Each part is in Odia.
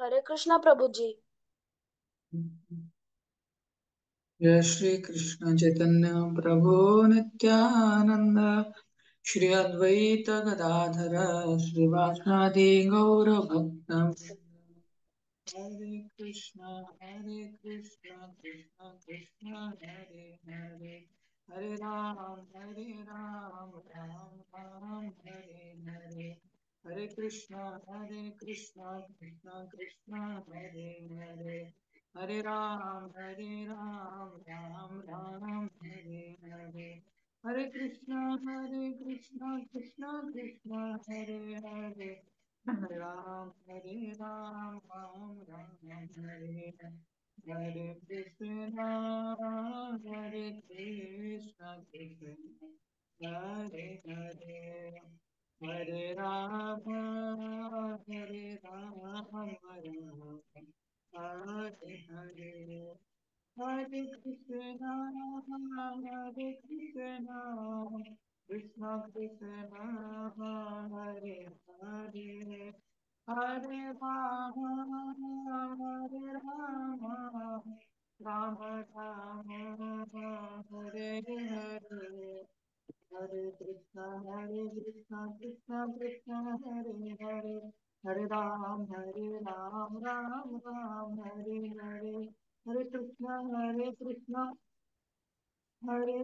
हरे कृष्णा प्रभु जी। जय श्री कृष्ण चैतन्य प्रभु नित्यानंद श्री अद्वैत गदाधर श्रीवासादि गौर भक्त हरे कृष्णा कृष्णा कृष्णा हरे हरे हरे राम राम राम हरे हरे हरे कृष्णा कृष्णा कृष्णा हरे हरे हरे राम राम राम हरे हरे हरे कृष्णा कृष्णा कृष्णा हरे हरे हरे राम राम हरे हरे कृष्णा कृष्णा हरे हरे हरे राम हरे हरे हरे कृष्णा कृष्णा कृष्णा हरे हरे हरे राम राम राम हरे हरे हरे कृष्णा कृष्णा कृष्णा हरे हरे हरे राम राम राम हरे हरे हरे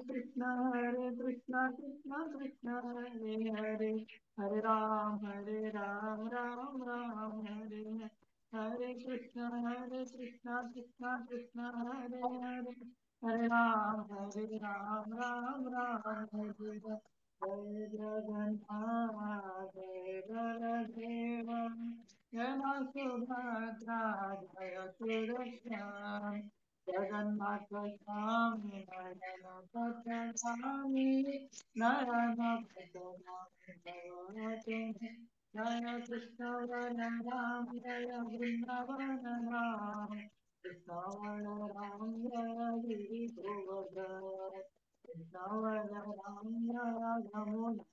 कृष्णा हरे कृष्णा कृष्णा हरे हरे हरे राम राम राम हरे हरे हरे कृष्णा कृष्णा हरे हरे हरे राम राम राम हरे हरे जय जगन्नाथ जय बलदेव जय मां सुभद्रा जय सुरश्याम जगन्नाथ स्वामी नयन पथगामी नयन पथगामी जय कृष्ण बलराम जय वृंदावन राम कृष्ण बलराम जय गिरि गोवर्धन कृष्ण बलराम जय यमुना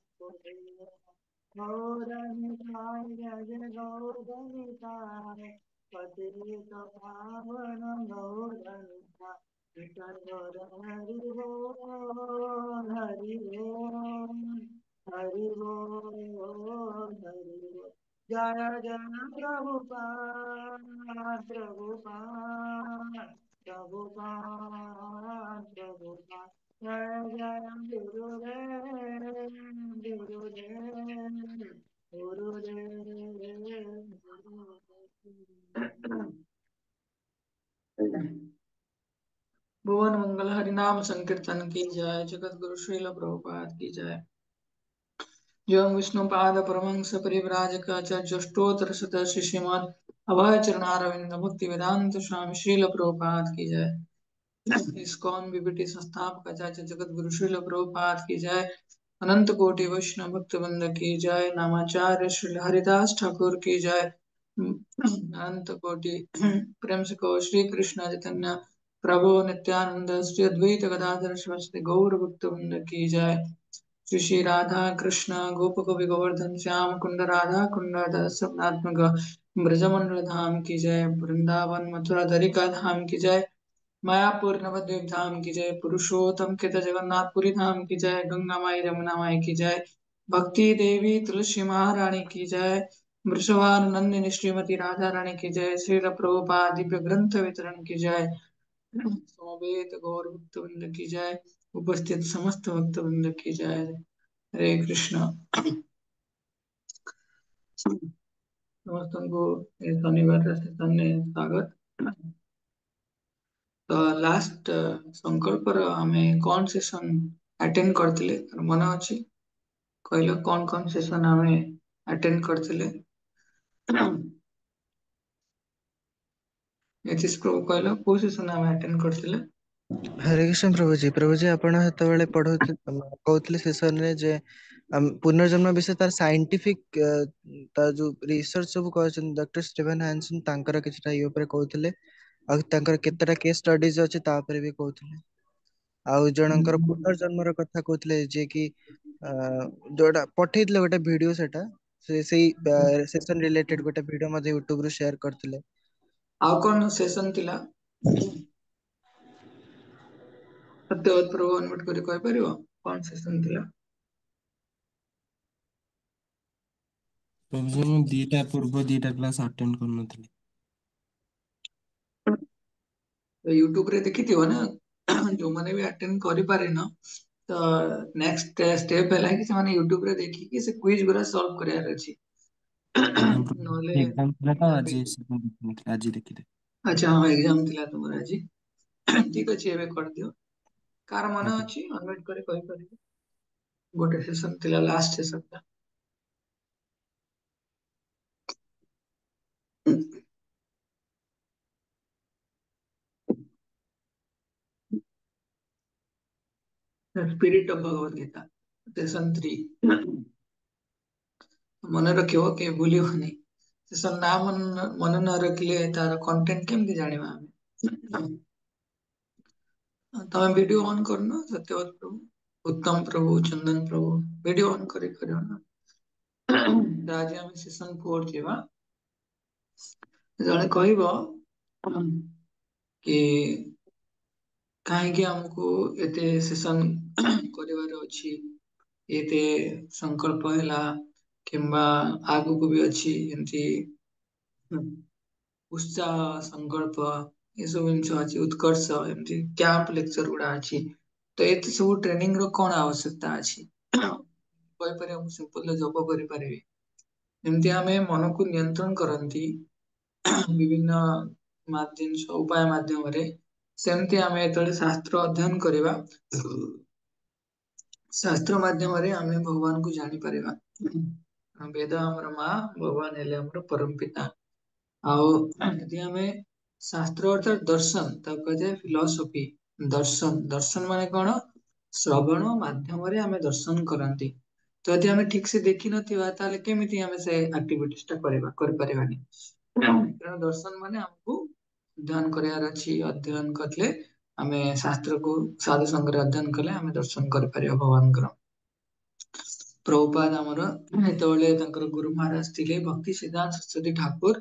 गौरनिताय जय गौरनिताय पतित पावन गौरनिताय विठ्ठल गौर हरि बोल हरि बोल हरि बोल हरि बोल जय जय प्रभुपाद प्रभुपाद प्रभुपाद प्रभुपाद जय जय गुरुदेव गुरुदेव भुवन मंगल हरिनाम संकीर्तन की जय। जगत गुरु श्रील प्रभुपाद की जय। जो विष्णुपाद परमहंस परिव्राजकाचार्य अष्टोत्तर शतश्री श्रीमद् अभय चरणारविंद भक्ति वेदांत स्वामी श्रील प्रभुपाद की जय। इस्कॉन बीबीटी संस्थापक आचार्य जगत गुरु श्रील प्रभुपाद की जय। अनंत कोटि वैष्णव भक्त वृंद की जय। नामाचार्य श्री हरिदास ठाकुर की जय। अनंत कोटि प्रेम से कहो श्री कृष्ण चैतन्य प्रभु नित्यानंद श्री अद्वैत गदाधर शिवासादि गौर भक्त वृंद की जय। श्री श्री राधा कृष्ण गोप गोपी गोवर्धन श्याम कुंड राधा कुंड सपनात्मक ब्रजमंडल धाम की जय। वृंदावन मथुरा द्वारिका धाम की जय। मायापुर नवद्वीप धाम की जय। पुरुषोत्तम के जगन्नाथपुरी धाम की जय। गंगा माई यमुना माई की जय। भक्ति देवी तुलसी महारानी की जय। वृषभानुनंदिनी श्रीमती राधा रानी की जय। श्री प्रभुपाद दिव्य ग्रंथ वितरण की जय। समवेत गौर भक्त वृंद की जय। उपस्थित समस्त भक्त वृंद की जय। हरे कृष्ण। समस्त को शनिवार सेशन में स्वागत। तो लास्ट संकल्प हमें कौन सेशन अटेंड करथिले मन अछि कहलो कौन कौन सेशन हमें अटेंड करथिले यतीश प्रभु कहलो को सेशन हमें अटेंड करथिले। हरे कृष्ण प्रभु जी आपण हेतबेले पढौते कहउतले सेशन रे जे पुनर्जन्म विषय तार साइंटिफिक तार जो रिसर्च सब कहछन डॉक्टर स्टीफन हैंसन तांकर किछटा यो पर कहउतले आ तांकर केतटा केस स्टडीज अछि ता पर भी कहउतले आ जनकर पुनर्जन्म र कथा कहउतले जे कि जोडा पठेतले गोटे वीडियो सेटा से सेई सेशन रिलेटेड गोटे वीडियो मध्ये YouTube रो शेयर करथिले ଆଉ କଣ ସେସନ ଥିଲା? ସତ୍ୟବତ ପ୍ରଭୁ ଅନମ୍ୟୁଟ କରି କହିପାରିବ କଣ ସେସନ ଥିଲା? ପ୍ରଭୁଜୀ ମୁଁ ପୂର୍ବ ଦିଟା କ୍ଲାସ ଆଟେଣ୍ଡ କରିନଥିଲି। ୟୁଟ୍ୟୁବ ରେ ଦେଖିଥିବ ନା, ଯୋଉମାନେ ବି ଆଟେଣ୍ଡ କରିପାରିନ ତ ନେକ୍ସଟ ଷ୍ଟେପ ହେଲା କି ସେମାନେ ୟୁଟ୍ୟୁବ ରେ ଦେଖିକି ସେ କ୍ୱିଜ ଗୁରା ସଲ୍ଭ କରିବାର ଅଛି। ଆଜ୍ଞା ପ୍ରଭୁ, ନହେଲେ ଏକ୍ସାମ ଥିଲା ତ ଭାବି ଆଜି ଆଜି ଦେଖିଦେ। ଆଚ୍ଛା ହଁ ଏକ୍ସାମ ଥିଲା ତୁମର ଆଜି। ଠିକ ଅଛି ଏବେ କରିଦିଅ। କାର ମନେ ଆଜ୍ଞା। ଅଛି ଅନମ୍ୟୁଟ କରି କହିପାରିବେ? ଗୋଟେ ସେସନ ଥିଲା ଲାଷ୍ଟ ସେସନ ଟା। Spirit of Bhagavad Gita session 3। ମନେ ରଖିବ କେବେ ଭୁଲିବନି। ସେସନ ନାଁ ମନେ ନ ରଖିଲେ ତାର କଣ୍ଟେଣ୍ଟ କେମିତି ଜାଣିବା ଆମେ? ତମେ ଭିडिଓ ଅନ୍ କରୁନ ସତ୍ୟବତ ପ୍ରଭୁ, ଉତ୍ତମ ପ୍ରଭୁ, ଚନ୍ଦନ ପ୍ରଭୁ, ଭିडिଓ ଅନ୍ କରି କରିବ ନା। ତ ଆଜି ଆମେ ସେସନ 4 ଯିବା। ଜଣେ କହିବ କି କାହିଁକି ଆମକୁ ଏତେ ସେସନ କରିବାର ଅଛି, ଏତେ ସଂକଳ୍ପ ହେଲା କିମ୍ବା ଆଗକୁ ବି ଅଛି ଏମିତି ଉତ୍ସାହ, ସଂକଳ୍ପ ଏସବୁ ଜିନିଷ ଅଛି, ଉତ୍କର୍ଷ ଏମିତି କ୍ୟାମ୍ପ ଲେକ୍ଚର ଗୁଡା ଅଛି। ତ ଏତେ ସବୁ ଟ୍ରେନିଂ ର କଣ ଆବଶ୍ୟକତା ଅଛି? କହିପାରିବ ମୁଁ ସିମ୍ପଲ ଜପ କରିପାରିବି। ଯେମିତି ଆମେ ମନକୁ ନିୟନ୍ତ୍ରଣ କରନ୍ତି ବିଭିନ୍ନ ଜିନିଷ ଉପାୟ ମାଧ୍ୟମରେ, ସେମିତି ଆମେ ଯେତେବେଳେ ଶାସ୍ତ୍ର ଅଧ୍ୟୟନ କରିବା ଶାସ୍ତ୍ର ମାଧ୍ୟମରେ ଆମେ ଭଗବାନଙ୍କୁ ଜାଣିପାରିବା। ବେଦ ଆମର ମା, ଭଗବାନ ହେଲେ ଆମର ପରମ ପିତା। ଆଉ ଯଦି ଆମେ ଶାସ୍ତ୍ର ଅର୍ଥାତ ଦର୍ଶନ, ତାକୁ କୁହାଯାଏ ଫିଲସଫି। ଦର୍ଶନ, ଦର୍ଶନ ମାନେ କଣ? ଶ୍ରବଣ ମାଧ୍ୟମରେ ଆମେ ଦର୍ଶନ କରନ୍ତି। ତ ଯଦି ଆମେ ଠିକ ସେ ଦେଖିନଥିବା ତାହେଲେ କେମିତି ଆମେ ସେ ଆକ୍ଟିଭିଟିସ ଟା କରିବା, କରିପାରିବାନି। ତେଣୁ ଦର୍ଶନ ମାନେ ଆମକୁ ଅଧ୍ୟୟନ କରିବାର ଅଛି। ଅଧ୍ୟୟନ କରିଲେ ଆମେ ଶାସ୍ତ୍ରକୁ ସାଧୁ ସଙ୍ଗରେ ଅଧ୍ୟୟନ କଲେ ଆମେ ଦର୍ଶନ କରିପାରିବା ଭଗବାନଙ୍କର। ପ୍ରଭୁପାଦ ଆମର ଯେତେବେଳେ ତାଙ୍କର ଗୁରୁ ମହାରାଜ ଥିଲେ ଭକ୍ତି ସିଦ୍ଧାନ୍ତ ସରସ୍ୱତୀ ଠାକୁର,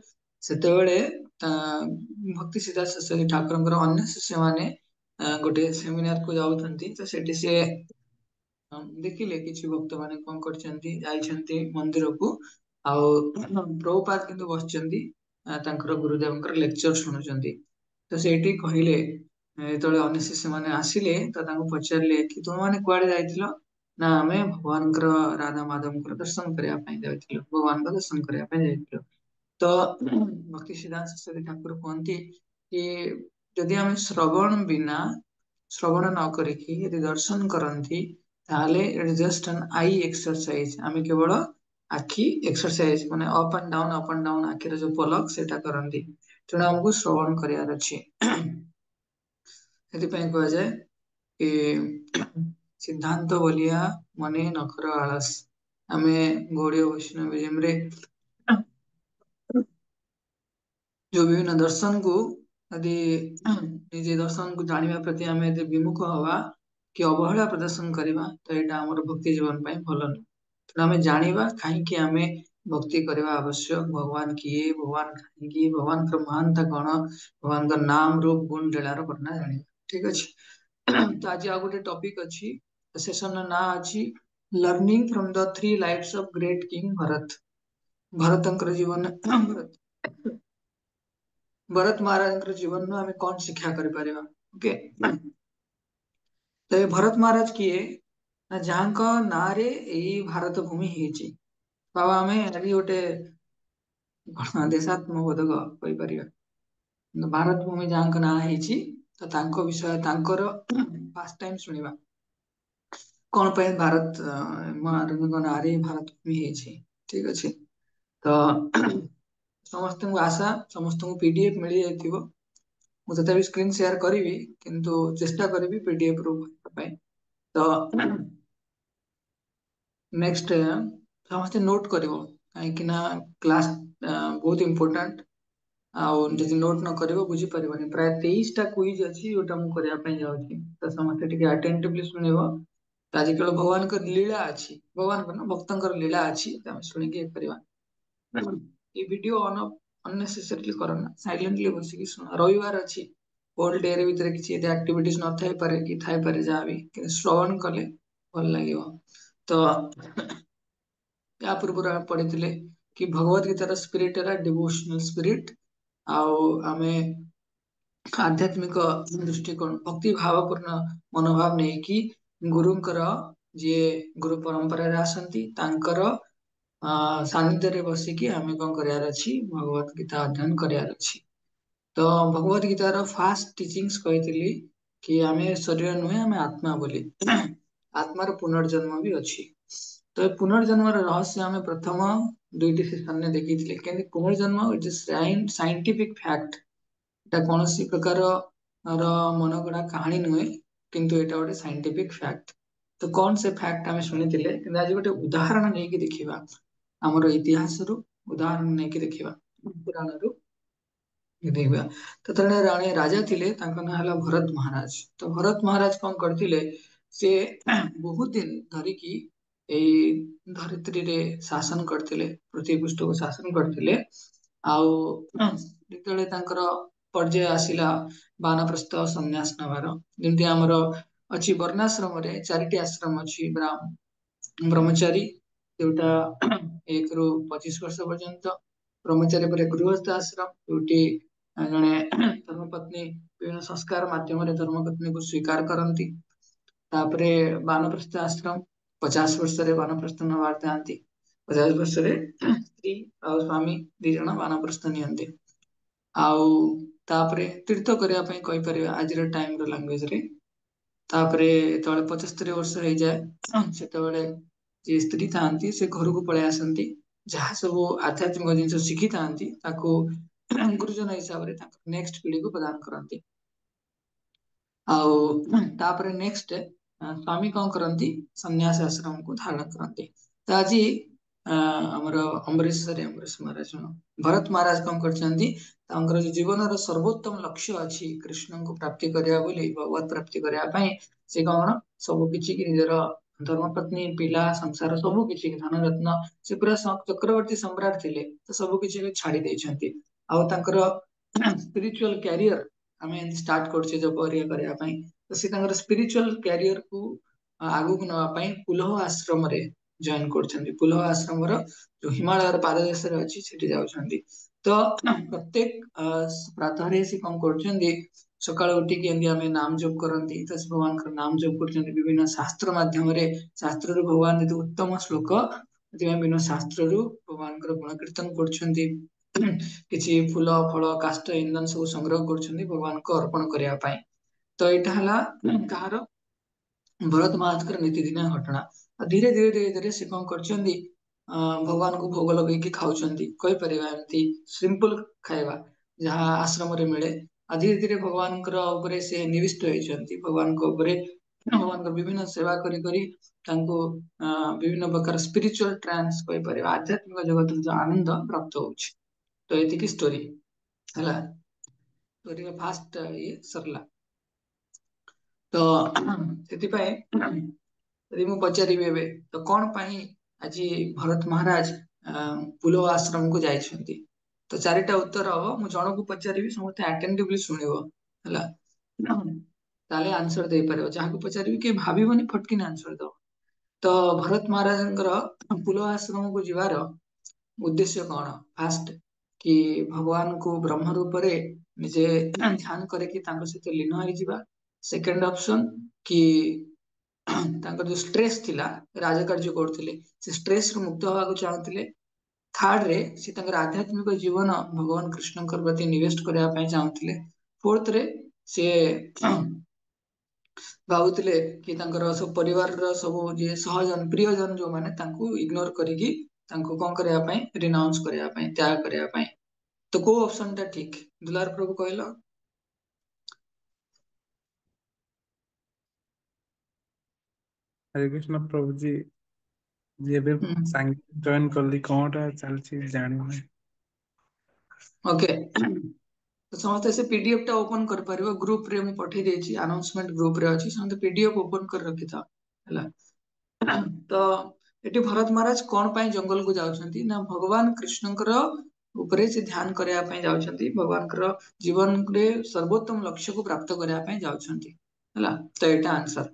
ସେତେବେଳେ ତା ଭକ୍ତି ସିଦ୍ଧାନ୍ତ ସରସ୍ୱତୀ ଠାକୁରଙ୍କର ଅନ୍ୟ ଶିଷ୍ୟ ମାନେ ଗୋଟେ ସେମିନାର କୁ ଯାଉଛନ୍ତି, ତ ସେଠି ସିଏ ଦେଖିଲେ କିଛି ଭକ୍ତ ମାନେ କଣ କରିଛନ୍ତି, ଯାଇଛନ୍ତି ମନ୍ଦିରକୁ ଆଉ ପ୍ରଭୁପାଦ କିନ୍ତୁ ବସିଛନ୍ତି ତାଙ୍କର ଗୁରୁଦେବଙ୍କର ଲେକ୍ଚର ଶୁଣୁଛନ୍ତି। ତ ସେଇଠି କହିଲେ, ଯେତେବେଳେ ଅନ୍ୟ ଶିଷ୍ୟ ମାନେ ଆସିଲେ ତ ତାଙ୍କୁ ପଚାରିଲେ କି ତୁମ ମାନେ କୁଆଡେ ଯାଇଥିଲ? ନା ଆମେ ଭଗବାନଙ୍କର ରାଧା ମାଧବଙ୍କର ଦର୍ଶନ କରିବା ପାଇଁ ଯାଇଥିଲୁ, ଭଗବାନଙ୍କ ଦର୍ଶନ କରିବା ପାଇଁ ଯାଇଥିଲୁ। ତ ଭକ୍ତି ସିଦ୍ଧାନ୍ତ ସରସ୍ୱତୀ ଠାକୁର କୁହନ୍ତି କି ଯଦି ଆମେ ଶ୍ରବଣ ନ କରିକି ଯଦି ଦର୍ଶନ କରନ୍ତି, ତାହେଲେ ଇଟ ଜଷ୍ଟ ଆନ୍ ଆଇ ଏକ୍ସରସାଇଜ। ଆମେ କେବଳ ଆଖି ଏକ୍ସରସାଇଜ ମାନେ up and down, up and down ଆଖିର ଯୋଉ ପଲକ ସେଇଟା କରନ୍ତି। ତେଣୁ ଆମକୁ ଶ୍ରବଣ କରିବାର ଅଛି। ସେଥିପାଇଁ କୁହାଯାଏ କି ସିଦ୍ଧାନ୍ତ ବଲିଆ ମନେ ନଖର ଆଳସ। ଆମେ ଗୌଡୀୟ ବୈଷ୍ଣବିଜମ ରେ ଯୋଉ ବିଭିନ୍ନ ଦର୍ଶନକୁ ଯଦି ନିଜେ ଦର୍ଶନକୁ ଜାଣିବା ପ୍ରତି ଆମେ ଯଦି ବିମୁଖ ହବା କି ଅବହେଳା ପ୍ରଦର୍ଶନ କରିବା, ତ ଏଇଟା ଆମର ଭକ୍ତି ଜୀବନ ପାଇଁ ଭଲ ନୁହେଁ। ତେଣୁ ଆମେ ଜାଣିବା କାହିଁକି ଆମେ ଭକ୍ତି କରିବା ଆବଶ୍ୟକ, ଭଗବାନ କିଏ, ଭଗବାନ କାହିଁକି, ଭଗବାନଙ୍କର ମହାନତା କଣ, ଭଗବାନଙ୍କ ନାମ ରୂପ ଗୁଣ ଲୀଳାର ବର୍ଣ୍ଣନା ଜାଣିବା। ଠିକ ଅଛି। ତ ଆଜି ଆଉ ଗୋଟେ ଟପିକ ଅଛି, ସେସନ ର ନାଁ ଅଛି learning from the three lives of great king Bharat. ଭରତଙ୍କର ଜୀବନ ଭରତ ମହାରାଜଙ୍କର ଜୀବନରୁ ଆମେ କଣ ଶିକ୍ଷା କରିପାରିବା? ଓକେ। ତ ଏ ଭରତ ମହାରାଜ କିଏ? ନା ଯାହାଙ୍କ ନାଁରେ ଏଇ ଭାରତ ଭୂମି ହେଇଛି। ବାବା ଆମେ ଆଜି ଗୋଟେ ଦେଶାତ୍ମବୋଧକ କହିପାରିବା। ଭାରତ ଭୂମି ଯାହାଙ୍କ ନାଁ ହେଇଛି, ତ ତାଙ୍କ ବିଷୟ ତାଙ୍କର ଫାଷ୍ଟ ଟାଇମ ଶୁଣିବା। କଣ ପାଇଁ ଭାରତ ମହାରାଜଙ୍କ ନାଁରେ ଭାରତ ଭୂମି ହେଇଛି। ଠିକ ଅଛି। ତ ସମସ୍ତଙ୍କୁ ଆଶା ସମସ୍ତଙ୍କୁ ପିଡିଏଫ ମିଳିଯାଇଥିବ। ମୁଁ ତଥାପି ସ୍କ୍ରିନ ସେୟାର କରିବି, କିନ୍ତୁ ଚେଷ୍ଟା କରିବି ପିଡିଏଫ ରୁ ପାଇଁ। ତ ନେକ୍ସଟ ସମସ୍ତେ ନୋଟ କରିବ, କାହିଁକି ନା କ୍ଲାସ ବହୁତ ଇମ୍ପୋର୍ଟାଣ୍ଟ। ଆଉ ଯଦି ନୋଟ ନ କରିବ ବୁଝିପାରିବନି। ପ୍ରାୟ 23ଟା କୁଇଜ ଅଛି ଯୋଉଟା ମୁଁ କରିବା ପାଇଁ ଯାଉଛି। ତ ସମସ୍ତେ ଟିକେ ଆଟେଣ୍ଟିଭଲି ଶୁଣିବ। ତ ଆଜି କେବଳ ଭଗବାନଙ୍କର ଲୀଳା ଅଛି, ଭଗବାନଙ୍କ ନା ଭକ୍ତଙ୍କର ଲୀଳା ଅଛି, ଆମେ ଶୁଣିକି ଇଏ କରିବା। ଏଇ ଭିଡିଓ unnecessarily କରନା, silently ବସିକି ଶୁଣ। ରବିବାର ଅଛି, ହୋଲ ଡେ ରେ ଭିତରେ କିଛି ଏତେ ଆକ୍ଟିଭିଟିଜ ନଥାଇପାରେ କି ଥାଇପାରେ ଯାହାବି, କିନ୍ତୁ ଶ୍ରବଣ କଲେ ଭଲ ଲାଗିବ। ତ ୟା ପୂର୍ବରୁ ଆମେ ପଢିଥିଲେ କି ଭଗବତ ଗୀତାର ସ୍ପିରିଟ ହେଲା ଡିଭୋସନାଲ ସ୍ପିରିଟ, ଆଉ ଆମେ ଆଧ୍ୟାତ୍ମିକ ଦୃଷ୍ଟିକୋଣ ଭକ୍ତି ଭାବପୂର୍ଣ୍ଣ ମନୋଭାବ ନେଇକି ଗୁରୁଙ୍କର, ଯିଏ ଗୁରୁ ପରମ୍ପରାରେ ଆସନ୍ତି ତାଙ୍କର ସାନ୍ନିଧ୍ୟରେ ବସିକି ଆମେ କଣ କରିବାର ଅଛି, ଭଗବତ ଗୀତା ଅଧ୍ୟୟନ କରିବାର ଅଛି। ତ ଭଗବତ ଗୀତାର ଫାଷ୍ଟ ଟିଚିଂସ୍ କହିଥିଲି କି ଆମେ ଶରୀର ନୁହେଁ, ଆମେ ଆତ୍ମା ବୋଲି। ଆତ୍ମାର ପୁନର୍ଜନ୍ମ ବି ଅଛି। ତ ଏ ପୁନର୍ଜନ୍ମର ରହସ୍ୟ ଆମେ ପ୍ରଥମ 2ଟି ସେସନରେ ଦେଖିଥିଲେ। କେମିତି ପୁନର୍ଜନ୍ମ ଇଟ୍ ଇଜ ସାଇଣ୍ଟିଫିକ ଫ୍ୟାକ୍ଟ, ଏଟା କୌଣସି ପ୍ରକାର ମନଗଢା କାହାଣୀ ନୁହେଁ, କିନ୍ତୁ ଏଇଟା ଗୋଟେ ସାଇଣ୍ଟିଫିକ ଫ୍ୟାକ୍ଟ। ତ କଣ ସେ ଫ୍ୟାକ୍ଟ ଆମେ ଶୁଣିଥିଲେ, କିନ୍ତୁ ଆଜି ଗୋଟେ ଉଦାହରଣ ନେଇକି ଦେଖିବା, ଆମର ଇତିହାସରୁ ଉଦାହରଣ ନେଇକି ଦେଖିବା, ପୁରାଣରୁ ଦେଖିବା। ତ ଜଣେ ରାଜା ଥିଲେ, ତାଙ୍କ ନାଁ ହେଲା ଭରତ ମହାରାଜ। ତ ଭରତ ମହାରାଜ କଣ କରିଥିଲେ, ସେ ବହୁତ ଦିନ ଧରିକି ଏଇ ଧରିତ୍ରୀରେ ଶାସନ କରିଥିଲେ, ପୃଥିବୀ ପୃଷ୍ଠକୁ ଶାସନ କରିଥିଲେ। ଆଉ ଯେତେବେଳେ ତାଙ୍କର ପର୍ଯ୍ୟାୟ ଆସିଲା ବାନପ୍ରସ୍ଥ ସନ୍ନ୍ୟାସ ନେବାର, ଯେମିତି ଆମର ଅଛି ବର୍ଣ୍ଣାଶ୍ରମରେ 4ଟି ଆଶ୍ରମ ଅଛି, ବ୍ରହ୍ମଚାରୀ ଯୋଉଟା 1ରୁ 25 ବର୍ଷ ପର୍ଯ୍ୟନ୍ତ, ବ୍ରହ୍ମଚାରୀ ପରେ ଗୃହସ୍ଥ ଆଶ୍ରମ, ଯୋଉଠି ଜଣେ ଧର୍ମପତ୍ନୀ ବିଭିନ୍ନ ସଂସ୍କାର ମାଧ୍ୟମରେ ଧର୍ମପତ୍ନୀକୁ ସ୍ୱୀକାର କରନ୍ତି। ତାପରେ ବାନପ୍ରସ୍ଥ ଆଶ୍ରମ, 50 ବର୍ଷରେ ବାନପ୍ରସ୍ଥ ନେବାର ଥାନ୍ତି, 50 ବର୍ଷରେ ସ୍ତ୍ରୀ ଆଉ ସ୍ୱାମୀ 2 ଜଣ ବାନପ୍ରସ୍ଥ ନିଅନ୍ତି। ଆଉ ତାପରେ ତୀର୍ଥ କରିବା ପାଇଁ କହିପାରିବା ଆଜିର ଟାଇମର ଲାଙ୍ଗୁଏଜରେ। ତାପରେ ଯେତେବେଳେ 75 ବର୍ଷ ହେଇଯାଏ, ସେତେବେଳେ ଯିଏ ସ୍ତ୍ରୀ ଥାଆନ୍ତି ସେ ଘରକୁ ପଳେଇ ଆସନ୍ତି। ଯାହା ସବୁ ଆଧ୍ୟାତ୍ମିକ ଜିନିଷ ଶିଖିଥାନ୍ତି ତାକୁ ଗୁରୁଜନ ହିସାବରେ ତାଙ୍କ ନେକ୍ସଟ ପିଢିକୁ ପ୍ରଦାନ କରନ୍ତି। ଆଉ ତାପରେ ନେକ୍ସଟ ସ୍ୱାମୀ କଣ କରନ୍ତି, ସନ୍ନ୍ୟାସ ଆଶ୍ରମକୁ ଧାରଣ କରନ୍ତି। ତ ଆଜି ଆମର ଅମ୍ବରୀଶ ମହାରାଜ, ଭରତ ମହାରାଜ କଣ କରିଛନ୍ତି, ତାଙ୍କର ଯୋଉ ଜୀବନର ସର୍ବୋତ୍ତମ ଲକ୍ଷ୍ୟ ଅଛି କୃଷ୍ଣଙ୍କୁ ପ୍ରାପ୍ତି କରିବା ବୋଲି, ଭଗବତ ପ୍ରାପ୍ତି କରିବା ପାଇଁ, ସେ କଣ ସବୁ କିଛି କି ନିଜର ଧର୍ମପତ୍ନୀ, ପିଲା, ସଂସାର ସବୁ କିଛି, ଧନରତ୍ନ, ସେ ପୁରା ଚକ୍ରବର୍ତ୍ତୀ ସମ୍ରାଟ ଥିଲେ, ତ ସବୁ କିଛି ଛାଡି ଦେଇଛନ୍ତି। ଆଉ ତାଙ୍କର ସ୍ପିରିଚୁଆଲ କ୍ୟାରିୟର ଆମେ ଏମିତି ଷ୍ଟାର୍ଟ କରୁଛେ ଯୋଗ କରିବା ପାଇଁ, ତ ସେ ତାଙ୍କର ସ୍ପିରିଚୁଆଲ କ୍ୟାରିୟରକୁ ଆଗକୁ ନବା ପାଇଁ ପୁଲହ ଆଶ୍ରମରେ ଜଏନ କରୁଛନ୍ତି। ପୁଲହ ଆଶ୍ରମର ଯୋଉ ହିମାଳୟର ପାଦଦେଶରେ ଅଛି ସେଠି ଯାଉଛନ୍ତି। ତ ପ୍ରତ୍ୟେକ ପ୍ରାତଃରେ ସେ କଣ କରୁଛନ୍ତି, ସକାଳୁ ଉଠିକି ଏମିତି ଆମେ ନାମ ଜପ କରନ୍ତି, ତ ସେ ଭଗବାନଙ୍କର ନାମ ଜପ କରୁଛନ୍ତି ବିଭିନ୍ନ ଶାସ୍ତ୍ର ମାଧ୍ୟମରେ। ଶାସ୍ତ୍ରରୁ ଭଗବାନ ଯଦି ଉତ୍ତମ ଶ୍ଲୋକ, ସେଥିପାଇଁ ବିଭିନ୍ନ ଶାସ୍ତ୍ରରୁ ଭଗବାନଙ୍କର ଗୁଣ କୀର୍ତ୍ତନ କରୁଛନ୍ତି। କିଛି ଫୁଲ, ଫଳ, କାଷ୍ଠ, ଇନ୍ଧନ ସବୁ ସଂଗ୍ରହ କରୁଛନ୍ତି ଭଗବାନଙ୍କୁ ଅର୍ପଣ କରିବା ପାଇଁ। ତ ଏଇଟା ହେଲା କାହାର, ଭରତ ମହାରାଜଙ୍କର ନୀତିଦିନିଆ ଘଟଣା। ଆଉ ଧୀରେ ଧୀରେ ସେ କଣ କରିଛନ୍ତି, ଭଗବାନଙ୍କୁ ଭୋଗ ଲଗେଇକି ଖାଉଛନ୍ତି, କହିପାରିବା ଏମିତି ସିମ୍ପଲ ଖାଇବା ଯାହା ଆଶ୍ରମରେ ମିଳେ। ଆଉ ଧୀରେ ଧୀରେ ଭଗବାନଙ୍କର ଉପରେ ସେ ନିବିଷ୍ଟ ହେଇଛନ୍ତି, ଭଗବାନଙ୍କ ଉପରେ ଭଗବାନଙ୍କର ବିଭିନ୍ନ ସେବା କରି କରି ତାଙ୍କୁ ବିଭିନ୍ନ ପ୍ରକାର ସ୍ପିରିଚୁଆଲ ଟ୍ରାନ୍ସ କହିପାରିବା, ଆଧ୍ୟାତ୍ମିକ ଜଗତର ଯୋଉ ଆନନ୍ଦ ପ୍ରାପ୍ତ ହଉଛି। ତ ଏତିକି ଷ୍ଟୋରି ହେଲା, ଷ୍ଟୋରୀର ଫାଷ୍ଟ ଇଏ ସରିଲା। ତ ସେଥିପାଇଁ ଯଦି ମୁଁ ପଚାରିବି ଏବେ, ତ କଣ ପାଇଁ ଆଜି ଭରତ ମହାରାଜ ପୁଲହ ଆଶ୍ରମକୁ ଯାଇଛନ୍ତି, ତ 4ଟା ଉତ୍ତର ହବ। ମୁଁ ଜଣକୁ ପଚାରିବି, ସମସ୍ତେ ଆଟେଣ୍ଟିଭଲି ଶୁଣିବ ହେଲା, ତାହେଲେ ଆନ୍ସର ଦେଇପାରିବ। ଯାହାକୁ ପଚାରିବି କିଏ ଭାବିବନି, ଫଟକିନା ଆନ୍ସର ଦବ। ତ ଭରତ ମହାରାଜଙ୍କର ପୁଲହ ଆଶ୍ରମକୁ ଯିବାର ଉଦ୍ଦେଶ୍ୟ କଣ, ଫାଷ୍ଟ କି ଭଗବାନଙ୍କୁ ବ୍ରହ୍ମ ରୂପରେ ନିଜେ ଧ୍ୟାନ କରିକି ତାଙ୍କ ସହିତ ଲୀନ ହେଇଯିବା। ସେକେଣ୍ଡ ଅପସନ କି ତାଙ୍କର ଯୋଉ ଷ୍ଟ୍ରେସ ଥିଲା, ରାଜକାର୍ଯ୍ୟ କରୁଥିଲେ, ସେ ଷ୍ଟ୍ରେସ ରୁ ମୁକ୍ତ ହବାକୁ ଚାହୁଁଥିଲେ। ଥାର୍ଡରେ ସେ ତାଙ୍କର ଆଧ୍ୟାତ୍ମିକ ଜୀବନ ଭଗବାନ କୃଷ୍ଣଙ୍କ ପ୍ରତି ନିବେଷ୍ଟ କରିବା ପାଇଁ ଚାହୁଁଥିଲେ। ଫୋର୍ଥରେ ସିଏ ଭାବୁଥିଲେ କି ତାଙ୍କର ସବୁ ପରିବାରର ସବୁ ଯିଏ ସହଜନ ପ୍ରିୟଜନ ଯୋଉମାନେ, ତାଙ୍କୁ ଇଗ୍ନୋର କରିକି ତାଙ୍କୁ କଣ କରିବା ପାଇଁ, ରିନାଉନ୍ସ କରିବା ପାଇଁ, ତ୍ୟାଗ କରିବା ପାଇଁ। ତ କୋଉ ଅପସନ ଟା ଠିକ, ଦୁଲାର ପ୍ରଭୁ କହିଲ? ହରେ କୃଷ୍ଣ ପ୍ରଭୁଜୀ, ଏବେ ହୁଁ, ସାଙ୍ଗେ ଜଏନ କଲି, କଣଟା ଚାଲିଛି ଜାଣିନି। ଓକେ। ତ ସମସ୍ତେ ସେ ପିଡିଏଫ ଟା ଓପନ କରିପାରିବ, ଗ୍ରୁପ ରେ ମୁଁ ପଠେଇ ଦେଇଛି, ଆନାଉନ୍ସମେଣ୍ଟ ଗ୍ରୁପ ରେ ଅଛି, ସମସ୍ତେ ପିଡିଏଫ ଓପନ କରି ରଖିଥାଅ ହେଲା। ତ ଏଠି ଭରତ ମହାରାଜ କଣ ପାଇଁ ଜଙ୍ଗଲକୁ ଯାଉଛନ୍ତି ନା, ଭଗବାନ କୃଷ୍ଣଙ୍କର उपरे से ध्यान करया ପାଇଁ ଯାଉଛନ୍ତି ଭଗବାନଙ୍କର ଜୀବନରେ ସର୍ବୋତ୍ତମ ଲକ୍ଷ୍ୟକୁ ପ୍ରାପ୍ତ କରିବା ପାଇଁ ଯାଉଛନ୍ତି ହେଲା। ତ ଏଇଟା ଆନ୍ସର।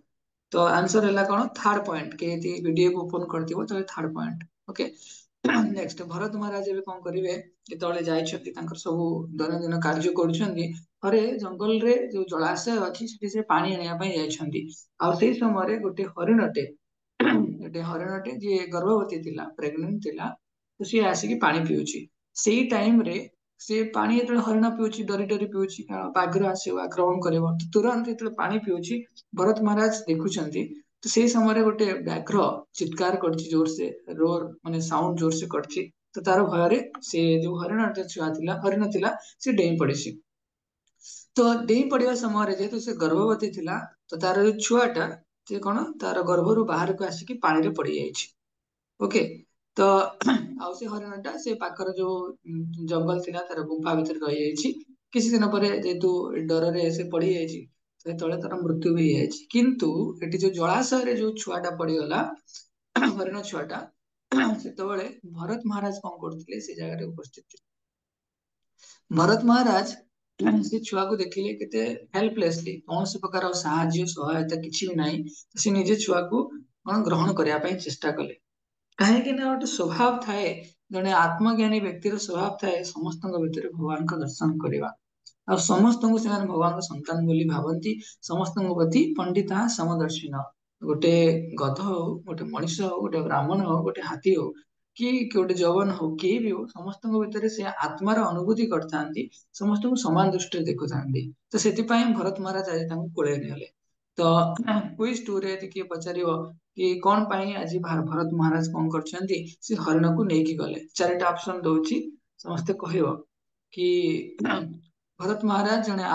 ତ ଆନ୍ସର ହେଲା କଣ ଥାର୍ଡ ପଏଣ୍ଟ କି ଯଦି ଭିଡିଓ ଓପନ କରିଥିବ ତାହେଲେ third point. Okay next Bharat Maharaj ଏବେ କଣ କରିବେ ଯେତେବେଳେ ଯାଇଛନ୍ତି ତାଙ୍କର ସବୁ ଦୈନନ୍ଦିନ କାର୍ଯ୍ୟ କରୁଛନ୍ତି ଥରେ ଜଙ୍ଗଲରେ ଯୋଉ ଜଳାଶୟ ଅଛି ସେଠି ସେ ପାଣି ଆଣିବା ପାଇଁ ଯାଇଛନ୍ତି ଆଉ ସେଇ ସମୟରେ ଗୋଟେ ହରିଣଟେ ଯିଏ ଗର୍ଭବତୀ ଥିଲା ପ୍ରେଗନେଣ୍ଟ ଥିଲା ତ ସିଏ ଆସିକି ପାଣି ପିଉଛି ସେଇ ଟାଇମରେ ସେ ପାଣି ଯେତେବେଳେ ହରିଣ ପିଉଛି ଡରି ଡରି ପିଉଛି କାରଣ ବାଘର ଆସିବ ଆକ୍ରମଣ କରିବ ତ ତୁରନ୍ତ ଯେତେବେଳେ ପାଣି ପିଉଛି ଭରତ ମହାରାଜ ଦେଖୁଛନ୍ତି ତ ସେଇ ସମୟରେ ଗୋଟେ ବ୍ୟାଘ୍ର ଚିତ୍କାର କରିଛି ଜୋରସେ ରୋର ମାନେ ସାଉଣ୍ଡ ଜୋରସେ କରିଛି ତ ତାର ଭୟରେ ସେ ଯୋଉ ହରିଣ ଥିଲା ସେ ଡେଇଁ ପଡିଛି। ତ ଡେଇଁ ପଡିବା ସମୟରେ ଯେହେତୁ ସେ ଗର୍ଭବତୀ ଥିଲା ତ ତାର ଯୋଉ ଛୁଆଟା ସେ କଣ ତାର ଗର୍ଭରୁ ବାହାରକୁ ଆସିକି ପାଣିରେ ପଡିଯାଇଛି। ଓକେ ତ ଆଉ ସେ ହରିଣଟା ସେ ପାଖର ଯୋଉ ଜଙ୍ଗଲ ଥିଲା ତାର ଗୁମ୍ଫା ଭିତରେ ରହିଯାଇଛି କିଛି ଦିନ ପରେ ଯେହେତୁ ଡରରେ ସେ ପଡିଯାଇଛି ସେତେବେଳେ ତାର ମୃତ୍ୟୁ ବି ହେଇଯାଇଛି କିନ୍ତୁ ଏଠି ଯୋଉ ଜଳାଶୟରେ ଯୋଉ ଛୁଆଟା ପଡିଗଲା ହରିଣ ଛୁଆଟା ସେତେବେଳେ ଭରତ ମହାରାଜ କଣ କରୁଥିଲେ ସେ ଜାଗାରେ ଉପସ୍ଥିତ ଥିଲେ। ଭରତ ମହାରାଜ ସେ ଛୁଆକୁ ଦେଖିଲେ କେତେ ହେଲ୍ପଲେସଲି କୌଣସି ପ୍ରକାର ସାହାଯ୍ୟ ସହାୟତା କିଛି ବି ନାହିଁ ସେ ନିଜେ ଛୁଆକୁ କଣ ଗ୍ରହଣ କରିବା ପାଇଁ ଚେଷ୍ଟା କଲେ କାହିଁକି ନା ଗୋଟେ ସ୍ୱଭାବ ଥାଏ ଜଣେ ଆତ୍ମଜ୍ଞାନୀ ବ୍ୟକ୍ତିର ସ୍ୱଭାବ ଥାଏ ସମସ୍ତଙ୍କ ଭିତରେ ଭଗବାନଙ୍କ ଦର୍ଶନ କରିବା ଆଉ ସମସ୍ତଙ୍କୁ ସେମାନେ ଭଗବାନଙ୍କ ସନ୍ତାନ ବୋଲି ଭାବନ୍ତି ସମସ୍ତଙ୍କ ପ୍ରତି ପଣ୍ଡିତା ସମଦର୍ଶିନ ଗୋଟେ ଗଧ ହଉ ଗୋଟେ ମଣିଷ ହଉ ଗୋଟେ ବ୍ରାହ୍ମଣ ହଉ ଗୋଟେ ହାତୀ ହଉ କି ଗୋଟେ ଯବନ ହଉ କେହି ବି ହଉ ସମସ୍ତଙ୍କ ଭିତରେ ସେ ଆତ୍ମାର ଅନୁଭୂତି କରିଥାନ୍ତି ସମସ୍ତଙ୍କୁ ସମାନ ଦୃଷ୍ଟିରେ ଦେଖୁଥାନ୍ତି ତ ସେଥିପାଇଁ ଭରତ ମହାରାଜ ଆଜି ତାଙ୍କୁ କୋଳେଇ ନେଲେ। ତ କୁଇଜ ଟୁରେ ଯଦି କିଏ ପଚାରିବ କି କଣ ପାଇଁ ଆଜି ଭରତ ମହାରାଜ କଣ କରିଛନ୍ତି ସେ ହରିଣକୁ ନେଇକି ଗଲେ ଚାରିଟା ଅପସନ ଦଉଛି ସମସ୍ତେ କହିବ କି ଭରତ ମହାରାଜ ଜଣେ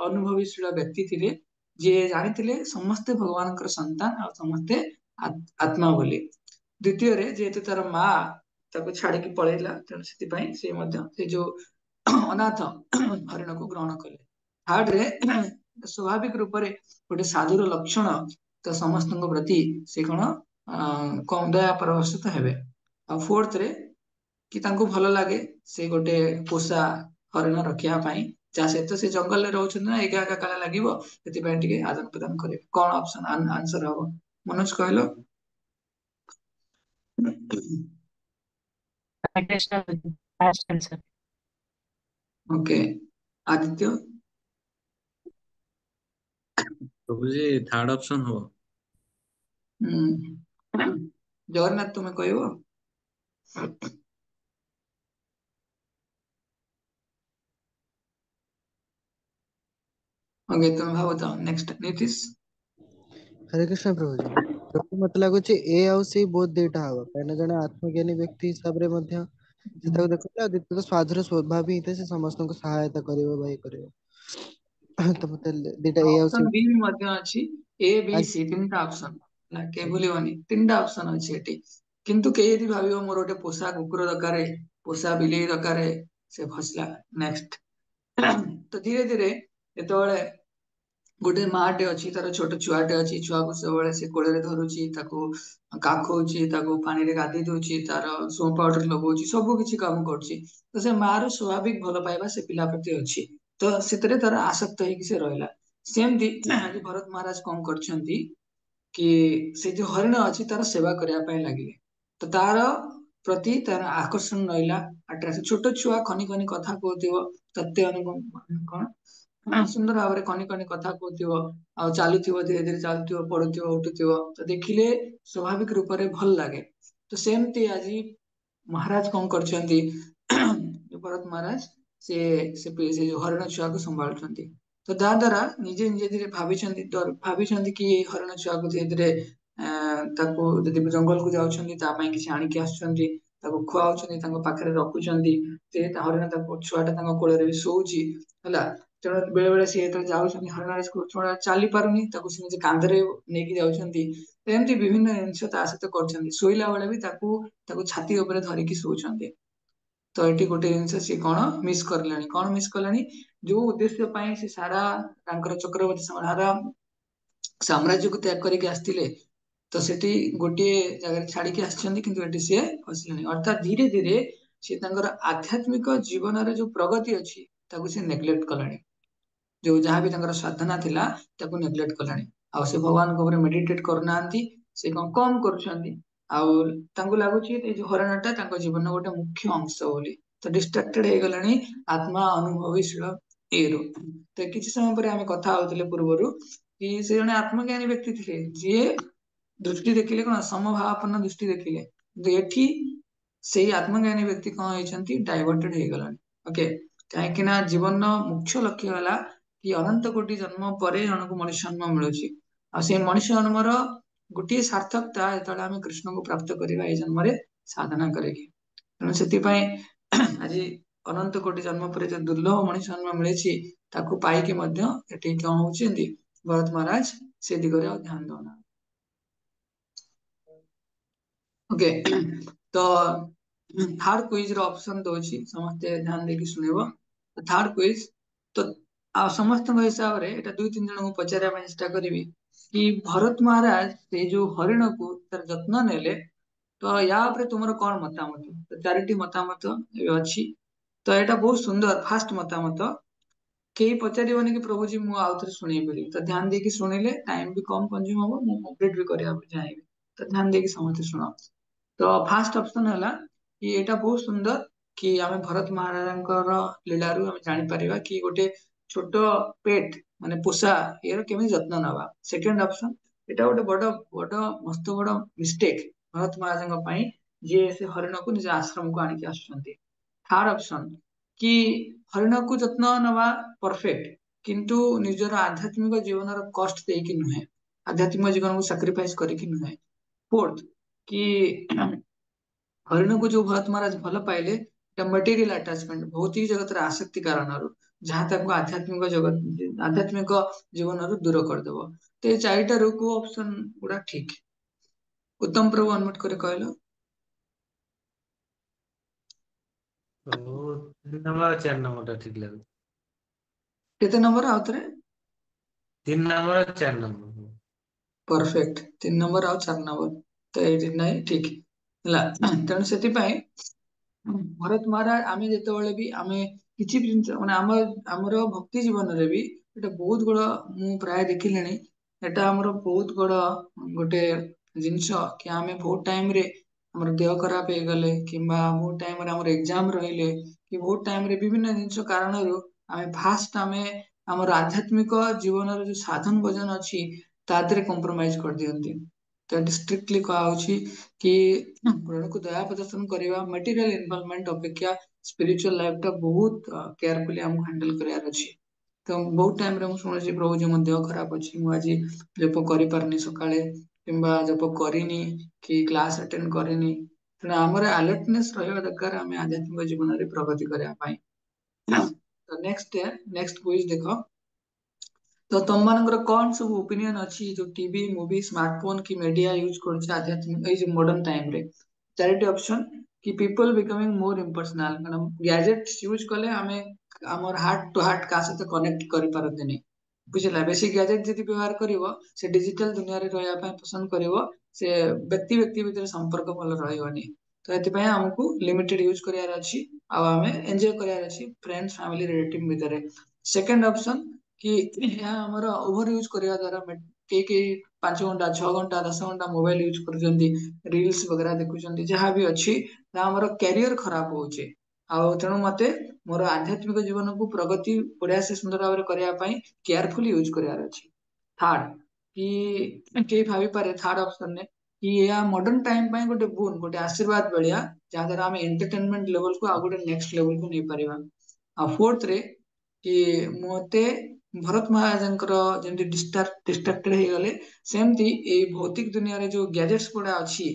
ଅନୁଭବୀଶୀଳ ବ୍ୟକ୍ତି ଥିଲେ ଯିଏ ଜାଣିଥିଲେ ସମସ୍ତେ ଭଗବାନଙ୍କର ସନ୍ତାନ ଆଉ ସମସ୍ତେ ଆତ୍ମା ବୋଲି। ଦ୍ୱିତୀୟରେ ଯେହେତୁ ତାର ମା ତାକୁ ଛାଡିକି ପଳେଇଲା ତେଣୁ ସେଥିପାଇଁ ସେ ମଧ୍ୟ ସେ ଯୋଉ ଅନାଥ ହରିଣକୁ ଗ୍ରହଣ କଲେ। ଥାର୍ଡରେ ସ୍ୱାଭାବିକ ରୂପରେ ଗୋଟେ ସାଧୁର ଲକ୍ଷଣ ତ ସମସ୍ତଙ୍କ ପ୍ରତି ସେ କଣ କମ ଦୟା ପରବଶିତ ହେବେ। ଆଉ ଫୋର୍ଥରେ କି ତାଙ୍କୁ ଭଲ ଲାଗେ ସେ ଗୋଟେ ପୋଷା ହରିଣ ରଖିବା ପାଇଁ ଯାହା ସହିତ ସେ ଜଙ୍ଗଲରେ ରହୁଛନ୍ତି ନା ଏକା ଏକା କାଳେ ଲାଗିବ ସେଥିପାଇଁ ଟିକେ ଆଦାନ ପ୍ରଦାନ କରିବେ। କଣ ଅପସନ ଆନ୍ସର ହବ ମନୋଜ କହିଲ? Last answer. ଓକେ ଆଦିତ୍ୟ ପ୍ରଭୁଜୀ ଥାର୍ଡ ଅପସନ ହବ। ଜଗନ୍ନାଥ ତୁମେ କହିବ? ଓକେ ତୁମେ ଭାବ ତ ନେକ୍ସଟ ନୀତିଶ। ହରେ କୃଷ୍ଣ ପ୍ରଭୁଜୀ ପ୍ରଭୁ ମତେ ଲାଗୁଛି ଏ ଆଉ ସି ବହୁତ ଦିଟା ହବ କାହିଁକିନା ଜଣେ ଆତ୍ମଜ୍ଞାନୀ ବ୍ୟକ୍ତି ହିସାବରେ ମଧ୍ୟ ସେ ତାକୁ ଦେଖୁଥିଲେ ଆଉ ଦ୍ୱିତୀୟ ସ୍ୱାଧୀର ସ୍ୱଭାବ ହିଁ ହେଇଥାଏ ସେ ସମସ୍ତଙ୍କୁ ସହାୟତା କରିବ ବା ଇଏ କରିବ ତ ମତେ ଦିଟା ଏ ଆଉ ସି ଅପସନ ବି ମଧ୍ୟ ଅଛି ଏ ବି ସି ତିନିଟା ଅପସନ ନା କେହି ଭୁଲିବନି ତିନିଟା ଅପସନ ଅଛି ଏଠି କିନ୍ତୁ କେହି ଯଦି ଭାବିବ ମୋର ଗୋଟେ ପୋଷା କୁକୁର ଦରକାର ପୋଷା ବିଲେଇ ଦରକାର ସେ ଫସିଲା। ନେକ୍ସଟ ତ ଧୀରେ ଧୀରେ ଯେତେବେଳେ ଗୋଟେ ମା ଟେ ଅଛି ତାର ଛୋଟ ଛୁଆଟେ ଅଛି ଛୁଆକୁ ସବୁବେଳେ ସେ କୋଳରେ ଧରୁଛି ତାକୁ କାଖଉଛି ତାକୁ ପାଣିରେ ଗାଧେଇ ଦଉଛି ତାର ସୋପ ପାଉଡର ଲଗଉଛି ସବୁ କିଛି କାମ କରୁଛି ତ ସେ ମା ର ସ୍ୱାଭାବିକ ଭଲ ପାଇବା ସେ ପିଲା ପ୍ରତି ଅଛି ତ ସେଥିରେ ତାର ଆସକ୍ତ ହେଇକି ସେ ରହିଲା। ସେମିତି ଆଜି ଭରତ ମହାରାଜ କଣ କରିଛନ୍ତି କି ସେ ଯୋଉ ହରିଣ ଅଛି ତାର ସେବା କରିବା ପାଇଁ ଲାଗିଲେ ତ ତାର ପ୍ରତି ତାର ଆକର୍ଷଣ ରହିଲା ଛୋଟ ଛୁଆ ଖନି ଖନି କଥା କହୁଥିବ ତତ୍ୟ କଣ ସୁନ୍ଦର ଭାବରେ ଖନି ଖନି କଥା କହୁଥିବ ଆଉ ଚାଲୁଥିବ ଧୀରେ ଧୀରେ ଚାଲୁଥିବ ପଡୁଥିବ ଉଠୁଥିବ ତ ଦେଖିଲେ ସ୍ୱାଭାବିକ ରୂପରେ ଭଲ ଲାଗେ ତ ସେମିତି ଆଜି ମହାରାଜ କଣ କରିଛନ୍ତି ଭରତ ମହାରାଜ ସେ ଯୋଉ ହରିଣ ଛୁଆକୁ ସମ୍ଭାଳୁଛନ୍ତି ତ ତା ଦ୍ଵାରା ନିଜେ ନିଜେ ଧୀରେ ଭାବିଛନ୍ତି କି ଏଇ ହରିଣ ଛୁଆକୁ ଧୀରେ ଧୀରେ ତାକୁ ଯଦି ଜଙ୍ଗଲକୁ ଯାଉଛନ୍ତି ତା ପାଇଁ କିଛି ଆଣିକି ଆସୁଛନ୍ତି ତାକୁ ଖୁଆଉଛନ୍ତି ତାଙ୍କ ପାଖରେ ରଖୁଛନ୍ତି ସେ ହରିଣ ତାକୁ ଛୁଆଟା ତାଙ୍କ କୋଳରେ ବି ଶୋଉଛି ହେଲା ତେଣୁ ବେଳେ ବେଳେ ସିଏ ଯେତେବେଳେ ଯାଉଛନ୍ତି ହରିଣ ଛୁଆ ଚାଲି ପାରୁନି ତାକୁ ସେ ନିଜେ କାନ୍ଧରେ ନେଇକି ଯାଉଛନ୍ତି ଏମିତି ବିଭିନ୍ନ ଜିନିଷ ତା ସହିତ କରୁଛନ୍ତି ଶୋଇଲା ବେଳେ ବି ତାକୁ ଛାତି ଉପରେ ଧରିକି ଶୋଉଛନ୍ତି। ତ ଏଠି ଗୋଟେ ଜିନିଷ ସିଏ କଣ ମିସ୍ କରିଲେଣି କଣ ମିସ୍ କଲେଣି ଯୋଉ ଉଦ୍ଦେଶ୍ୟ ପାଇଁ ସେ ସାରା ତାଙ୍କର ଚକ୍ରବର୍ତ୍ତୀ ସାରା ସାମ୍ରାଜ୍ୟକୁ ତ୍ୟାଗ କରିକି ଆସିଥିଲେ ତ ସେଠି ଗୋଟିଏ ଜାଗାରେ ଛାଡିକି ଆସିଛନ୍ତି କିନ୍ତୁ ଏଠି ସିଏ ଫସିଲେଣି ଅର୍ଥାତ ଧୀରେ ଧୀରେ ସେ ତାଙ୍କର ଆଧ୍ୟାତ୍ମିକ ଜୀବନରେ ଯୋଉ ପ୍ରଗତି ଅଛି ତାକୁ ସେ ନେଗ୍ଲେକ୍ଟ କଲାଣି। ଯୋଉ ଯାହା ବି ତାଙ୍କର ସାଧନା ଥିଲା ତାକୁ ନେଗ୍ଲେକ୍ଟ କଲାଣି। ଆଉ ସେ ଭଗବାନଙ୍କ ଉପରେ ମେଡିଟେଟ କରୁନାହାନ୍ତି, ସେ କଣ କମ କରୁଛନ୍ତି। ଆଉ ତାଙ୍କୁ ଲାଗୁଛି ଏଇ ଯୋଉ ହରିଣଟା ତାଙ୍କ ଜୀବନର ଗୋଟେ ମୁଖ୍ୟ ଅଂଶ ବୋଲି। ତ ଡିଷ୍ଟ୍ରାକ୍ଟେଡ ହେଇଗଲାଣି ଆତ୍ମା ଅନୁଭବୀଶୀଳ ଇଏରୁ। ତ କିଛି ସମୟ ପରେ ଆମେ କଥା ହଉଥିଲେ ପୂର୍ବରୁ କି ସେ ଜଣେ ଆତ୍ମଜ୍ଞାନୀ ବ୍ୟକ୍ତି ଥିଲେ, ଯିଏ ଦୃଷ୍ଟି ଦେଖିଲେ କଣ ସମଭାବାପନ୍ନ ଦୃଷ୍ଟି ଦେଖିଲେ, କିନ୍ତୁ ଏଠି ସେଇ ଆତ୍ମଜ୍ଞାନୀ ବ୍ୟକ୍ତି କଣ ହେଇଛନ୍ତି, ଡାଇଭର୍ଟେଡ ହେଇଗଲାଣି। ଓକେ, କାହିଁକି ନା ଜୀବନର ମୁଖ୍ୟ ଲକ୍ଷ୍ୟ ହେଲା କି ଅନନ୍ତ କୋଟି ଜନ୍ମ ପରେ ଜଣକୁ ମଣିଷ ଜନ୍ମ ମିଳୁଛି। ଆଉ ସେଇ ମଣିଷ ଜନ୍ମର ଗୋଟିଏ ସାର୍ଥକତା ଯେତେବେଳେ ଆମେ କୃଷ୍ଣଙ୍କୁ ପ୍ରାପ୍ତ କରିବା ଏଇ ଜନ୍ମରେ ସାଧନା କରିକି। ତେଣୁ ସେଥିପାଇଁ ଆଜି ଅନନ୍ତ କୋଟି ଜନ୍ମ ପରେ ଯୋଉ ଦୁର୍ଲଭ ମଣିଷ ଜନ୍ମ ମିଳିଛି ତାକୁ ପାଇକି ମଧ୍ୟ ଏଠି କଣ ହଉଛନ୍ତି, ଭରତ ମହାରାଜ ସେ ଦିଗରେ ଆଉ ଧ୍ୟାନ ଦଉନାହାନ୍ତି। ଓକେ, ତ ଥାର୍ଡ କ୍ୱିଜ ର ଅପସନ ଦଉଛି, ସମସ୍ତେ ଧ୍ୟାନ ଦେଇକି ଶୁଣିବ। ଥାର୍ଡ କ୍ୱିଜ, ତ ଆଉ ସମସ୍ତଙ୍କ ହିସାବରେ ଏଇଟା 2-3 ଜଣଙ୍କୁ ପଚାରିବା ପାଇଁ ଚେଷ୍ଟା କରିବି କି ଭରତ ମହାରାଜ ସେଇ ଯୋଉ ହରିଣକୁ ତାର ଯତ୍ନ ନେଲେ, ତ ୟା ଉପରେ ତୁମର କଣ ମତାମତ? ତ 4ଟି ମତାମତ ଏବେ ଅଛି। ତ ଏଇଟା ବହୁତ ସୁନ୍ଦର। ଫାଷ୍ଟ ମତାମତ, କେହି ପଚାରିବନି କି ପ୍ରଭୁଜୀ ମୁଁ ଆଉ ଥରେ ଶୁଣେଇ ପାରିବି। ତ ଧ୍ୟାନ ଦେଇକି ଶୁଣିଲେ ଟାଇମ ବି କମ କନଜ୍ୟୁମ ହବ, ମୁଁ କମ୍ପ୍ଲିଟ ବି କରିବାକୁ ଚାହିଁବି। ତ ଧ୍ୟାନ ଦେଇକି ସମସ୍ତେ ଶୁଣ। ତ ଫାଷ୍ଟ ଅପସନ ହେଲା କି ଏଇଟା ବହୁତ ସୁନ୍ଦର କି ଆମେ ଭରତ ମହାରାଜାଙ୍କର ଲୀଳାରୁ ଆମେ ଜାଣିପାରିବା କି ଗୋଟେ ଛୋଟ ପେଟ ମାନେ ପୋଷା ଇଏର କେମିତି ଯତ୍ନ ନେବା। ସେକେଣ୍ଡ ଅପସନ, ଏଇଟା ଗୋଟେ ବଡ ବଡ ମସ୍ତ ବଡ ମିଷ୍ଟେକ୍ ଭରତ ମହାରାଜାଙ୍କ ପାଇଁ, ଯିଏ ସେ ହରିଣକୁ ନିଜ ଆଶ୍ରମକୁ ଆଣିକି ଆସୁଛନ୍ତି। ଥାର୍ଡ ଅପସନ, କି ହରିଣକୁ ଯତ୍ନ ନେବା ପରଫେକ୍ଟ, କିନ୍ତୁ ନିଜର ଆଧ୍ୟାତ୍ମିକ ଜୀବନର କଷ୍ଟ ଦେଇକି ନୁହେଁ, ଆଧ୍ୟାତ୍ମିକ ଜୀବନକୁ ସାକ୍ରିଫାଇସ କରିକି ନୁହେଁ। ଫୋର୍ଥ, କି ହରିଣକୁ ଯୋଉ ଭରତ ମହାରାଜ ଭଲ ପାଇଲେ এটা ମେଟେରିଆଲ ଆଟାଚମେଣ୍ଟ, ଭୌତିକ ଜଗତର ଆସକ୍ତି କାରଣରୁ, ଯାହା ତାଙ୍କୁ ଆଧ୍ୟାତ୍ମିକ ଜଗତ ଆଧ୍ୟାତ୍ମିକ ଜୀବନରୁ ଦୂର କରିଦେବ। ତ ଏଇ 4ଟାରୁ କୋଉ ଅପସନ ଗୁଡା ଠିକ? ଉତ୍ତମ ପ୍ରଭୁ ଅନମ୍ୟୁଟ କରି କହିଲ। प्रभु 3 नंबर और 4 नंबर ठीक लगे। କେତେ ନମ୍ବର ଆଉଥରେ? 3 नंबर और 4 नंबर। ପରଫେକ୍ଟ, 3 ନମ୍ବର ଆଉ 4 ନମ୍ବର। ତ ଏଇଠି ନାହିଁ ଠିକ ହେଲା। ତେଣୁ ସେଥିପାଇଁ ଭରତ ମହାରାଜ, ଆମେ ଯେତେବେଳେ ବି ଆମେ କିଛି ବି ଜିନିଷ ମାନେ ଆମର ଭକ୍ତି ଜୀବନରେ ବି ଏଟା ବହୁତ ବଡ, ମୁଁ ପ୍ରାୟ ଦେଖିଲିଣି, ଏଟା ଆମର ବହୁତ ବଡ ଗୋଟେ ଜିନିଷ କି ଆମେ ବହୁତ ଟାଇମରେ ଆମର ଦେହ ଖରାପ ହେଇଗଲେ କିମ୍ବା ବହୁତ ଟାଇମରେ ଆମର ଏକ୍ଜାମ ରହିଲେ କି ବହୁତ ଟାଇମରେ ବିଭିନ୍ନ ଜିନିଷ କାରଣରୁ ଆମେ ଆମର ଆଧ୍ୟାତ୍ମିକ ଜୀବନର ଯୋଉ ସାଧନ ଭଜନ ଅଛି ତା ଦେହରେ କମ୍ପ୍ରୋମାଇଜ କରିଦିଅନ୍ତି। ତ ଏଠି ଷ୍ଟ୍ରିକ୍ଟଲି କୁହାହଉଛି କି ଗୁଣକୁ ଦୟା ପ୍ରଦର୍ଶନ କରିବା, ମେଟେରିଆଲ ଇନଭଲଭମେଣ୍ଟ ଅପେକ୍ଷା ସ୍ପିରିଚୁଆଲ ଲାଇଫ ଟା ବହୁତ କେୟାରଫୁଲି ଆମକୁ ହ୍ୟାଣ୍ଡେଲ କରିବାର ଅଛି। ତ ବହୁତ ଟାଇମରେ ମୁଁ ଶୁଣୁଛି ପ୍ରଭୁ ଯେ ମୋ ଦେହ ଖରାପ ଅଛି, ମୁଁ ଆଜି ଜପ କରିପାରୁନି ସକାଳେ, କିମ୍ବା ଜପ କରିନି କି କ୍ଲାସ ଆଟେଣ୍ଡ କରିନି। ତେଣୁ ଆମର ଆଲର୍ଟନେସ ରହିବା ଦରକାର ଆମେ ଆଧ୍ୟାତ୍ମିକ ଜୀବନରେ ପ୍ରଗତି କରିବା ପାଇଁ। ତ ନେକ୍ସଟ କ୍ୱିଜ ଦେଖ। ତ ତମମାନଙ୍କର କଣ ସବୁ ଓପିନିଅନ ଅଛି ଯୋଉ ଟିଭି ମୁଭି ସ୍ମାର୍ଟଫୋନ କି ମିଡିଆ ୟୁଜ କରୁଛି ଆଧ୍ୟାତ୍ମିକ ଏଇ ଯୋଉ ମଡର୍ନ ଟାଇମରେ? 4ଟି ଅପସନ, କି ପିପଲ ବିକମିଂ ମୋର ଇମ୍ପର୍ସନାଲ, ମାନେ ଗ୍ୟାଜେଟ ୟୁଜ କଲେ ଆମେ ଆମର ହାର୍ଟ ଟୁ ହାର୍ଟ କାହା ସହିତ କନେକ୍ଟ କରିପାରନ୍ତିନି, ବୁଝିଲା। ବେଶୀ ଗ୍ୟାଜେଟ ଯଦି ବ୍ୟବହାର କରିବ, ସେ ଡିଜିଟାଲ ଦୁନିଆରେ ରହିବା ପାଇଁ ପସନ୍ଦ କରିବ, ସେ ବ୍ୟକ୍ତି ବ୍ୟକ୍ତି ଭିତରେ ସମ୍ପର୍କ ଭଲ ରହିବନି। ତ ଏଥିପାଇଁ ଆମକୁ ଲିମିଟେଡ ୟୁଜ କରିବାର ଅଛି, ଆଉ ଆମେ ଏନ୍ଜୟ କରିବାର ଅଛି ଫ୍ରେଣ୍ଡ ଫ୍ୟାମିଲି ରିଲେଟିଭ ଭିତରେ। ସେକେଣ୍ଡ ଅପସନ, କି ଏହା ଆମର ଓଭର ୟୁଜ କରିବା ଦ୍ଵାରା କେହି କେହି 5 ଘଣ୍ଟା 6 ଘଣ୍ଟା 10 ଘଣ୍ଟା ମୋବାଇଲ ୟୁଜ କରୁଛନ୍ତି, ରିଲ୍ସ ବଗେରା ଦେଖୁଛନ୍ତି, ଯାହା ବି ଅଛି ତାହା ଆମର କ୍ୟାରିୟର ଖରାପ ହଉଛି। ଆଉ ତେଣୁ ମତେ ମୋର ଆଧ୍ୟାତ୍ମିକ ଜୀବନକୁ ପ୍ରଗତି ବଢିଆ ସେ ସୁନ୍ଦର ଭାବରେ କରିବା ପାଇଁ କେୟାରଫୁଲି ୟୁଜ କରିବାର ଅଛି। ଥାର୍ଡ, କି କେହି ଭାବିପାରେ ଥାର୍ଡ ଅପସନରେ କି ଏହା ମଡର୍ନ ଟାଇମ ପାଇଁ ଗୋଟେ ବୁନ, ଗୋଟେ ଆଶୀର୍ବାଦ ଭଳିଆ, ଯାହା ଦ୍ୱାରା ଆମେ ଏଣ୍ଟରଟେନମେଣ୍ଟ ଲେଭେଲକୁ ଆଉ ଗୋଟେ ନେକ୍ସଟ ଲେଭେଲକୁ ନେଇପାରିବା। ଆଉ ଫୋର୍ଥରେ, କି ମତେ ଭରତ ମହାରାଜଙ୍କର ଯେମିତି ଡିଷ୍ଟ୍ରାକ୍ଟେଡ ହେଇଗଲେ, ସେମିତି ଏଇ ଭୌତିକ ଦୁନିଆରେ ଯୋଉ ଗ୍ୟାଜେଟ୍ସ ଗୁଡା ଅଛି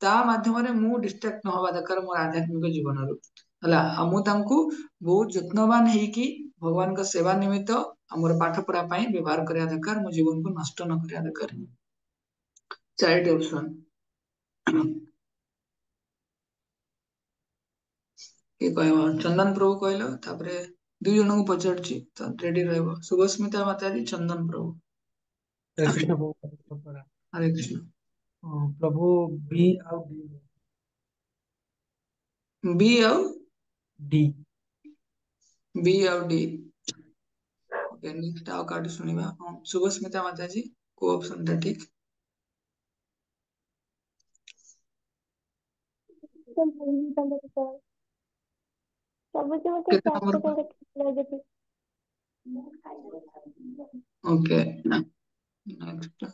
ତା ମାଧ୍ୟମରେ ମୁଁ ଡିଷ୍ଟ୍ରାକ୍ଟ ନ ହବା ଦରକାର ମୋର ଆଧ୍ୟାତ୍ମିକ ଜୀବନରୁ, ହେଲା। ଆଉ ମୁଁ ତାଙ୍କୁ ବହୁତ ଯତ୍ନବାନ ହେଇକି ଭଗବାନଙ୍କ ସେବା ନିମିତ୍ତ ଆମର ପାଠ ପଢା ପାଇଁ ବ୍ୟବହାର କରିବା ଦରକାର, ମୋ ଜୀବନକୁ ନଷ୍ଟ ନ କରିବା ଦରକାର। 4ଟି ଅପସନ। କିଏ କହିବ? ଚନ୍ଦନ ପ୍ରଭୁ କହିଲ, ତାପରେ 2 ଜଣଙ୍କୁ ପଚାରୁଛି, ତ ରେଡି ରହିବ। ଶୁଭସ୍ମିତା ମାତାଜୀ, ଚନ୍ଦନ ପ୍ରଭୁ। हरे कृष्ण प्रभु। हरे कृष्ण। प्रभु बी आउ डी। बी आउ डी बी आउ डी। ओके नेक्स्ट आउ काटी सुनिबा शुभस्मिता माताजी को ऑप्शन टा ठीक केते number okay next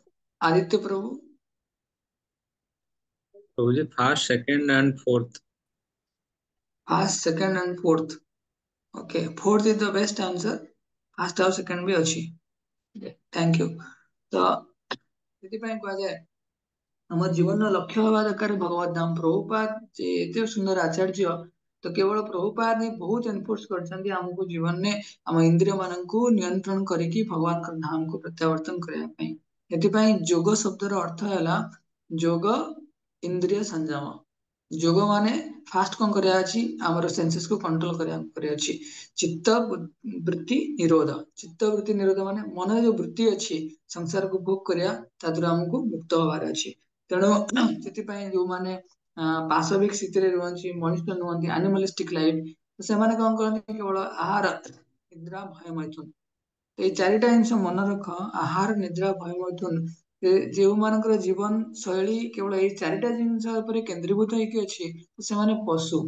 Aditya Prabhu Prabhu ji first second and fourth. First second and fourth okay fourth is the best answer first आउ सेकंड भी अच्छी थैंक यू तो ସେଥିପାଇଁ କୁହାଯାଏ ଆମ ଜୀବନର ଲକ୍ଷ୍ୟ ହେବା ଦରକାର ଭଗବତ ଧାମ ପ୍ରଭୁପାଦ ଯେ ଏତେ ସୁନ୍ଦର ଆଚାର୍ଯ୍ୟ ତ କେବଳ ପ୍ରଭୁପାଦ ହିଁ ବହୁତ ଏନଫୋର୍ସ କରିଛନ୍ତି ଆମକୁ ଜୀବନରେ ଆମ ଇନ୍ଦ୍ରିୟ ମାନଙ୍କୁ ନିୟନ୍ତ୍ରଣ କରିକି ଭଗବାନଙ୍କ ଧାମକୁ ପ୍ରତ୍ୟାବର୍ତ୍ତନ କରିବା ପାଇଁ ଏଥିପାଇଁ ଯୋଗ ଶବ୍ଦର ଅର୍ଥ ହେଲା ଯୋଗ ଇନ୍ଦ୍ରିୟ ସଂଯମ ଯୋଗ ମାନେ ଫାଷ୍ଟ କଣ କରିବା ଅଛି ଆମର ସେନ୍ସେସ୍ କୁ କଣ୍ଟ୍ରୋଲ କରିବା ଅଛି ଚିତ୍ତ ବୃତ୍ତି ନିରୋଧ ଚିତ୍ତ ବୃତ୍ତି ନିରୋଧ ମାନେ ମନରେ ଯୋଉ ବୃତ୍ତି ଅଛି ସଂସାରକୁ ଭୋଗ କରିବା ତା ଦ୍ୱାରା ଆମକୁ ମୁକ୍ତ ହବାର ଅଛି ତେଣୁ ସେଥିପାଇଁ ଯୋଉମାନେ ପାଶବିକ ସ୍ଥିତିରେ ରୁହନ୍ତି ମଣିଷ ନୁହନ୍ତି ଆନିମାଲିଷ୍ଟିକ ଲାଇଫ ସେମାନେ କଣ କରନ୍ତି କେବଳ ଆହାର ନିଦ୍ରା ଭୟ ମୈଥୁନ ଏଇ ଚାରିଟା ଜିନିଷ ମନେ ରଖ ଆହାର ନିଦ୍ରା ଭୟ ମୈଥୁନ ଯେଉଁମାନଙ୍କର ଜୀବନ ଶୈଳୀ କେବଳ ଏଇ ଚାରିଟା ଜିନିଷ ଉପରେ କେନ୍ଦ୍ରୀଭୂତ ହେଇକି ଅଛି ସେମାନେ ପଶୁ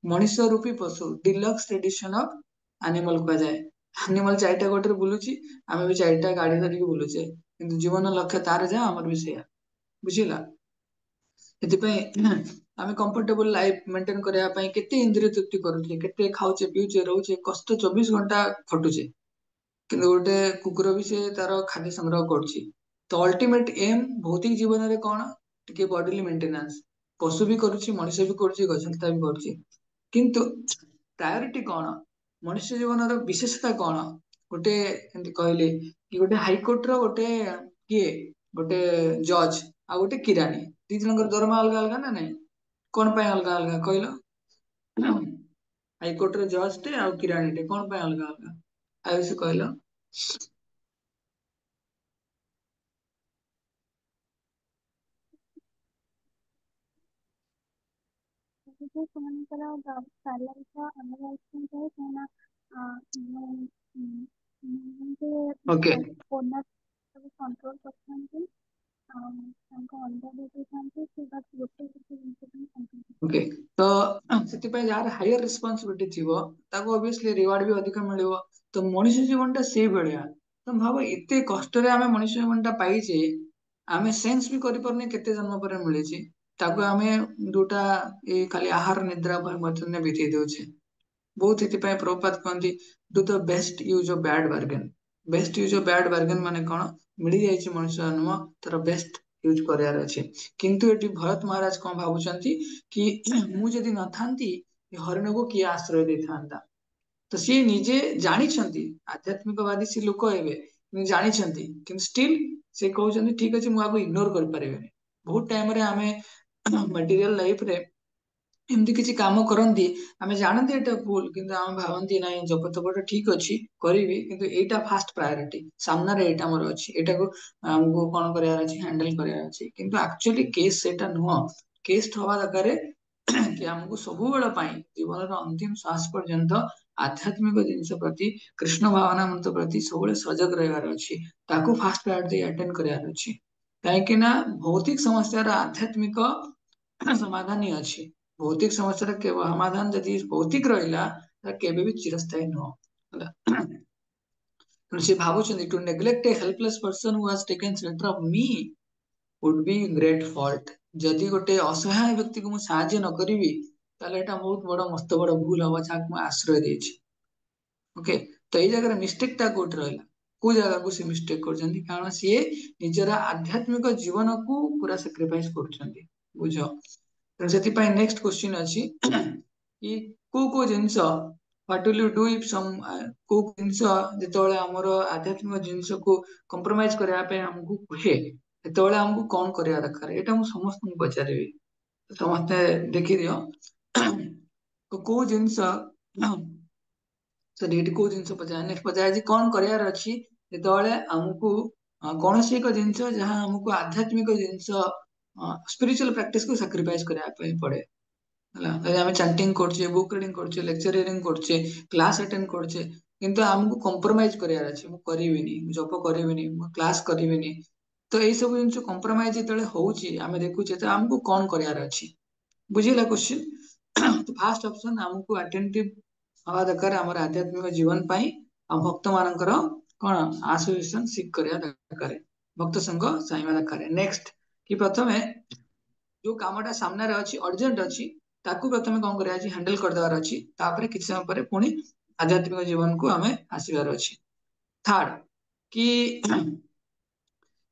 ମଣିଷ ରୂପୀ ପଶୁ ଡିଲକ୍ସ ଏଡିସନ ଅଫ ଆନିମଲ କୁହାଯାଏ ଆନିମଲ ଚାରିଟା ଗୋଟରେ ବୁଲୁଛି ଆମେ ବି ଚାରିଟା ଗାଡି ଧରିକି ବୁଲୁଛେ କିନ୍ତୁ ଜୀବନ ଲକ୍ଷ୍ୟ ତାର ଯାହା ଆମର ବି ସେଇଆ ବୁଝିଲା ସେଥିପାଇଁ ଆମେ କମ୍ଫର୍ଟେବଲ ଲାଇଫ ମେଣ୍ଟେନ କରିବା ପାଇଁ କେତେ ଇନ୍ଦ୍ରିୟ ତୃପ୍ତି କରୁଛେ କେତେ ଖାଉଛେ ପିଉଛେ ରହୁଛେ କଷ୍ଟ 24 ଘଣ୍ଟା ଖଟୁଛେ କିନ୍ତୁ ଗୋଟେ କୁକୁର ବି ସେ ତାର ଖାଦ୍ୟ ସଂଗ୍ରହ କରୁଛି ତ ଅଲ୍ଟିମେଟ ଏମ୍ ଭୌତିକ ଜୀବନରେ କଣ ଟିକେ ବଡିଲି ମେଣ୍ଟେନାନ୍ସ ପଶୁ ବି କରୁଛି ମଣିଷ ବି କରୁଛି ଗଛଲତା ବି କରୁଛି କିନ୍ତୁ ପ୍ରାୟୋରିଟି କଣ ମଣିଷ ଜୀବନର ବିଶେଷତା କଣ ଗୋଟେ ଏମିତି କହିଲେ କି ଗୋଟେ ହାଇକୋର୍ଟ ର ଗୋଟେ କିଏ ଗୋଟେ ଜଜ ଆଉ ଗୋଟେ କିରାଣୀ ଦି ଜଣଙ୍କର ଦରମା ଅଲଗା ଅଲଗା ନା ନାଇଁ କଣ ପାଇଁ ଅଲଗା ଅଲଗା କହିଲ ହାଇକୋର୍ଟ ର ଜଜ ଟେ ଆଉ କିରାଣୀ ଟେ କଣ ପାଇଁ ଅଲଗା ଅଲଗା ଆଉ ସେ କହିଲ ଓକେ ଓକେ ତ ସେଥିପାଇଁ ଯାହାର ହାୟର ରେସ୍ପନ୍ସିବିଲିଟି ଥିବ ତାକୁ ଅବଭିୟସଲି ରିୱାର୍ଡ ବି ଅଧିକ ମିଳିବ ତ ମଣିଷ ଜୀବନଟା ସେଇ ଭଳିଆ ତ ଭାବ ଏତେ କଷ୍ଟରେ ଆମେ ମଣିଷ ଜୀବନଟା ପାଇଛେ ଆମେ ସେନ୍ସ ବି କରିପାରୁନେ କେତେ ଜନ୍ମ ପରେ ମିଳିଛି ତାକୁ ଆମେ ଯୋଉଟା ଏଇ ଖାଲି ଆହାର ନିଦ୍ରା ମଧ୍ୟ ବିତେଇ ଦଉଛେ ବହୁତ ଏଥିପାଇଁ ପ୍ରଭୁପାତ କହନ୍ତି do the best use of bad bargain best use of bad bargain ମାନେ କଣ ମିଳିଯାଇଛି ମଣିଷ ଜନ୍ମ ତାର ବେଷ୍ଟ ୟୁଜ କରିବାର ଅଛି କିନ୍ତୁ ଏଠି ଭରତ ମହାରାଜ କଣ ଭାବୁଛନ୍ତି କି ମୁଁ ଯଦି ନଥାନ୍ତି ଏ ହରିଣକୁ କିଏ ଆଶ୍ରୟ ଦେଇଥାନ୍ତା ତ ସିଏ ନିଜେ ଜାଣିଛନ୍ତି ଆଧ୍ୟାତ୍ମିକବାଦୀ ସେ ଲୋକ ହେବେ କିନ୍ତୁ ଜାଣିଛନ୍ତି କିନ୍ତୁ ଷ୍ଟିଲ ସେ କହୁଛନ୍ତି ଠିକ ଅଛି ମୁଁ ଆକୁ ଇଗ୍ନୋର କରିପାରିବିନି ବହୁତ ଟାଇମରେ ଆମେ ମେଟେରିଆଲ ଲାଇଫରେ ଏମିତି କିଛି କାମ କରନ୍ତି ଆମେ ଜାଣନ୍ତି ଏଇଟା ଭୁଲ କିନ୍ତୁ ଆମେ ଭାବନ୍ତି ନାଇଁ ଜପତପଟା ଠିକ ଅଛି କରିବି କିନ୍ତୁ ଏଇଟା ଫାଷ୍ଟ ପ୍ରାୟୋରିଟି ସାମ୍ନାରେ ଏଇଟା ଆମର ଅଛି ଏଇଟାକୁ ଆମକୁ କଣ କରିବାର ଅଛି ହ୍ୟାଣ୍ଡେଲ କରିବାର ଅଛି କିନ୍ତୁ ଆକ୍ଚୁଆଲି କେସ୍ ସେଇଟା ନୁହଁ କେସ୍ ହବା ଦରକାର କି ଆମକୁ ସବୁବେଳ ପାଇଁ ଜୀବନର ଅନ୍ତିମ ଶ୍ୱାସ ପର୍ଯ୍ୟନ୍ତ ଆଧ୍ୟାତ୍ମିକ ଜିନିଷ ପ୍ରତି କୃଷ୍ଣ ଭାବନା ମନ୍ତ୍ର ପ୍ରତି ସବୁବେଳେ ସଜାଗ ରହିବାର ଅଛି ତାକୁ ଫାଷ୍ଟ ପ୍ରାୟୋରିଟି ଆଟେଣ୍ଡ କରିବାର ଅଛି କାହିଁକି ନା ଭୌତିକ ସମସ୍ୟାର ଆଧ୍ୟାତ୍ମିକ ସମାଧାନ ହିଁ ଅଛି ଭୌତିକ ସମସ୍ୟାର ସମାଧାନ ଯଦି ଭୌତିକ ରହିଲା ତାହେଲେ କେବେ ବି ଚିରସ୍ଥାୟୀ ନୁହଁ ହେଲା ତେଣୁ ସେ ଭାବୁଛନ୍ତି to neglect a helpless person who has taken shelter of me would be great fault ଯଦି ଗୋଟେ ଅସହାୟ ବ୍ୟକ୍ତିକୁ ମୁଁ ସାହାଯ୍ୟ ନ କରିବି ତାହେଲେ ଏଇଟା ବହୁତ ବଡ ମସ୍ତ ବଡ ଭୁଲ ହବ ଯାହାକୁ ମୁଁ ଆଶ୍ରୟ ଦେଇଛି ଓକେ ତ ଏଇ ଜାଗାରେ ମିଷ୍ଟେକ ଟା କୋଉଠି ରହିଲା କୋଉ ଜାଗାକୁ ସେ ମିଷ୍ଟେକ କରୁଛନ୍ତି କାରଣ ସିଏ ନିଜର ଆଧ୍ୟାତ୍ମିକ ଜୀବନକୁ ପୁରା ସାକ୍ରିଫାଇସ କରୁଛନ୍ତି ବୁଝ ତେଣୁ ସେଥିପାଇଁ ନେକ୍ସଟ କ୍ୱେଶ୍ଚିନ୍ ଅଛି କି କୋଉ କୋଉ ଜିନିଷ what will you do if କୋଉ ଜିନିଷ ଯେତେବେଳେ ଆମର ଆଧ୍ୟାତ୍ମିକ ଜିନିଷକୁ କମ୍ପ୍ରମାଇଜ କରିବା ପାଇଁ ଆମକୁ କୁହେ ସେତେବେଳେ ଆମକୁ କଣ କରିବା ଦରକାର ଏଇଟା ମୁଁ ସମସ୍ତଙ୍କୁ ପଚାରିବି ସମସ୍ତେ ଦେଖିଦିଅ କୋଉ ଜିନିଷ ସେଠି ଏଠି କୋଉ ଜିନିଷ ପଚାର ନେକ୍ସଟ ପଚାର କଣ କରିବାର ଅଛି ଯେତେବେଳେ ଆମକୁ କୌଣସି ଏକ ଜିନିଷ ଯାହା ଆମକୁ ଆଧ୍ୟାତ୍ମିକ ଜିନିଷ ସ୍ପିରିଚୁଆଲ ପ୍ରାକ୍ଟିସକୁ ସାକ୍ରିଫାଇସ କରିବା ପାଇଁ ପଡେ ହେଲା ଯଦି ଆମେ ଚାଣ୍ଟିଂ କରୁଛେ ବୁକ୍ ରିडिଂ କରୁଛେ ଲେକ୍ଚର ରିଡିଂ କରୁଛେ କ୍ଲାସ ଆଟେଣ୍ଡ କରୁଛେ କିନ୍ତୁ ଆମକୁ କମ୍ପ୍ରମାଇଜ କରିବାର ଅଛି ମୁଁ କରିବିନି ମୁଁ ଜପ କରିବିନି ମୁଁ କ୍ଲାସ କରିବିନି ତ ଏଇ ସବୁ ଜିନିଷ କମ୍ପ୍ରମାଇଜ ଯେତେବେଳେ ହଉଛି ଆମେ ଦେଖୁଛେ ତ ଆମକୁ କଣ କରିବାର ଅଛି ବୁଝିଲା କ୍ୱେଶ୍ଚିନ୍ ତ ଫାର୍ଷ୍ଟ ଅପସନ ଆମକୁ ଆଟେଣ୍ଟିଭ ହବା ଦରକାର ଆମର ଆଧ୍ୟାତ୍ମିକ ଜୀବନ ପାଇଁ ଆଉ ଭକ୍ତ ମାନଙ୍କର କଣ ଆସୋସିଏସନ ସିକ୍ କରିବା ଦରକାର ଭକ୍ତ ସଂଘ ଚାହିଁବା ଦରକାର ନେକ୍ସଟ କି ପ୍ରଥମେ ଯୋଉ କାମଟା ସାମ୍ନାରେ ଅଛି ଅର୍ଜେଣ୍ଟ ଅଛି ତାକୁ ପ୍ରଥମେ କଣ କରିବା ଅଛି ହ୍ୟାଣ୍ଡେଲ କରିଦେବାର ଅଛି ତାପରେ କିଛି ସମୟ ପରେ ପୁଣି ଆଧ୍ୟାତ୍ମିକ ଜୀବନକୁ ଆମେ ଆସିବାର ଅଛି ଥାର୍ଡ କି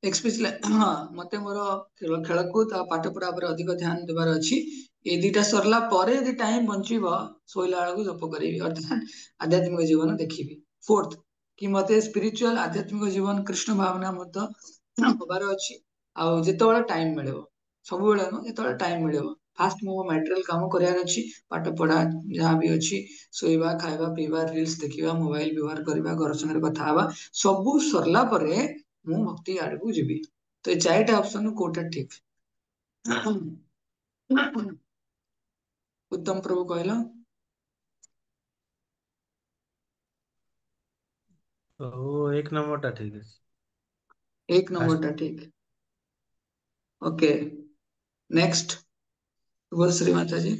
ଏକ୍ସପେସିଆଲି ହଁ ମତେ ମୋର ଖେଳକୁଦ ଆଉ ପାଠ ପଢା ଉପରେ ଅଧିକ ଧ୍ୟାନ ଦେବାର ଅଛି ଏଇ ଦିଟା ସରିଲା ପରେ ଯଦି ଟାଇମ ବଞ୍ଚିବ ଶୋଇଲା ବେଳକୁ ଜପ କରିବି ଅର୍ଥାତ ଆଧ୍ୟାତ୍ମିକ ଜୀବନ ଦେଖିବି ଫୋର୍ଥ କି ମତେ ସ୍ପିରିଚୁଆଲ ଆଧ୍ୟାତ୍ମିକ ଜୀବନ କୃଷ୍ଣ ଭାବନା ମଧ୍ୟ ହବାର ଅଛି ଆଉ ଯେତେବେଳେ ଟାଇମ ମିଳିବ ସବୁବେଳେ ନୁହଁ ଯେତେବେଳେ ଟାଇମ ମିଳିବ ଫାଷ୍ଟ ମୋ ମ୍ୟାଟେରିଆଲ କାମ କରିବାର ଅଛି ପାଠ ପଢା ଯାହା ବି ଅଛି ଶୋଇବା ଖାଇବା ପିଇବା ରିଲ୍ସ ଦେଖିବା ମୋବାଇଲ ବ୍ୟବହାର କରିବା ଘର ସାଙ୍ଗରେ କଥା ହବା ସବୁ ସରିଲା ପରେ ମୁଁ ଭକ୍ତି ଆଡକୁ ଯିବି ତ ଏ ଚାରିଟା ଅପସନ କୋଉଟା ଠିକ ଉତ୍ତମ ପ୍ରଭୁ କହିଲ तो एक नंबर टा ठीक है एक नंबर टा ठीक ओके नेक्स्ट शुभश्री माता जी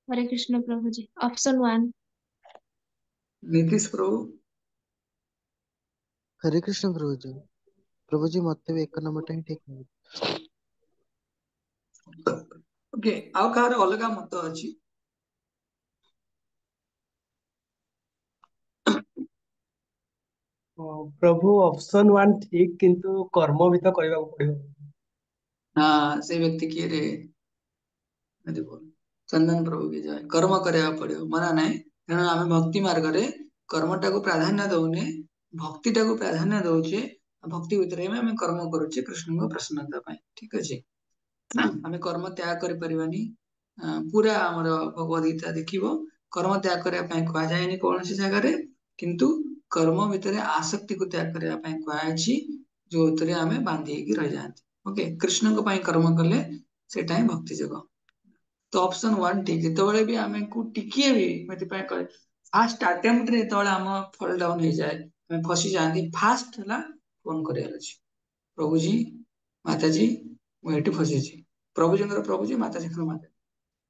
हरे कृष्ण प्रभु जी ऑप्शन 1 नीतीश प्रभु हरे कृष्ण प्रभु जी मते भी 1 नंबर टा ही ठीक है ओके ଆଉ କାହାର ଅଲଗା ମତ ଅଛି प्रभु ऑप्शन 1 ठीक किंतु कर्म भी तो करबा पड़िबो हाँ ସେ ବ୍ୟକ୍ତି କିଏ ରେ ଏମିତି ବୋଲ ଚନ୍ଦନ ପ୍ରଭୁ କି ଜୟ କର୍ମ କରିବାକୁ ପଡିବ ମନା ନାହିଁ କାରଣ ଆମେ ଭକ୍ତି ମାର୍ଗରେ କର୍ମଟାକୁ ପ୍ରାଧାନ୍ୟ ଦଉନେ ଭକ୍ତିଟାକୁ ପ୍ରାଧାନ୍ୟ ଦଉଛେ ଭକ୍ତି ଭିତରେ ହିଁ ଆମେ କର୍ମ କରୁଛେ କୃଷ୍ଣଙ୍କ ପ୍ରସନ୍ନତା ପାଇଁ ଠିକ ଅଛି ଆମେ କର୍ମ ତ୍ୟାଗ କରିପାରିବାନି ପୁରା ଆମର ଭଗବଦ ଗୀତା ଦେଖିବ କର୍ମ ତ୍ୟାଗ କରିବା ପାଇଁ କୁହାଯାଏନି କୌଣସି ଜାଗାରେ କିନ୍ତୁ କର୍ମ ଭିତରେ ଆସକ୍ତିକୁ ତ୍ୟାଗ କରିବା ପାଇଁ କୁହାଯାଇଛି ଯୋଉଥିରେ ଆମେ ବାନ୍ଧି ହେଇକି ରହିଯାଆନ୍ତି ଓକେ କୃଷ୍ଣଙ୍କ ପାଇଁ କର୍ମ କଲେ ସେଟା ହିଁ ଭକ୍ତି ଯୋଗ ତ ଅପସନ 1 ଠିକ ଯେତେବେଳେ ବି ଆମକୁ ଟିକିଏ ବି ଏଥିପାଇଁ କରେ ଫାଷ୍ଟ ଆଟେମ୍ପ୍ଟରେ ଯେତେବେଳେ ଆମ ଫଲ ଡାଉନ ହେଇଯାଏ ଆମେ ଫସିଯାଆନ୍ତି ଫାଷ୍ଟ ହେଲା ଫୋନ କରିବାର ଅଛି ପ୍ରଭୁଜୀ ମାତାଜୀ ମୁଁ ଏଠି ଫସିଛି ପ୍ରଭୁଜୀଙ୍କର ମାତାଜୀଙ୍କର ମାତା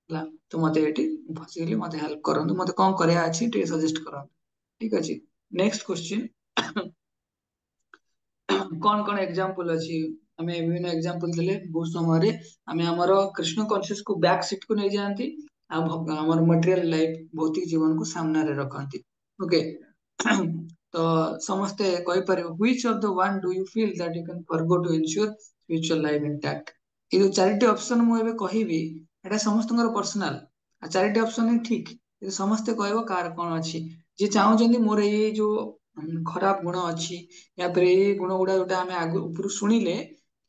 ହେଲା ତ ମତେ ଏଠି ଫସିଗଲି ମତେ ହେଲ୍ପ କରନ୍ତୁ ମତେ କଣ କରିବା ଅଛି ଟିକେ ସଜେଷ୍ଟ କରନ୍ତୁ ଠିକ ଅଛି ନେକ୍ସଟ କ୍ୱେଶ୍ଚିନ୍ କଣ କଣ ଏକ୍ସାମ୍ପଲ ଅଛି ଆମେ ବିଭିନ୍ନ ଏକ୍ସାମ୍ପଲ ଦେଲେ ବହୁତ ସମୟରେ ଆମେ ଆମର କୃଷ୍ଣ କନସିୟସ କୁ ବ୍ୟାକ୍ ସିଟ୍ କୁ ନେଇଯାଆନ୍ତି ଆଉ ଆମର ମଟେରିଆଲ ଲାଇଫ ଭୌତିକ ଜୀବନକୁ ସାମ୍ନାରେ ରଖନ୍ତି ଓକେ ତ ସମସ୍ତେ କହିପାରିବ which of the one do you feel that you can forgo to ensure spiritual life intact ଏଇ ଯୋଉ ଚାରିଟି ଅପସନ ମୁଁ ଏବେ କହିବି ଏଟା ସମସ୍ତଙ୍କର ପର୍ସନାଲ ଆଉ ଚାରିଟି ଅପସନ ହିଁ ଠିକ କିନ୍ତୁ ସମସ୍ତେ କହିବ କାହାର କଣ ଅଛି ଯିଏ ଚାହୁଁଛନ୍ତି ମୋର ଏଇ ଯୋଉ ଖରାପ ଗୁଣ ଅଛି ୟାପରେ ଏଇ ଗୁଣ ଗୁଡା ଯୋଉଟା ଆମେ ଆଗ ଉପରୁ ଶୁଣିଲେ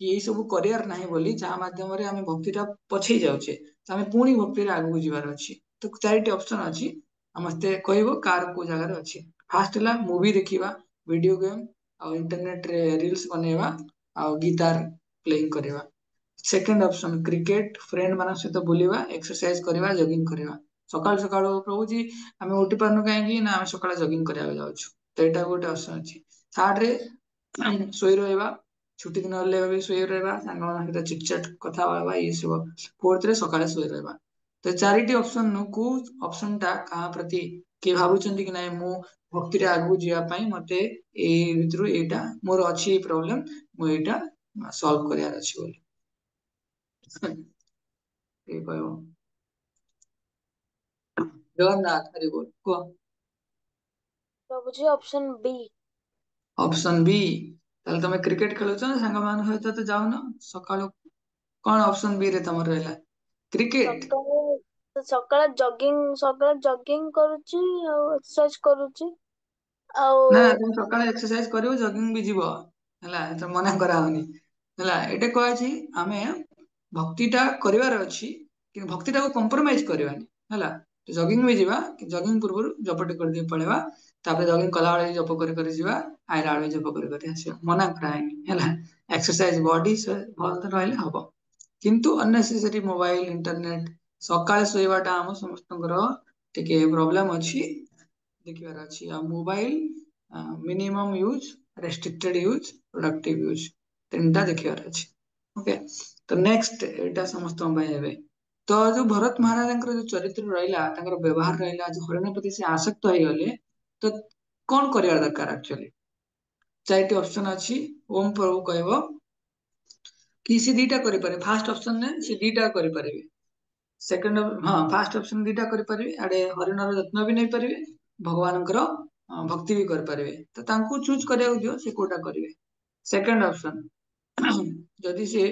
କି ଏଇ ସବୁ କରିବାର ନାହିଁ ବୋଲି ଯାହା ମାଧ୍ୟମରେ ଆମେ ଭକ୍ତିଟା ପଛେଇ ଯାଉଛେ ତ ଆମେ ପୁଣି ଭକ୍ତିରେ ଆଗକୁ ଯିବାର ଅଛି ତ ଚାରିଟି ଅପସନ ଅଛି ସମସ୍ତେ କହିବ କାହାର କୋଉ ଜାଗାରେ ଅଛି ଫାଷ୍ଟ ହେଲା ମୁଭି ଦେଖିବା ଭିଡିଓ ଗେମ୍ ଆଉ ଇଣ୍ଟରନେଟରେ ରିଲ୍ସ ବନେଇବା ଆଉ ଗିଟାର ପ୍ଲେଇଂ କରିବା ସେକେଣ୍ଡ ଅପସନ କ୍ରିକେଟ ଫ୍ରେଣ୍ଡ ମାନଙ୍କ ସହିତ ବୁଲିବା ଏକ୍ସରସାଇଜ କରିବା ଜଗିଙ୍ଗ କରିବା ସକାଳୁ ସକାଳୁ ରହୁଛି ଆମେ ଉଠି ପାରୁନୁ କାହିଁକି ନା ଆମେ ସକାଳେ ଜଗିଙ୍ଗ କରିବାକୁ ଯାଉଛୁ ତ ଏଇଟା ଗୋଟେ ଅପସନ ଅଛି ଥାର୍ଡରେ ଶୋଇ ରହିବା ଛୁଟି ଦିନ ହେଲେ ବି ଶୋଇ ରହିବା ସାଙ୍ଗମାନଙ୍କ ସହିତ ଚିଟ ଚାଟ କଥା ହେବା ଇଏ ସବୁ ଫୋର୍ଥରେ ସକାଳେ ଶୋଇ ରହିବା ତ ଚାରିଟି ଅପସନ କୋଉ ଅପସନ ଟା କାହା ପ୍ରତି କିଏ ଭାବୁଛନ୍ତି କି ନାଇଁ ମୁଁ ଭକ୍ତିରେ ଆଗକୁ ଯିବା ପାଇଁ ମତେ ଏଇ ଭିତରୁ ଏଇଟା ମୋର ଅଛି ଏଇ ପ୍ରୋବ୍ଲେମ ମୁଁ ଏଇଟା ସଲ୍ଭ କରିବାର ଅଛି ବୋଲି କିଏ କହିବ ଜଗନ୍ନାଥ ହରି ବୋଲ କୁହ प्रभु जी ऑप्शन बी ଅପସନ ବି ତାହେଲେ ତମେ କ୍ରିକେଟ ଖେଳୁଛ ନା ସାଙ୍ଗମାନଙ୍କ ସହିତ ତ ଯାଉନ ସକାଳୁ କଣ ଅପସନ ବି ରେ ତମର ରହିଲା କ୍ରିକେଟ ସକାଳେ ଜଗିଙ୍ଗ କରୁଛି ଆଉ ଏକ୍ସରସାଇଜ କରୁଛି ଆଉ ନା ତମେ ସକାଳେ ଏକ୍ସରସାଇଜ କରିବ ଜଗିଂ ବି ଯିବ ହେଲା ଏଟା ମନା କରାହଉନି ହେଲା ଏଇଟା କୁହାଯାଇଛି ଆମେ ଭକ୍ତିଟା କରିବାର ଅଛି କିନ୍ତୁ ଭକ୍ତିଟାକୁ କମ୍ପ୍ରମାଇଜ କରିବାନି ହେଲା ଜଗିଂ ବି ଯିବା ଜଗିଂ ପୂର୍ବରୁ ଜପଟି କରିଦେଇ ପଳେଇବା ତାପରେ ଜଗିଂ କଲାବେଳେ ଜପ କରି କରି ଯିବା ଆଇଲା ବେଳେ ଜପ କରି କରି ଆସିବା ମନା କରାହେଇନି ହେଲା ଏକ୍ସରସାଇଜ ବଡି ଭଲ ରହିଲେ ହବ किंतु अननेसेसरी मोबाइल इंटरनेट सकाळे शोइबाटा आम समस्तଙ୍କର ଟିକେ प्रोब्लेम अछि देखिबार अछि आ mobile minimum use restricted use productive use तीनटा देखिबार अछि ओके तो नेक्स्ट एटा समस्त भाई हेबे तो जो भरत महाराजंकर जो चरित्र रहिला तांकर व्यवहार रहिला जो हरिण प्रति से आसक्त होई गले तो कौन करिया दरकार एक्चुअली चारटी ऑप्शन अछि ओम प्रभु कहबो कि से दीटा करि पारे फर्स्ट ऑप्शन ने से दीटा करि पारिबे सेकंड हां फर्स्ट ऑप्शन दीटा करि पारिबे आडे हरिणर यत्न भी नै पारिबे भगवानकर भक्ति भी कर पारिबे तो तांको चूज करिया दियो से कोटा करिवे सेकंड ऑप्शन जदि से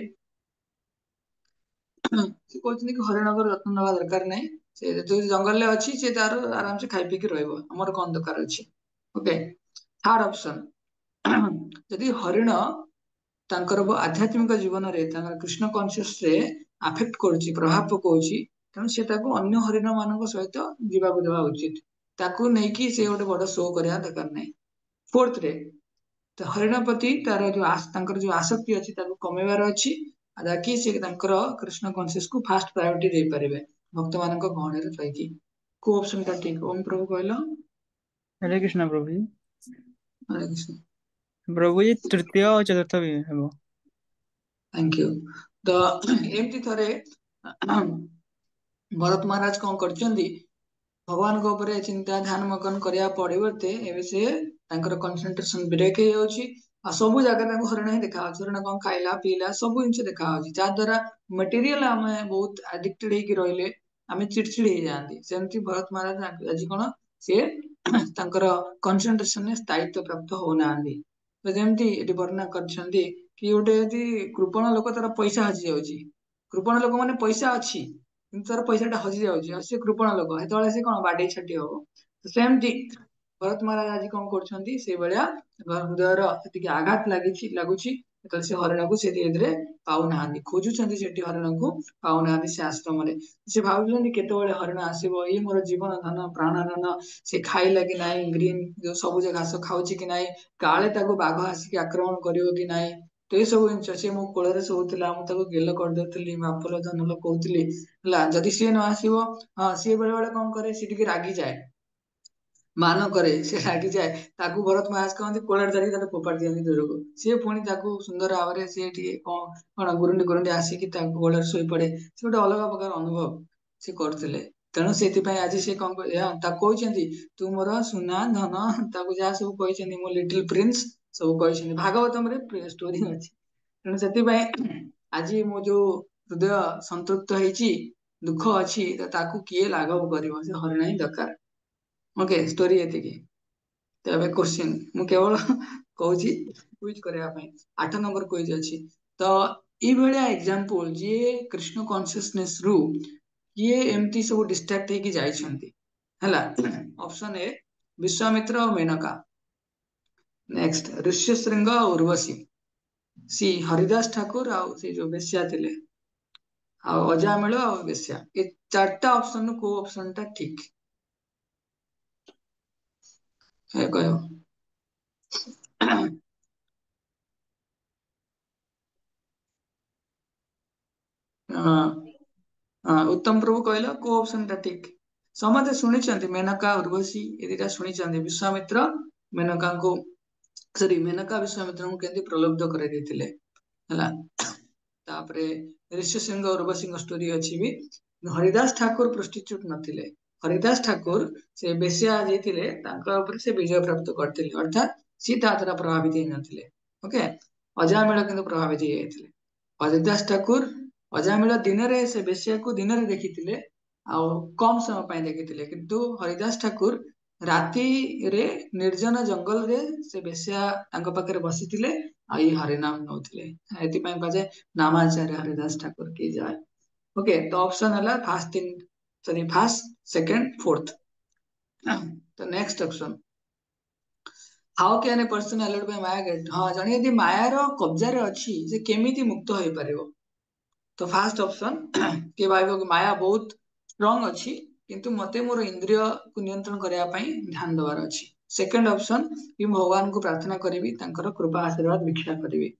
से कहते कि हरिणकर यत्न नवा दरकार नै से जो जंगल ले अछि से तार आराम से खाइ पी के रहइबो हमर कोन दरकार अछि ओके थर्ड ऑप्शन जदि हरिण तांकर आध्यात्मिक जीवन रे तांकर कृष्ण कॉन्शियस रे अफेक्ट करूची प्रभाव पकाउची तेणु से ताको अन्य हरिण मानक सहित जीवाक देवा उचित ताको नै कि से गोटे बड़ शो करिया दरकार नै फोर्थ रे तो हरिण प्रति तार जो तांकर जो आसक्ति अछि ताको कमेबार अछि ताकि से तांकर कृष्ण कॉन्शियस को फास्ट प्रायोरिटी दे परिबे भक्त मानक गहणे रे रहिकी को ऑप्शन का ठीक ओम प्रभु कहलो हरे कृष्ण प्रभु जी हरे कृष्ण प्रभु जी तृतीय और चतुर्थ भी हेबो थैंक यू तो एमती थरे भरत महाराज कौन करचंदी भगवान को ऊपर चिंता ध्यान मगन करिया परिवर्ते एबे से तांकर कंसंट्रेशन ब्रेक हे जाउची आ सब जगह तांको हरिण ही देखा हरिण कौन खाइला पीला सब जिनिस देखा होची जा द्वारा मटेरियल आमे बहुत एडिक्टेड हे कि रहले आमे चिड़चिड़ हे जांदी सेमती भरत महाराज आज कोन से तांकर कंसंट्रेशन ने स्थायित्व प्राप्त हो नांदी तो जेमती एटी वर्णना करछंदी कि गोटे यदि कृपण लोक तार पैसा हजि जाउची कृपण लोक माने पैसा अछि କିନ୍ତୁ ତାର ପଇସା ଟା ହଜି ଯାଉଛି ଆଉ ସେ କୃପଣ ଲୋକ ସେତେବେଳେ ସେ କଣ ବାଡେଇ ଛାଟି ହବ ସେମିତି ଭରତ ମହାରାଜ ଆଜି କଣ କରୁଛନ୍ତି ସେଇଭଳିଆ ହୃଦୟର ସେତିକି ଆଘାତ ଲାଗୁଛି ଯେତେବେଳେ ସେ ହରିଣକୁ ସେ ଧୀରେ ଧୀରେ ପାଉନାହାନ୍ତି ଖୋଜୁଛନ୍ତି ସେଠି ହରିଣକୁ ପାଉନାହାନ୍ତି ସେ ଆଶ୍ରମରେ ସେ ଭାବୁଛନ୍ତି କେତେବେଳେ ହରିଣ ଆସିବ ଇଏ ମୋର ଜୀବନ ଧନ ପ୍ରାଣ ଧନ ସେ ଖାଇଲା କି ନାହିଁ ଗ୍ରୀନ ଯୋଉ ସବୁଜ ଘାସ ଖାଉଛି କି ନାହିଁ କାଳେ ତାକୁ ବାଘ ଆସିକି ଆକ୍ରମଣ କରିବ କି ନାହିଁ ତ ଏଇ ସବୁ ଜିନିଷ ସେ ମୋ କୋଳରେ ଶୋଉଥିଲା ମୁଁ ତାକୁ ଗେଲ କରିଦଉଥିଲି ମାଫଲ ଧନ କହୁଥିଲି ହେଲା ଯଦି ସିଏ ନ ଆସିବ ହଁ ସିଏ ବେଳେ ବେଳେ କଣ କରେ ସିଏ ଟିକେ ରାଗିଯାଏ ମାନ କରେ ସେ ରାଗିଯାଏ ତାକୁ ଭରତ ମହାରାଜ କହନ୍ତି କୋଳରେ ଧରିକି ତାକୁ ଫୋପାଡ଼ି ଦିଅନ୍ତି ଦୂରକୁ ସିଏ ପୁଣି ତାକୁ ସୁନ୍ଦର ଭାବରେ ସିଏ ଟିକେ କଣ ଗୁରୁଣ୍ଡି ଗୁରୁଣ୍ଡି ଆସିକି ତାକୁ କୋଳରେ ଶୋଇପଡେ ସେ ଗୋଟେ ଅଲଗା ପ୍ରକାର ଅନୁଭବ ସେ କରୁଥିଲେ ତେଣୁ ସେଥିପାଇଁ ଆଜି ସେ କଣ ତାକୁ କହିଛନ୍ତି ତୁ ମୋର ସୁନା ଧନ ତାକୁ ଯାହା ସବୁ କହିଛନ୍ତି ମୋ ଲିଟିଲ ପ୍ରିନ୍ସ ସବୁ କହିଛନ୍ତି ଭାଗବତମରେ ଷ୍ଟୋରି ଅଛି ତେଣୁ ସେଥିପାଇଁ ଆଜି ମୋ ଯୋଉ ହୃଦୟ ସନ୍ତୃପ୍ତ ହେଇଛି ଦୁଃଖ ଅଛି ତ ତାକୁ କିଏ ଲାଘବ କରିବ ସେ ହରିଣ ହିଁ ଦରକାର ଓକେ ଷ୍ଟୋରି ଏତିକି ତ ଏବେ କୋଶ୍ଚିନ୍ ମୁଁ କେବଳ କହୁଛି କୁଇଜ କରିବା ପାଇଁ 8 ନମ୍ବର କୁଇଜ ଅଛି ତ ଏଇଭଳିଆ ଏକ୍ସାମ୍ପଲ ଯିଏ କୃଷ୍ଣ କନସିୟସନେସ ରୁ କିଏ ଏମିତି ସବୁ ଡିଷ୍ଟ୍ରାକ୍ଟ ହେଇକି ଯାଇଛନ୍ତି ହେଲା ଅପସନ ଏ ବିଶ୍ୱାମିତ୍ର ଆଉ ମେନକା ନେକ୍ସଟ ଋଷ୍ୟଶୃଙ୍ଗ ଆଉ ଉର୍ବଶୀ ସି ହରିଦାସ ଠାକୁର ଆଉ ସେ ଯୋଉ ବେଶ୍ୟା ଥିଲେ ଆଉ ଅଜାମିଳ ଆଉ ବେଶ୍ୟା ଏ ଚାରିଟା ଅପସନ କୋଉ ଅପସନ ଟା ଠିକ କହିବ उत्तम प्रभु कहला को ऑप्शन टा ठीक समझे सुनिचंती मेनका उर्वशी ये दिटा सुनिचंती विश्वामित्र मेनका को सॉरी मेनका विश्वामित्र को केंति प्रलुब्ध करे देथिले हला तापरे ऋष्यसिंह उर्वशी स्टोरी अछि भी हरिदास ठाकुर प्रोस्टिट्यूट नथिले हरिदास ठाकुर से बेश्या जे थिले तांका ऊपर से विजय प्राप्त करथिले अर्थात सी ता द्वारा प्रभावित हे नथिले ओके अजामिल किंतु प्रभावित हे जायथिले हरिदास ठाकुर अजामिल दिन रे से बेश्या को दिन रे देखिथिले आ कम समय पाई देखिथिले किंतु हरिदास ठाकुर राति रे निर्जन जंगल रे से बेश्या तांका पाखरे बसिथिले आ ई हरिनाम नौथिले एति पय कजे नामाचार्य हरिदास ठाकुर की जाय ओके तो ऑप्शन हला first thing sorry first second fourth तो next option how can a person alert by maya get हां जणी यदि माया रो कब्जा रे अछि से केमिति मुक्त होई परिबो तो फास्ट ऑप्शन के भाइबो कि माया बहुत स्ट्रांग अछि किंतु मते मोर इंद्रिय को नियंत्रण करया पई ध्यान देवार अछि सेकंड ऑप्शन कि भगवान को प्रार्थना करिवि तांकर कृपा आशीर्वाद भिक्षा करिवि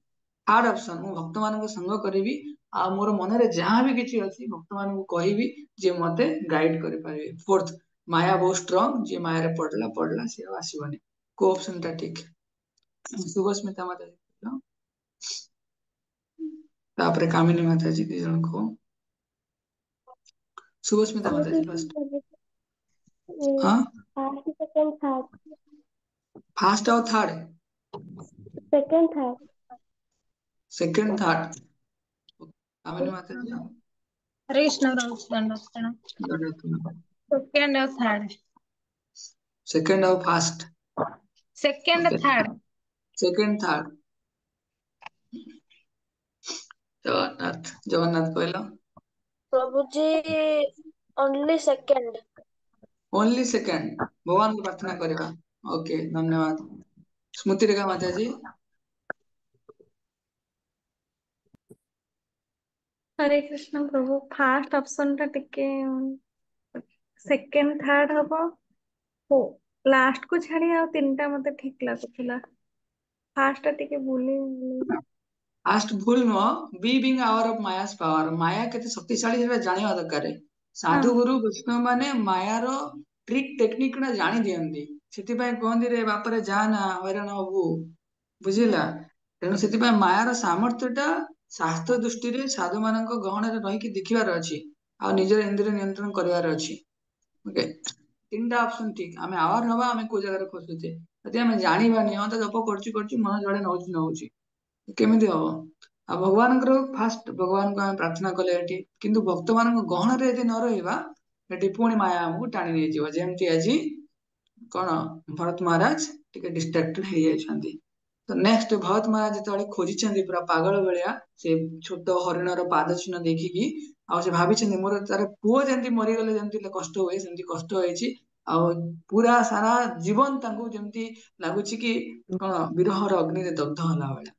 थर्ड ऑप्शन मु भक्त मानक संग करिवि आ मोर मन रे जहाँ भी किछि अछि भक्त मानकु कहिबी जे मते गाइड करि पारिबे। फोर्थ, माया बहुत स्ट्रांग, जे माया रे पड़ला से अब आसीबनी। को ऑप्शन ता ठीक? शुभस्मिता माता जी तापरे कामिनी माता जी दी जण को। शुभस्मिता माता जी फर्स्ट। हाँ फर्स्ट सेकंड थर्ड फास्ट और third? Second third second third Kamini माता जी हरे कृष्ण प्रभु दंडवत सेकंड और थर्ड सेकंड और first second third second third Jagannath Jagannath कहला प्रभु जी ओनली सेकंड ओनली सेकंड भगवान को प्रार्थना करवा। ओके धन्यवाद। स्मृति रेखा माता जी हरे कृष्ण प्रभु फास्ट ऑप्शन टा टिके सेकंड थर्ड हबो हो लास्ट को छाड़ी आ तीनटा मते ठीक लागुଥିଲା फास्ट टा टिके भूली फास्ट भूल नुह be being hour of Maya's power माया केते शक्तिशाली है जानिया दरकार। साधु गुरु वैष्णव माने मायार ट्रिक टेक्निक ना जानी दियंती सेति पय कहंदी रे बाप रे जा ना हैरान हबु बुझिला। तेणु सेति पय मायार सामर्थ्यटा शास्त्र दृष्टि रे साधु मानक गहन रे रही कि देखिबार अछि आ निजर इंद्रिय नियंत्रण करिवार अछि। ओके तीनटा ऑप्शन ठीक आमे आवर हवा आमे को जगह रे फसुचे यदि आमे जानिबानी हम तो जप करची मन जड़े नउची केमिति हबो। आ भगवानଙ୍କର फास्ट भगवान को आमे प्रार्थना कले एठी किंतु भक्त मानक गहन रे यदि न रहिबा एठी पुणी माया हमକୁ टाणी नै जिवो जेमति आजी कोन भरत महाराज टिके डिस्ट्रैक्टेड हे जाइछन्ती। तो नेक्स्ट भरत महाराज जेतବେଳେ खोजिछन्ती पूरा पागल भलिया से छोट हरिणर पाद चिन्ह देखिकी आ से भाबिछन्ती मोर तार पुओ जेमति मरि गले जेमति कष्ट होय सेमति कष्ट होइछि आ पूरा सारा जीवन तांको जेमति लाଗୁछि कि कोन विरहर अग्नि रे दग्ध होला भलिया।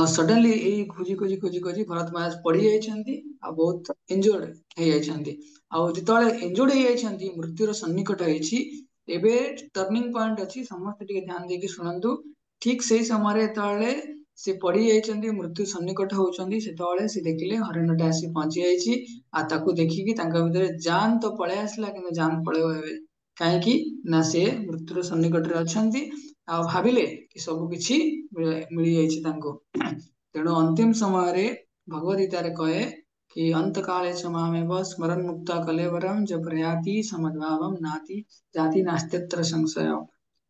सडनली एई खोजी खोजी खोजी खोजी भरत महाराज पड़ी जाइछन्ती आ बहुत इंजर्ड हे जाइछन्ती आ जेतବେଳେ इंजर्ड हे जाइछन्ती मृत्युर सन्निकट ହେଇछि एबे टर्निंग पॉइंट अछि समस्त टिके ध्यान देकी सुनंतु। ठीक सेही समय जेतବେଳେ से पड़ी जाइछन्ती मृत्यु सन्निकट होउछन्ती सेतବେଳେ से देखिले हरिणटा आसी पहुंची जाइछि आ ताकू देखिकी तांका भितरे जान तो पळे आसला किंतु जान पळेबो एबे काहेकि ना से मृत्युर सन्निकट रे अछन्ती आ भाबिले कि सब किछि मिली जाइछि तांको। तेणु अंतिम समय रे भगवद गीता रे कहे कि अंत काले च मामेव स्मरण मुक्ता कलेवरम जब प्रयाति समद्भावम नाति जाति नास्त्यत्र संशय।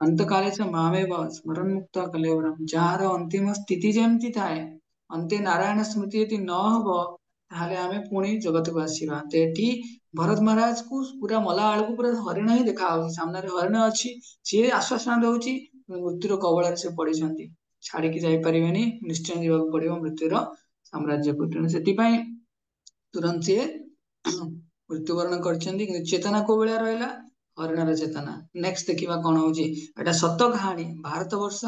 अंत काले च मामेव स्मरण मुक्ता कलेवरम जार अंतिम स्थिति जेमति थाए अंते नारायण स्मृति यदि न हबो ताहले आमे पुणी जगत को आसीबा। तेठी भरत महाराज को पूरा मला आलू पूरा हरिण ही देखा होछि सामने रे हरिण अछि से आश्वासन दउछि मृत्युर कबळ रे से पडिछन्ती छाड़ी की जाई परिबेनी निश्चय जीवाक पड़िबो मृत्युर साम्राज्य को। तेणु सेति पय तुरंत से मृत्युवरण करछन्ती किंतु चेतना को भलिया रहला हरिणर चेतना। नेक्स्ट देखिबा कोन होछि एटा सत्य कहानी भारत वर्ष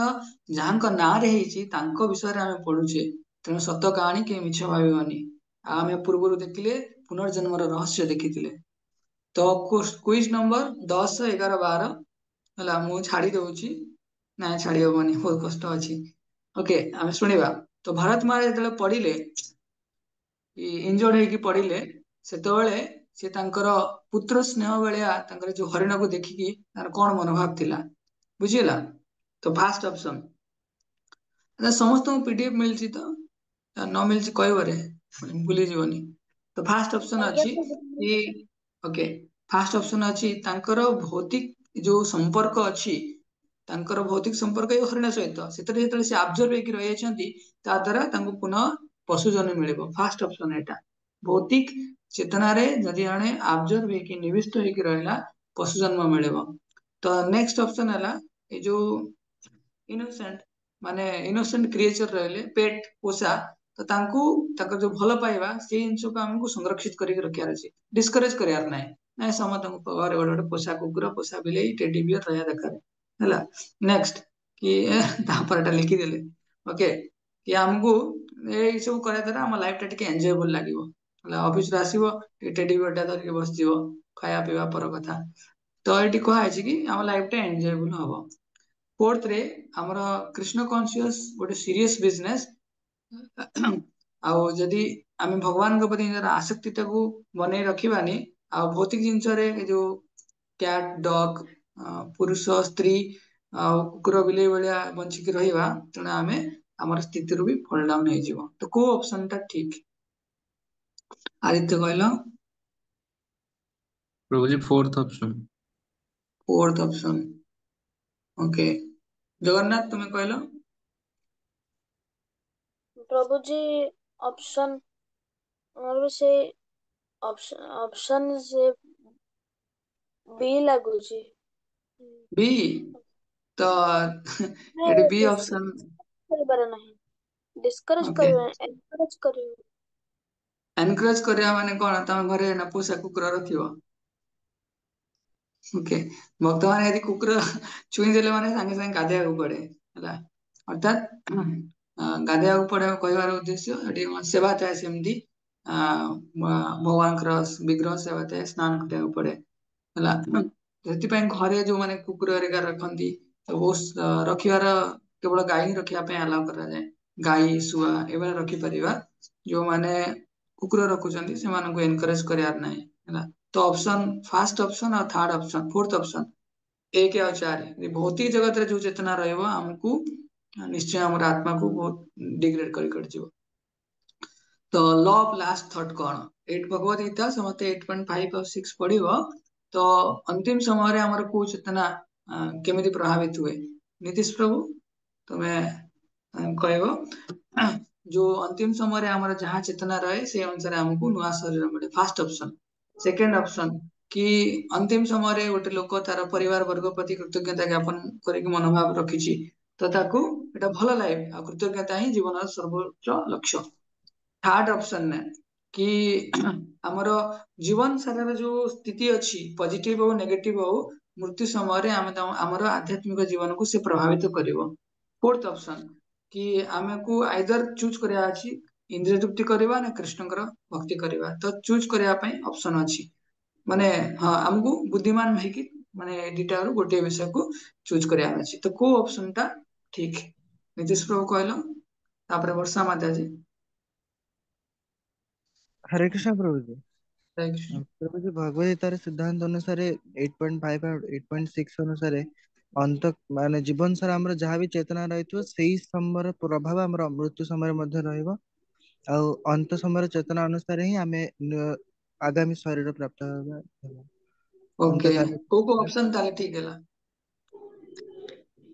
जाहांक ना रे ହେଇछि तांको विषय रे आमे पढुछे तेणु सत्य कहानी के मिछ भाबिबानी। आमे पूर्वरु देखिले पुनर्जन्मर रहस्य देखिथिले। तो क्विज नंबर 10 11 12 हला मु छाड़ी दउछि ना छाड़ी हबनी बहुत कष्ट अछि। ओके आमे सुनिबा। तो भारत महाराज जेतले पढिले इंजर्ड ହେଇକି पढिले सेतବେଳେ से तांकर पुत्र स्नेह भलिया तांकर जो हरिण को देखिकी तार कोन मनोभाव थिला बुझिला। तो फास्ट ऑप्शन समस्त पीडीएफ मिलछि तो न मिलछि कहबरे भूली जीवनी। तो फास्ट ऑप्शन आज्ञा अछि प्रभु कि ओके फास्ट ऑप्शन अछि तांकर भौतिक जो संपर्क अछि तांकर भौतिक संपर्क ए हरिण सहित सेतरे जेतले से ऑब्जर्व हेकी रहि जाइछन्ती ता द्वारा तांको पुनः पशु जन्म मिलिबो। फास्ट ऑप्शन एटा भौतिक चेतना रे जदि आने ऑब्जर्व हेकी निविष्ट हेकी रहला पशु जन्म मिलिबो। तो नेक्स्ट ऑप्शन हला ए जो इनोसेंट माने इनोसेंट क्रिएचर रहले पेट पोषा तो तांको ताकर जो भल पाइबा से जिंस को हमको संरक्षित करके रखियार अछि डिस्करेज करियार नै नै समत को घर गोटे पोषा कुकुर पोषा बिलेई टेडी बियर रहया दरकार हैला। नेक्स्ट कि तापरटा लिखि देले ओके कि हमको ए सब करे द्वारा हम लाइफ टा टिके एन्जॉयबल लागिवो हैला ऑफिस रे आसीबो टेडी बियर टा धरिके बस जिवो खाया पीवा पर कथा। तो एटी कहा है कि हम लाइफ टा एन्जॉयबल हबो। फोर्थ रे हमर कृष्ण कॉन्शियस गोटे सीरियस बिजनेस आउ जदि आमे भगवान प्रति निजर आसक्ति टाकू बनै रखिबानी आ भौतिक जिंस रे जो कैट डॉग पुरुष स्त्री आ कुकुर बिले भलिया बंचिकी रहिबा तेणु आमे हमर स्थिति रु भी फॉल डाउन हो जीवो तो को ऑप्शन टा ठीक आदित्य कहलो प्रभु जी fourth option. Fourth option okay Jagannath तुम्हें कहलो प्रभु जी ऑप्शन और भी से ऑप्शन से बी लागुची बी तो एडी बी ऑप्शन କରିବାର ନାହିଁ डिस्करेज ओके କରିବେ एनकरेज କରିବେ एनकरेज करिया माने कोन तम घरे ना पोसा कुकुर रखिबो ओके भक्त माने यदि कुकुर छुई देले माने संगे संगे गाधेया को पड़े हला अर्थात गाधेया को पड़े कहवार उद्देश्य एटी सेवा चाहे सेमदी भगवान क्रॉस विग्रह सेवा चाहे स्नान करिया को पड़े हला जति ପାଇଁ ଘରେ जो माने कुकुर हेरिका रखନ୍ତି तो वो रखिबार केवल गाय ही रखिया पे अलाउ करा जाए गाय सुआ एबा रखि परिबा जो माने कुकुर रखुचंदी से मानको एनकरेज करियार नाही हला तो ऑप्शन फर्स्ट ऑप्शन और थर्ड ऑप्शन फोर्थ ऑप्शन एक या चार भौतिक जगत रे जो चेतना रहइबो हमकु निश्चय हमर आत्मा को बहुत डिग्रेड कर जीवो तो लॉ ऑफ लास्ट थॉट कौन 8 भगवत गीता समते 8.5 और 6 पढ़िबो तो अंतिम समय रे हमर को चेतना केमिति प्रभावित हुए नीतीश प्रभु तुम्हें कहबो जो अंतिम समय रे हमर जहां चेतना रहे से अनुसार हमकु नुआ शरीर मिले फर्स्ट ऑप्शन सेकंड ऑप्शन कि अंतिम समय रे गोटे लोक तार परिवार वर्ग प्रति कृतज्ञता ज्ञापन करिक मनोभाव रखिछि तो ताकू एटा भल लाइफ आ कृतज्ञता ही जीवन सर्वोच्च लक्ष्य थर्ड ऑप्शन ने कि हमर जीवन सारा जो स्थिति अछि पॉजिटिव हो नेगेटिव हो मृत्यु समय रे हमर आध्यात्मिक जीवन को से प्रभावित करिवो फोर्थ ऑप्शन कि हमकु आइदर चूज करिया अछि इंद्रिय तृप्ति करबा ना कृष्णकर भक्ति करबा तो चूज करिया पई ऑप्शन अछि माने हाँ हमकु बुद्धिमान भाई माने दिटा रु गोटे विषय को चूज करिया अछि तो को ऑप्शन टा ठीक नीतीश प्रभु कहलो तापर वर्षा माता जी हरे कृष्ण प्रभु जी। Right. प्रभु जी भगवद गीतार सिद्धांत अनुसार 8.5 और 8.6 अनुसार अंत माने जीवन सारा हमर जहाँ भी चेतना रहितो सेही समर प्रभाव हमर मृत्यु समय मध्य रहइबो आ अंत समय चेतना अनुसार ही हमें आगामी शरीर प्राप्त होगा अंत ओके काल को ऑप्शन ताले ठीक है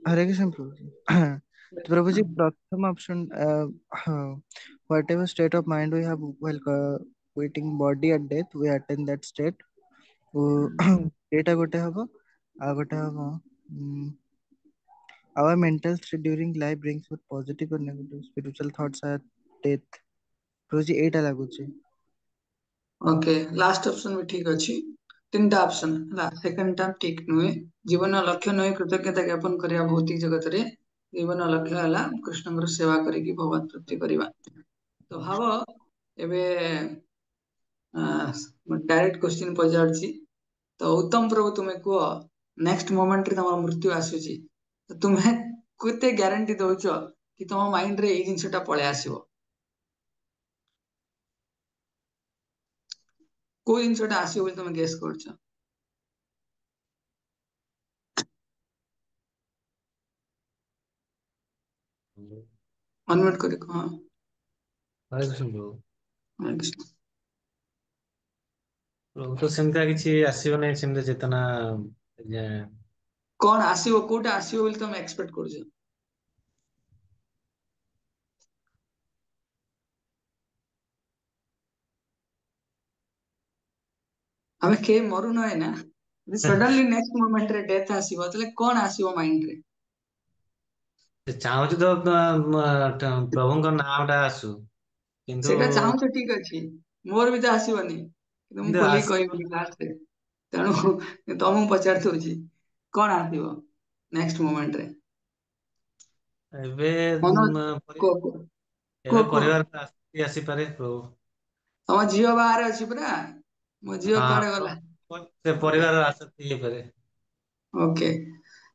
हरे कृष्ण प्रभु जी। तो प्रभु जी प्रथम option whatever state of mind we have while quitting body at death we attain that state ଏଇଟା ଗୋଟେ ହବ ଆଉ ଗୋଟେ ହବ our mental state during life brings with positive or negative spiritual thoughts at death Prabhu ji Etah लागुଛି okay last option भी ठीक अछि तीनटा ऑप्शन ला सेकंड टा ठीक नुहे जीवन लक्ष्य नुहे कृतज्ञता ज्ञापन करिया भौतिक जगत रे जीवन लक्ष्य हला कृष्णଙ୍କର सेवा करिकी भगवान तृप्ति करिवा तो भाव एबे डायरेक्ट क्वेश्चन पजारछि तो उत्तम प्रभु तुम्हें को नेक्स्ट मोमेंट रे तमर मृत्यु आସୁଛି तो तुम्हें केते ग्यारंटी दउछ कि तम माइंड रे ए जिंसटा पळे आसीबो को जिंसटा आसीबो बोली तमे गेस करछ अनम्यूट करे हां हरे कृष्ण प्रभु नेक्स्ट प्रभु तो सेमता किछि आसीबो नै सेमता चेतना जे कोन आसीबो कोटा आसीबो बोली तमे एक्सपेक्ट करछ हमें के मरु न है ना सडनली नेक्स्ट मोमेंट रे डेथ आसीबो तले कोन आसीबो माइंड रे चाहूछु तो प्रभुଙ୍କ नामटा आसु କିନ୍ତୁ सेटा चाहूछ ठीक अछि मोर भी त आसीबनी तुम କିନ୍ତୁ खोली ଆସ कहबी लास्ट रे तेणु तमु पचार दउछि कोन आसीबो नेक्स्ट मोमेंट रे ଏବେ मनोज को को ଏବେ को ପରିବାର ଆସିପାରେ ପ୍ରଭୁ तम झियो बाहर अछि परा मो झियो ହଁ कुआडे गला ସେ ପରିବାର ଆସକ୍ତି ହେଇପାରେ ओके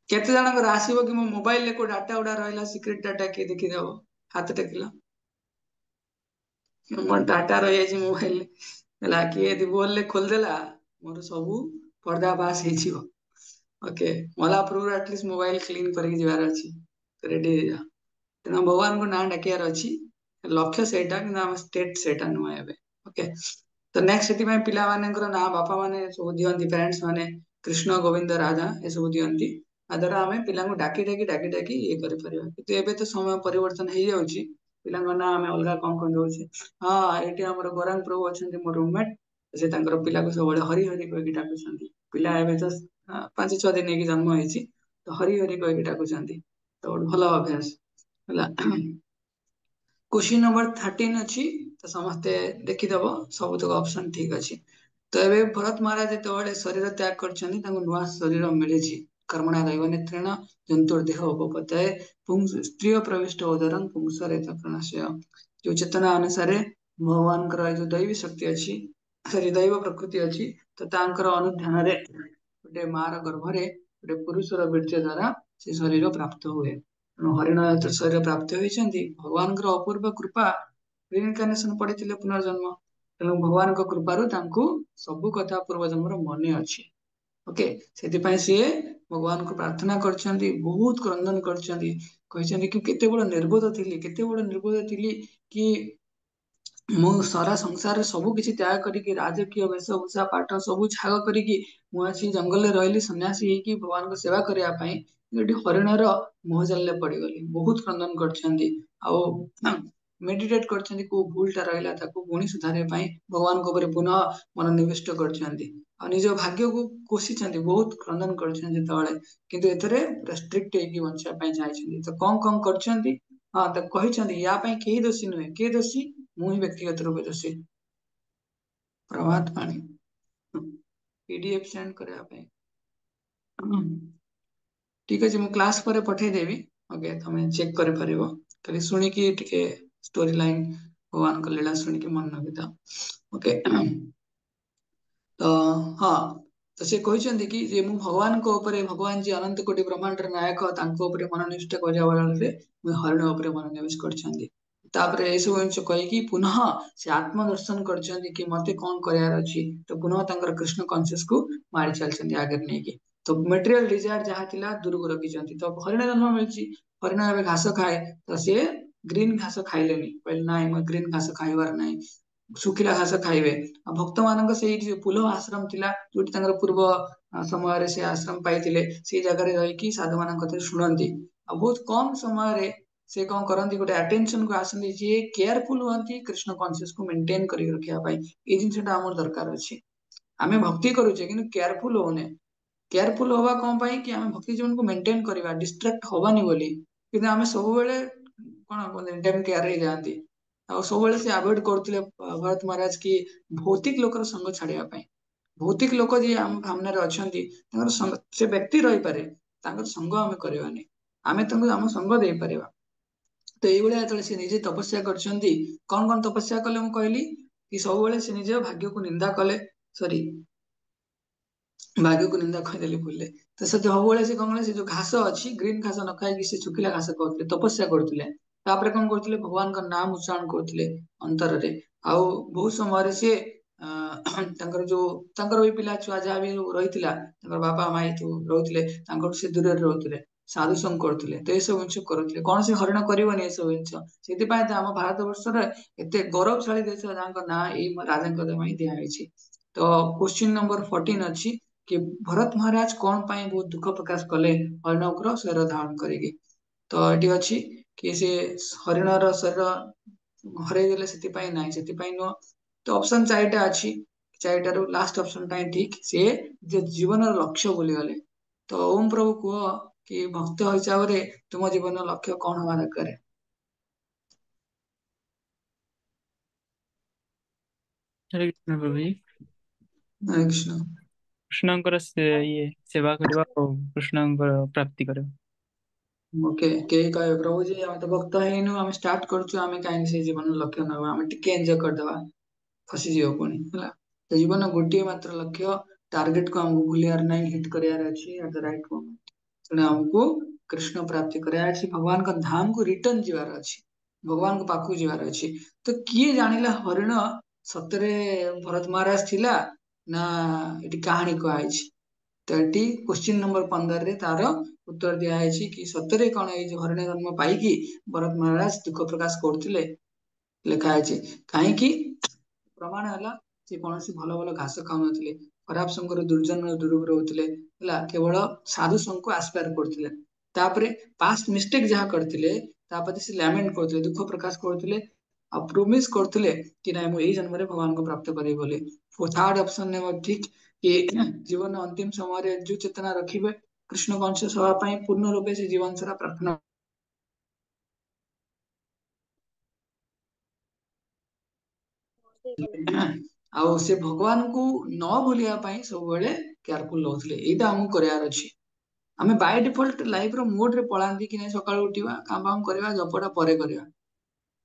केते जनकर आसीबो कि मो मोबाइल रे को डाटा उडा रहला सिक्रेट डाटा के देखि देबो हाथ टेकिला मोर डाटा रही जाइए मोबाइल है किए यदि बोल खोलदेला मोर सब पर्दा पास हो ओके मला पूर्व एटलिस्ट मोबाइल क्लीन करके जीवार अच्छी रेडी हो जा तेना भगवान को ना डाकियार अच्छी लक्ष्य सेटा कि आम स्टेट सेटा नुह एबे ओके तो नेक्स्ट से पिला मानकर ना बापा माने सब दियंती पेरेंट्स माने कृष्ण गोविंद राधा ये सब दियंती आ द्वारा आम पिला डाकी डाकी डाकी डाकी ये करें एबे तो समय परिवर्तन हो जाଉଛି पिलांको ना आम अलग कौन कौन दौचे हाँ ये गौरांग प्रभु अच्छा मो रूममेट से पिला को सब हरि हरि कहीकि डाकुं पिला एबे तो 5-6 दिन की जन्म होती तो हरि हरि कहीकि डाकुं तो भल अभ्यास है क्वेश्चन नंबर 13 अच्छी तो समस्ते देखीदब सब तक ऑप्शन ठीक अच्छी तो ये भरत महाराज जो शरीर त्याग कर नुआ शरीर मिली कर्मणा दैव नेत्रेण जंतुर्देह उपपत्य स्त्रीय प्रविष्ट उदरं पुंसरे प्रणश्य जो चेतना अनुसार भगवान जो दैवी शक्ति अच्छी सॉरी दैव प्रकृति अच्छी तो तांकर अनुध्यान गोटे मार गर्भरे गोटे पुरुषर वीर्य द्वारा से शरीर प्राप्त हुए हरिण शरीर प्राप्त होती भगवान अपूर्व कृपा रिइनकार्नेशन पड़े पुनर्जन्म तेणु भगवान कृपारू सब कथा पूर्व जन्म मन अच्छी ओके से सी भगवान को प्रार्थना करछंती बहुत क्रंदन करछंती कहछंती कि केते बड़ निर्बोध थिली केते बड़ निर्बोध थिली कि मु सारा संसार सब किसी त्याग करिकी राजकीय वेशभूषा पाठ सब छाग करिकी मु आसी जंगल में रही सन्यासी होगी भगवान को सेवा करने हरिणर मोहजाल पड़गली बहुत क्रंदन कर मेडिटेट करछंती को भूलटा रहिला ताको पुणी सुधारे भगवान को पुनः मनोनिविष्ट करछंती निज भाग्य को कोशिछंती बहुत क्रंदन करछंती तळे किंतु एथरे रेस्ट्रिक्ट हेकी बंचिया चाहिए तो कौन कौन करछंती हाँ तो कहछंती या पई केही दोषी नुहे के दोषी मु ही व्यक्तिगत रूप दोषी प्रभात पाणी पीडीएफ सेंड करया पई ठीक अछि मु क्लास पर पठे देबी ओके तमे चेक कर परिबो खाली सुनी की टिके स्टोरी लाइन भगवान को लीला सुनी की मन नबिता ओके तो हाँ तो से कहते कि जे मु भगवान को ऊपर भगवान जी अनंत कोटि ब्रह्मांड नायक तांको ऊपर मनोनिष्ठ करया बेले मु हरिण ऊपर मनोनिवेश करछंती तापर ए सब जिनिस कहिकी पुनः से आत्मदर्शन करछंती कि मते कौन करयार अछि तो पुनः तांकर कृष्ण कॉन्शियस को मारी चलछंती आगे नेकी तो मटेरियल डिजायर जहाँ थिला दूर को रखिछंती तो हरिण जन्म मिलछि हरिण एबे घास खाए तो से ग्रीन घास खाइलेनी कहले नाइ म ग्रीन घास खाइबार नाइ सुखिला घास खाइबे भक्त मान से पुल आश्रम थिला जोटी तांकर पूर्व समय से आश्रम पाइथिले से जगह रही साधु मान कथा शुणती बहुत कम समय से कौन करती गोटे अटेंशन को आसती जे केयरफुल हुआ कृष्ण कॉन्शियस को मेंटेन कर रखा ये जिनसा आम दरकार अच्छे आम भक्ति करुचे कि केयरफुल होने केयरफुल हवा कौन पाई कि आम भक्ति जीवन को मेंटेन करवा डिस्ट्रैक्ट हवानी बोली कि आम सब कौन कहते टेम केयर जाती सब से अवॉइड करते भरत महाराज की भौतिक लोकर संग छाड़िया भौतिक लोक जी आम सामने अच्छा से व्यक्ति रही पारे संग आम करवानी आम आम संग दे पारिबा तो ये जो सी निजे तपस्या कर कौन कौन तपस्या कले मुझे कहली कि सब से निज भाग्य को निंदा कले सॉरी भाग्य को निंदा कहदेली भूले तो से सब से कौन से जो घास अच्छी ग्रीन घास न खाई से सुखिला घास कहते तपस्या करते कौन करते भगवान का नाम उच्चारण करते अंतर रे आउ बहुत समय सी जो भी पिला छुआ जहाँ भी रही बापा माई रोते से दूर रोते साधु संग करते तो ये सब जिन करुले कौन से हरिण करनी ये सब जिन आम भारत वर्ष एत गौरवशाली देश जहाँ ना ये राजा दिखाई तो क्वेश्चन नंबर 14 अच्छी कि भरत महाराज कौन पाई बहुत दुख प्रकाश कले हरिण शरीर धारण करेगी तो ये अच्छी कि से हरिणर शरीर हरईदेले से नुह तो ऑप्शन 4टा अच्छी 4टारू लास्ट ऑप्शन टा ठीक सी जीवन लक्ष्य भूली गले तो ओम प्रभु कह कि भक्त हिसाब से तुम जीवन लक्ष्य कौन हवा दरकार हरे कृष्ण प्रभु जी हरे कृष्ण कृष्णଙ୍କର ये सेवा करवा और कृष्णଙ୍କର प्राप्ति करवा ओके के कहे प्रभु जी आम तो भक्त हैनु आम स्टार्ट करछु आम कहीं से जीवन लक्ष्य न आम टिके एंजॉय करदवा फसी जीव पुणी है तो जीवन गोटे मात्र लक्ष्य टार्गेट को हमको भूलियार नहीं हिट करार अच्छी एट द राइट मोमेंट तेणु हमको कृष्ण प्राप्ति करार अच्छी भगवान का धाम को रिटर्न जीवार अच्छी भगवान को पाखु जीवार अछि तो किए जानिला हरिण सतरे भरत महाराज थिला ना एटी कहानी को आइछि तो एटी क्वेश्चन नंबर 15 रे तार उत्तर दिया है कि सतरे कौन ये जो हरिण जन्म पाई भरत महाराज दुख प्रकाश करथिले लेखा है कहीं प्रमाण है से कौन भल भल घास खाऊ नथिले खराब संगर दुर्जन दूर रोते केवल साधु संघ को आस्पायर करथिले तापरे पास्ट मिस्टेक जहाँ करथिले तापरे से लैमेंट करथिले दुख प्रकाश करथिले आ प्रोमिस करथिले कि ना मु एई जन्म रे भगवान को प्राप्त करिवे बोली थर्ड ऑप्शन ने ठीक कि जीवन अंतिम समय रे जो चेतना रखिबे कृष्ण कॉन्शियस होवा पई पूर्ण रूपे से जीवन सारा प्रार्थना ଆଉ ସେ ଭଗବାନଙ୍କୁ ନ ଭୁଲିବା ପାଇଁ ସବୁବେଳେ କେୟାରଫୁଲ ରହୁଥିଲେ ଏଇଟା ଆମକୁ କରିବାର ଅଛି ଆମେ ବାଇ ଡିଫଲ୍ଟ ଲାଇଫ ର ମୋଡ ରେ ପଳାନ୍ତି କି ନାଇଁ ସକାଳୁ ଉଠିବା କାମ କାମ କରିବା ଜପଟା ପରେ କରିବା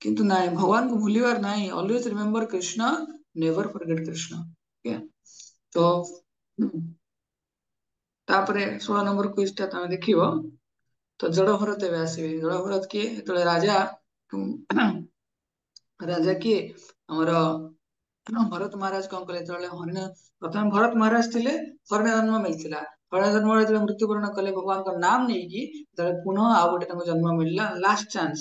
କିନ୍ତୁ ନାଇଁ ଭଗବାନଙ୍କୁ ଭୁଲିବାର ନାହିଁ always remember Krishna never forget Krishna ତ ତାପରେ 16 ନମ୍ବର କ୍ୱିଜ ଟା ତମେ ଦେଖିବ ତ ଜଡ ଭରତ ଏବେ ଆସିବେ ଜଡ ଭରତ କିଏ ଯେତେବେଳେ ରାଜା କିଏ ଆମର ଭରତ ମହାରାଜ କଣ କଲେ ଯେତେବେଳେ ହରିଣ ପ୍ରଥମେ ଭରତ ମହାରାଜ ଥିଲେ ହରିଣ ଜନ୍ମ ମିଳିଥିଲା ହରିଣ ଜନ୍ମ ଯେତେବେଳେ ମୃତ୍ୟୁବରଣ କଲେ ଭଗବାନଙ୍କ ନାମ ନେଇକି ଯେତେବେଳେ ପୁନଃ ଆଉ ଗୋଟେ ତାଙ୍କୁ ଜନ୍ମ ମିଳିଲା ଲାଷ୍ଟ ଚାନ୍ସ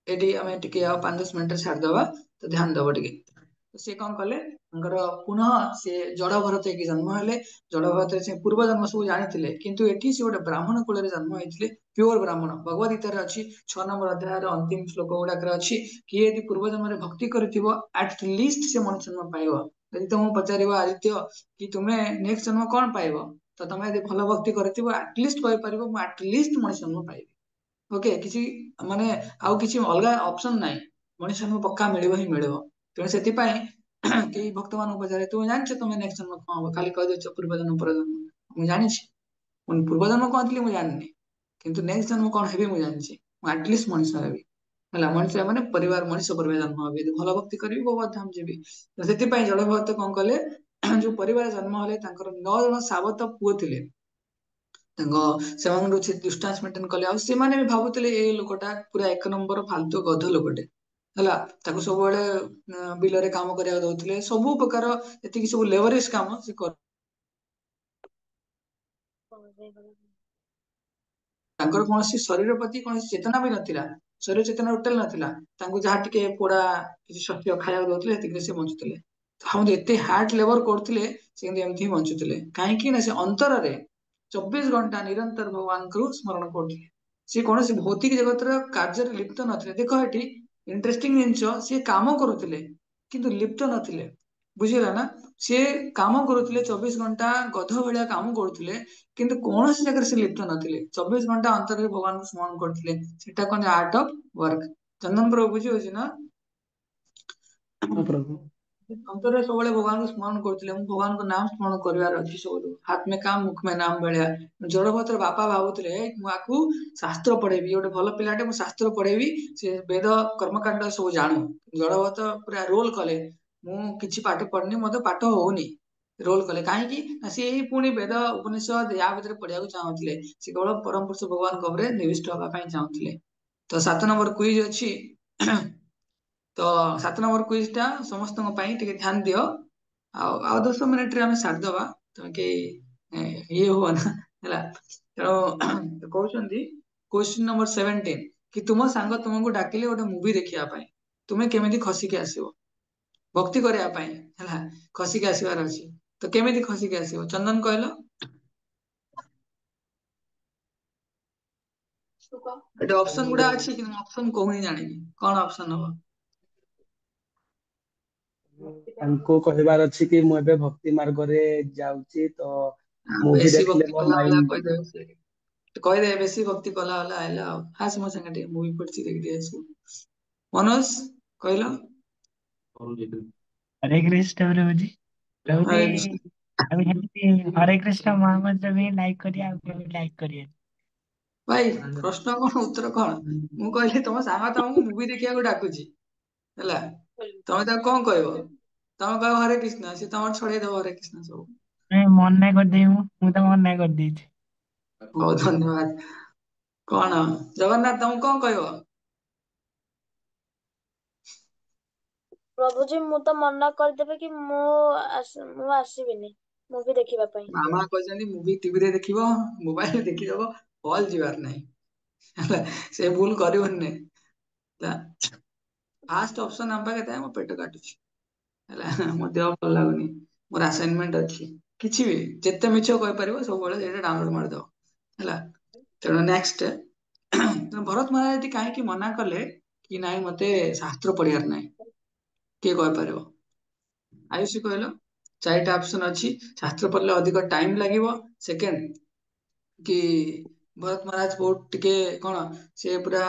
ଏଠି ଆମେ ଟିକେ ଆଉ 5-10 ମିନିଟରେ ଛାଡିଦବା ତ ଧ୍ୟାନ ଦବ ଟିକେ ସେ କଣ କଲେ ତାଙ୍କର ପୁନଃ ସେ ଜଡ ଭରତ ହେଇକି ଜନ୍ମ ହେଲେ ଜଡ ଭରତରେ ସେ ପୂର୍ବ ଜନ୍ମ ସବୁ ଜାଣିଥିଲେ କିନ୍ତୁ ଏଠି ସେ ଗୋଟେ ବ୍ରାହ୍ମଣ କୁଳରେ ଜନ୍ମ ହେଇଥିଲେ ପ୍ୟୁର ବ୍ରାହ୍ମଣ ଭଗବତ ଗୀତାରେ ଅଛି 6 ନମ୍ବର ଅଧ୍ୟାୟର ଅନ୍ତିମ ଶ୍ଲୋକ ଗୁଡାକରେ ଅଛି କିଏ ଯଦି ପୂର୍ବ ଜନ୍ମରେ ଭକ୍ତି କରିଥିବ ଆଟ ଲିଷ୍ଟ ସେ ମଣିଷ ଜନ୍ମ ପାଇବ ଯଦି ତମକୁ ପଚାରିବ ଆଦିତ୍ୟ କି ତୁମେ ନେକ୍ସଟ ଜନ୍ମ କଣ ପାଇବ ତ ତମେ ଯଦି ଭଲ ଭକ୍ତି କରିଥିବ ଆଟଲିଷ୍ଟ କହିପାରିବ ମୁଁ ଆଟଲିଷ୍ଟ ମଣିଷ ଜନ୍ମ ପାଇବି ଓକେ କିଛି ମାନେ ଆଉ କିଛି ଅଲଗା ଅପସନ ନାହିଁ ମଣିଷ ଜନ୍ମ ପକ୍କା ମିଳିବ ହିଁ ମିଳିବ ତେଣୁ ସେଥିପାଇଁ କେହି ଭକ୍ତ ମାନଙ୍କୁ ପଚାରେ ତୁମେ ଜାଣିଛ ତମେ ନେକ୍ସଟ ଜନ୍ମ କଣ ହବ ଖାଲି କହିଦେଉଛ ପୂର୍ବ ଜନ୍ମ ପର ଜନ୍ମ ମୁଁ ଜାଣିଛି ମୁଁ ପୂର୍ବ ଜନ୍ମ କଣ ଥିଲି ମୁଁ ଜାଣିନି କିନ୍ତୁ ନେକ୍ସଟ ଜନ୍ମ କଣ ହେବି ମୁଁ ଜାଣିଛି ମୁଁ ଆଟଲିଷ୍ଟ ମଣିଷ ହେବି ହେଲା ମଣିଷ ମାନେ ପରିବାର ମଣିଷ ପରିବାର ଜନ୍ମ ହେବି ଯଦି ଭଲ ଭକ୍ତି କରିବି ବହୁତ ଧାମ ଯିବି ତ ସେଥିପାଇଁ ଜଡଭରତ କଣ କଲେ ଯୋଉ ପରିବାର ଜନ୍ମ ହେଲେ ତାଙ୍କର 9 ଜଣ ସାବତ ପୁଅ ଥିଲେ ତାଙ୍କ ସେମାନଙ୍କୁ ଡିଷ୍ଟାନ୍ସ ମେଣ୍ଟେନ କଲେ ଆଉ ସେମାନେ ବି ଭାବୁଥିଲେ ଏଇ ଲୋକଟା ପୁରା 1 ନମ୍ବର ଫାଲତୁ ଗଧ ଲୋକଟେ ହେଲା ତାକୁ ସବୁବେଳେ ବିଲରେ କାମ କରିବାକୁ ଦଉଥିଲେ ସବୁ ପ୍ରକାର ଯେତିକି ସବୁ ଲେବରିଶ କାମ ସେ ତାଙ୍କର କୌଣସି ଶରୀର ପ୍ରତି କୌଣସି ଚେତନା ବି ନଥିଲା ଶରୀର ଚେତନା ଟୋଟାଲ ନଥିଲା ତାଙ୍କୁ ଯାହା ଟିକେ ପୋଡା କିଛି ଶସ୍ୟ ଖାଇବାକୁ ଦଉଥିଲେ ସେତିକିରେ ସେ ବଞ୍ଚୁଥିଲେ ଭାବନ୍ତୁ ଏତେ ହାର୍ଡ ଲେବର କରୁଥିଲେ ସେ କିନ୍ତୁ ଏମିତି ହିଁ ବଞ୍ଚୁଥିଲେ କାହିଁକି ନା ସେ ଅନ୍ତରରେ 24 ଘଣ୍ଟା ନିରନ୍ତର ଭଗବାନଙ୍କୁ ସ୍ମରଣ କରୁଥିଲେ ସେ କୌଣସି ଭୌତିକ ଜଗତର କାର୍ଯ୍ୟରେ ଲିପ୍ତ ନଥିଲେ ଦେଖ ଏଠି ଇଣ୍ଟରେଷ୍ଟିଂ ଜିନିଷ ସିଏ କାମ କରୁଥିଲେ କିନ୍ତୁ ଲିପ୍ତ ନଥିଲେ ବୁଝିଲା ନା ସିଏ କାମ କରୁଥିଲେ 24 ଘଣ୍ଟା ଗଧ ଭଳିଆ କାମ କରୁଥିଲେ କିନ୍ତୁ କୌଣସି ଜାଗାରେ ସେ ଲିପ୍ତ ନଥିଲେ 24 ଘଣ୍ଟା ଅନ୍ତରରେ ଭଗବାନଙ୍କୁ ସ୍ମରଣ କରୁଥିଲେ ସେଟା କହନ୍ତି ଆର୍ଟ ଅଫ ୱାର୍କ ଚନ୍ଦନ ପ୍ରଭୁ ବୁଝି ହଉଛି ନା ହଁ ପ୍ରଭୁ ଅନ୍ତରରେ ସବୁବେଳେ ଭଗବାନଙ୍କୁ ସ୍ମରଣ କରୁଥିଲେ ମୁଁ ଭଗବାନଙ୍କ ନାମ ସ୍ମରଣ କରିବାର ଅଛି ସବୁଠୁ ହାତ ମେ କାମ ମୁଖ ମେ ନାମ ଭଳିଆ ଜଡଭଦ୍ର ବାପା ଭାବୁଥିଲେ ମୁଁ ଆକୁ ଶାସ୍ତ୍ର ପଢେଇବି ଗୋଟେ ଭଲ ପିଲାଟେ ମୁଁ ଶାସ୍ତ୍ର ପଢେଇବି ସେ ବେଦ କର୍ମକାଣ୍ଡ ସବୁ ଜାଣୁ ଜଡଭଦ୍ର ପୁରା ରୋଲ କଲେ ମୁଁ କିଛି ପାଠ ପଢିନି ମତେ ପାଠ ହଉନି ରୋଲ କଲେ କାହିଁକି ନା ସେ ହିଁ ପୁଣି ବେଦ ଉପନିଷଦ ୟା ଭିତରେ ପଢିବାକୁ ଚାହୁଁଥିଲେ ସେ କେବଳ ପରମ ପୁରୁଷ ଭଗବାନଙ୍କ ଉପରେ ନିବିଷ୍ଟ ହବା ପାଇଁ ଚାହୁଁଥିଲେ ତ 7 ନମ୍ବର କ୍ୱିଜ ଅଛି ତ 7 ନମ୍ବର କ୍ୱିଜ ଟା ସମସ୍ତଙ୍କ ପାଇଁ ଟିକେ ଧ୍ୟାନ ଦିଅ ଆଉ 10 ମିନିଟରେ ଆମେ ସାରିଦବା ତମେ କେହି ଇଏ ହୁଅ ନା ହେଲା ତେଣୁ କହୁଛନ୍ତି କ୍ୱେଶ୍ଚନ ନମ୍ବର 17 କି ତୁମ ସାଙ୍ଗ ତୁମକୁ ଡାକିଲେ ଗୋଟେ ମୁଭି ଦେଖିବା ପାଇଁ ତୁମେ କେମିତି ଖସିକି ଆସିବ ଭକ୍ତି କରିବା ପାଇଁ ହେଲା ଖସିକି ଆସିବାର ଅଛି ତ କେମିତି ଖସିକି ଆସିବ ଚନ୍ଦନ କହିଲ ଏଠି ଅପସନ ଗୁଡା ଅଛି କିନ୍ତୁ ମୁଁ ଅପସନ କହୁନି ଜାଣିନି କଣ ଅପସନ ହବ ତାଙ୍କୁ କହିବାର ଅଛି କି ମୁଁ ଏବେ ଭକ୍ତି ମାର୍ଗରେ ଯାଉଛି ତ ମୁଭି ବେଶୀ ଦେଖିଲେ ଭକ୍ତି ମୋ କଲା ଭଳିଆ ମାଇଣ୍ଡ କହିଦେବେ ସେ କହିଦେବେ ବେଶୀ ଭକ୍ତି କଲା ଭଳିଆ ଆଇଲା ଆଉ ଆସ ମୋ ସାଙ୍ଗେ ଟିକେ ମୁଭି ପଡିଛି ଦେଖି ଟିକେ ଆସିବୁ ମନୋଜ କହିଲ हरे कृष्ण प्रभु जी प्रभु जी ହରେ କୃଷ୍ଣ अभी हेल्दी हरे कृष्ण मोहम्मद रवि लाइक करिए आप भी लाइक करिए ଭାଇ ପ୍ରଶ୍ନ କଣ ଉତ୍ତର କଣ ମୁଁ କହିଲି ତମ ସାଙ୍ଗ ତମକୁ ମୁଭି ଦେଖିବାକୁ ଡାକୁଛି ହେଲା ତମେ ତାକୁ କଣ କହିବ ତମେ କହିବ ହରେ କୃଷ୍ଣ ସେ ତମର ଛଡେଇ ଦବ ହରେ କୃଷ୍ଣ ସବୁ मैं मना कर दी हूँ मैं तो मना कर दी थी ବହୁତ ଧନ୍ୟବାଦ କଣ ଜଗନ୍ନାଥ ତମକୁ କଣ କହିବ ପ୍ରଭୁଜୀ ମୁଁ ତ ମନା କରିଦେବି କି ମୁଁ ଆସିବିନି ମୁଭି ଦେଖିବା ପାଇଁ। ମାମା କହିଛନ୍ତି ମୁଭି ଟିଭିରେ ଦେଖିବ, ମୋବାଇଲରେ ଦେଖିଦବ, ହଲ୍ ଯିବାର ନାହିଁ ହେଲା। ସେ ଭୁଲ କରିବନି ନାହିଁ। ଫାଷ୍ଟ ଅପସନ ଆମ ପାଖେ ଥାଏ, ମୋ ପେଟ କାଟୁଛି ହେଲା, ମୋ ଦେହ ଭଲ ଲାଗୁନି, ମୋର ଆସାଇନମେଣ୍ଟ ଅଛି, କିଛି ବି ଯେତେ ମିଛ କହିପାରିବ ସବୁବେଳେ ସେଇଟା ଡାଉନଲୋଡ ମାରିଦବ ହେଲା। ତେଣୁ ନେକ୍ସଟ ଭରତ ମହାରାଜ ଏଠି କାହିଁକି ମନା କଲେ କି ନାଇଁ ମତେ ଶାସ୍ତ୍ର ପଢିବାର ନାହିଁ? କିଏ କହିପାରିବ? ଆୟୁଷି କହିଲ। 4ଟା ଅପସନ ଅଛି। ଶାସ୍ତ୍ର ପଢିଲେ ଅଧିକ ଟାଇମ ଲାଗିବ। ସେକେଣ୍ଡ କି ଭରତ ମହାରାଜ ବହୁତ ଟିକେ କଣ, ସେ ପୁରା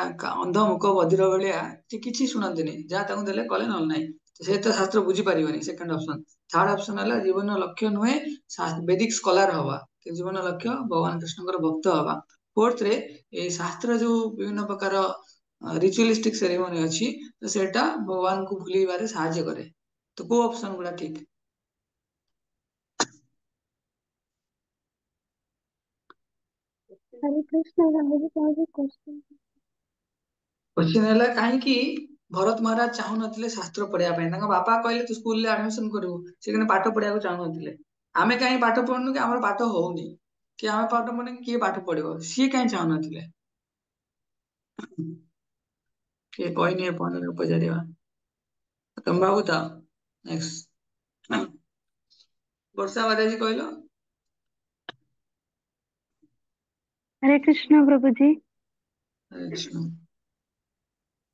ଅନ୍ଧ ମୁକ ବଧିର ଭଳିଆ, ସେ କିଛି ଶୁଣନ୍ତିନି, ଯାହା ତାଙ୍କୁ ଦେଲେ କଲେ, ନହେଲେ ନାହିଁ। ସେ ତ ଶାସ୍ତ୍ର ବୁଝିପାରିବନି। Second option. ଥାର୍ଡ ଅପସନ ହେଲା ଜୀବନ ଲକ୍ଷ୍ୟ ନୁହେଁ ବେଦିକ ସ୍କଲାର ହବା, କି ଜୀବନ ଲକ୍ଷ୍ୟ ଭଗବାନ କୃଷ୍ଣଙ୍କର ଭକ୍ତ ହବା। ଫୋର୍ଥ ରେ ଏଇ ଶାସ୍ତ୍ର ଯୋଉ ବିଭିନ୍ନ ପ୍ରକାର ରିଚୁଆଲିଷ୍ଟିକ ସେରିମନି ଅଛି, ତ ସେଇଟା ଭଗବାନଙ୍କୁ ଭୁଲିବାରେ ସାହାଯ୍ୟ କରେ। ତ କୋଉ ଅପସନ ଗୁଡା ଠିକ? हरे कृष्ण राहुल जी क्वेश्चन। क्वेश्चन ହେଲା କାହିଁକି ଭରତ ମହାରାଜ ଚାହୁଁନଥିଲେ ଶାସ୍ତ୍ର ପଢିବା ପାଇଁ? ତାଙ୍କ ବାପା କହିଲେ ତୁ ସ୍କୁଲରେ ଆଡମିସନ କରିବୁ, ସେ କିନ୍ତୁ ପାଠ ପଢିବାକୁ ଚାହୁଁନଥିଲେ। ଆମେ କାହିଁ ପାଠ ପଢୁନୁ କି ଆମର ପାଠ ହଉନି, କି ଆମେ ପାଠ ପଢୁନି କିଏ ପାଠ ପଢିବ, ସିଏ କାହିଁ ଚାହୁଁନଥିଲେ? କିଏ କହିନି ଏପର୍ଯ୍ୟନ୍ତ ପଚାରିବା, ତମେ ଭାବୁଥାଅ। ନେକ୍ସଟ ବର୍ଷା ବାଦାଜି କହିଲ। हरे कृष्ण प्रभु जी। ଆଚ୍ଛା,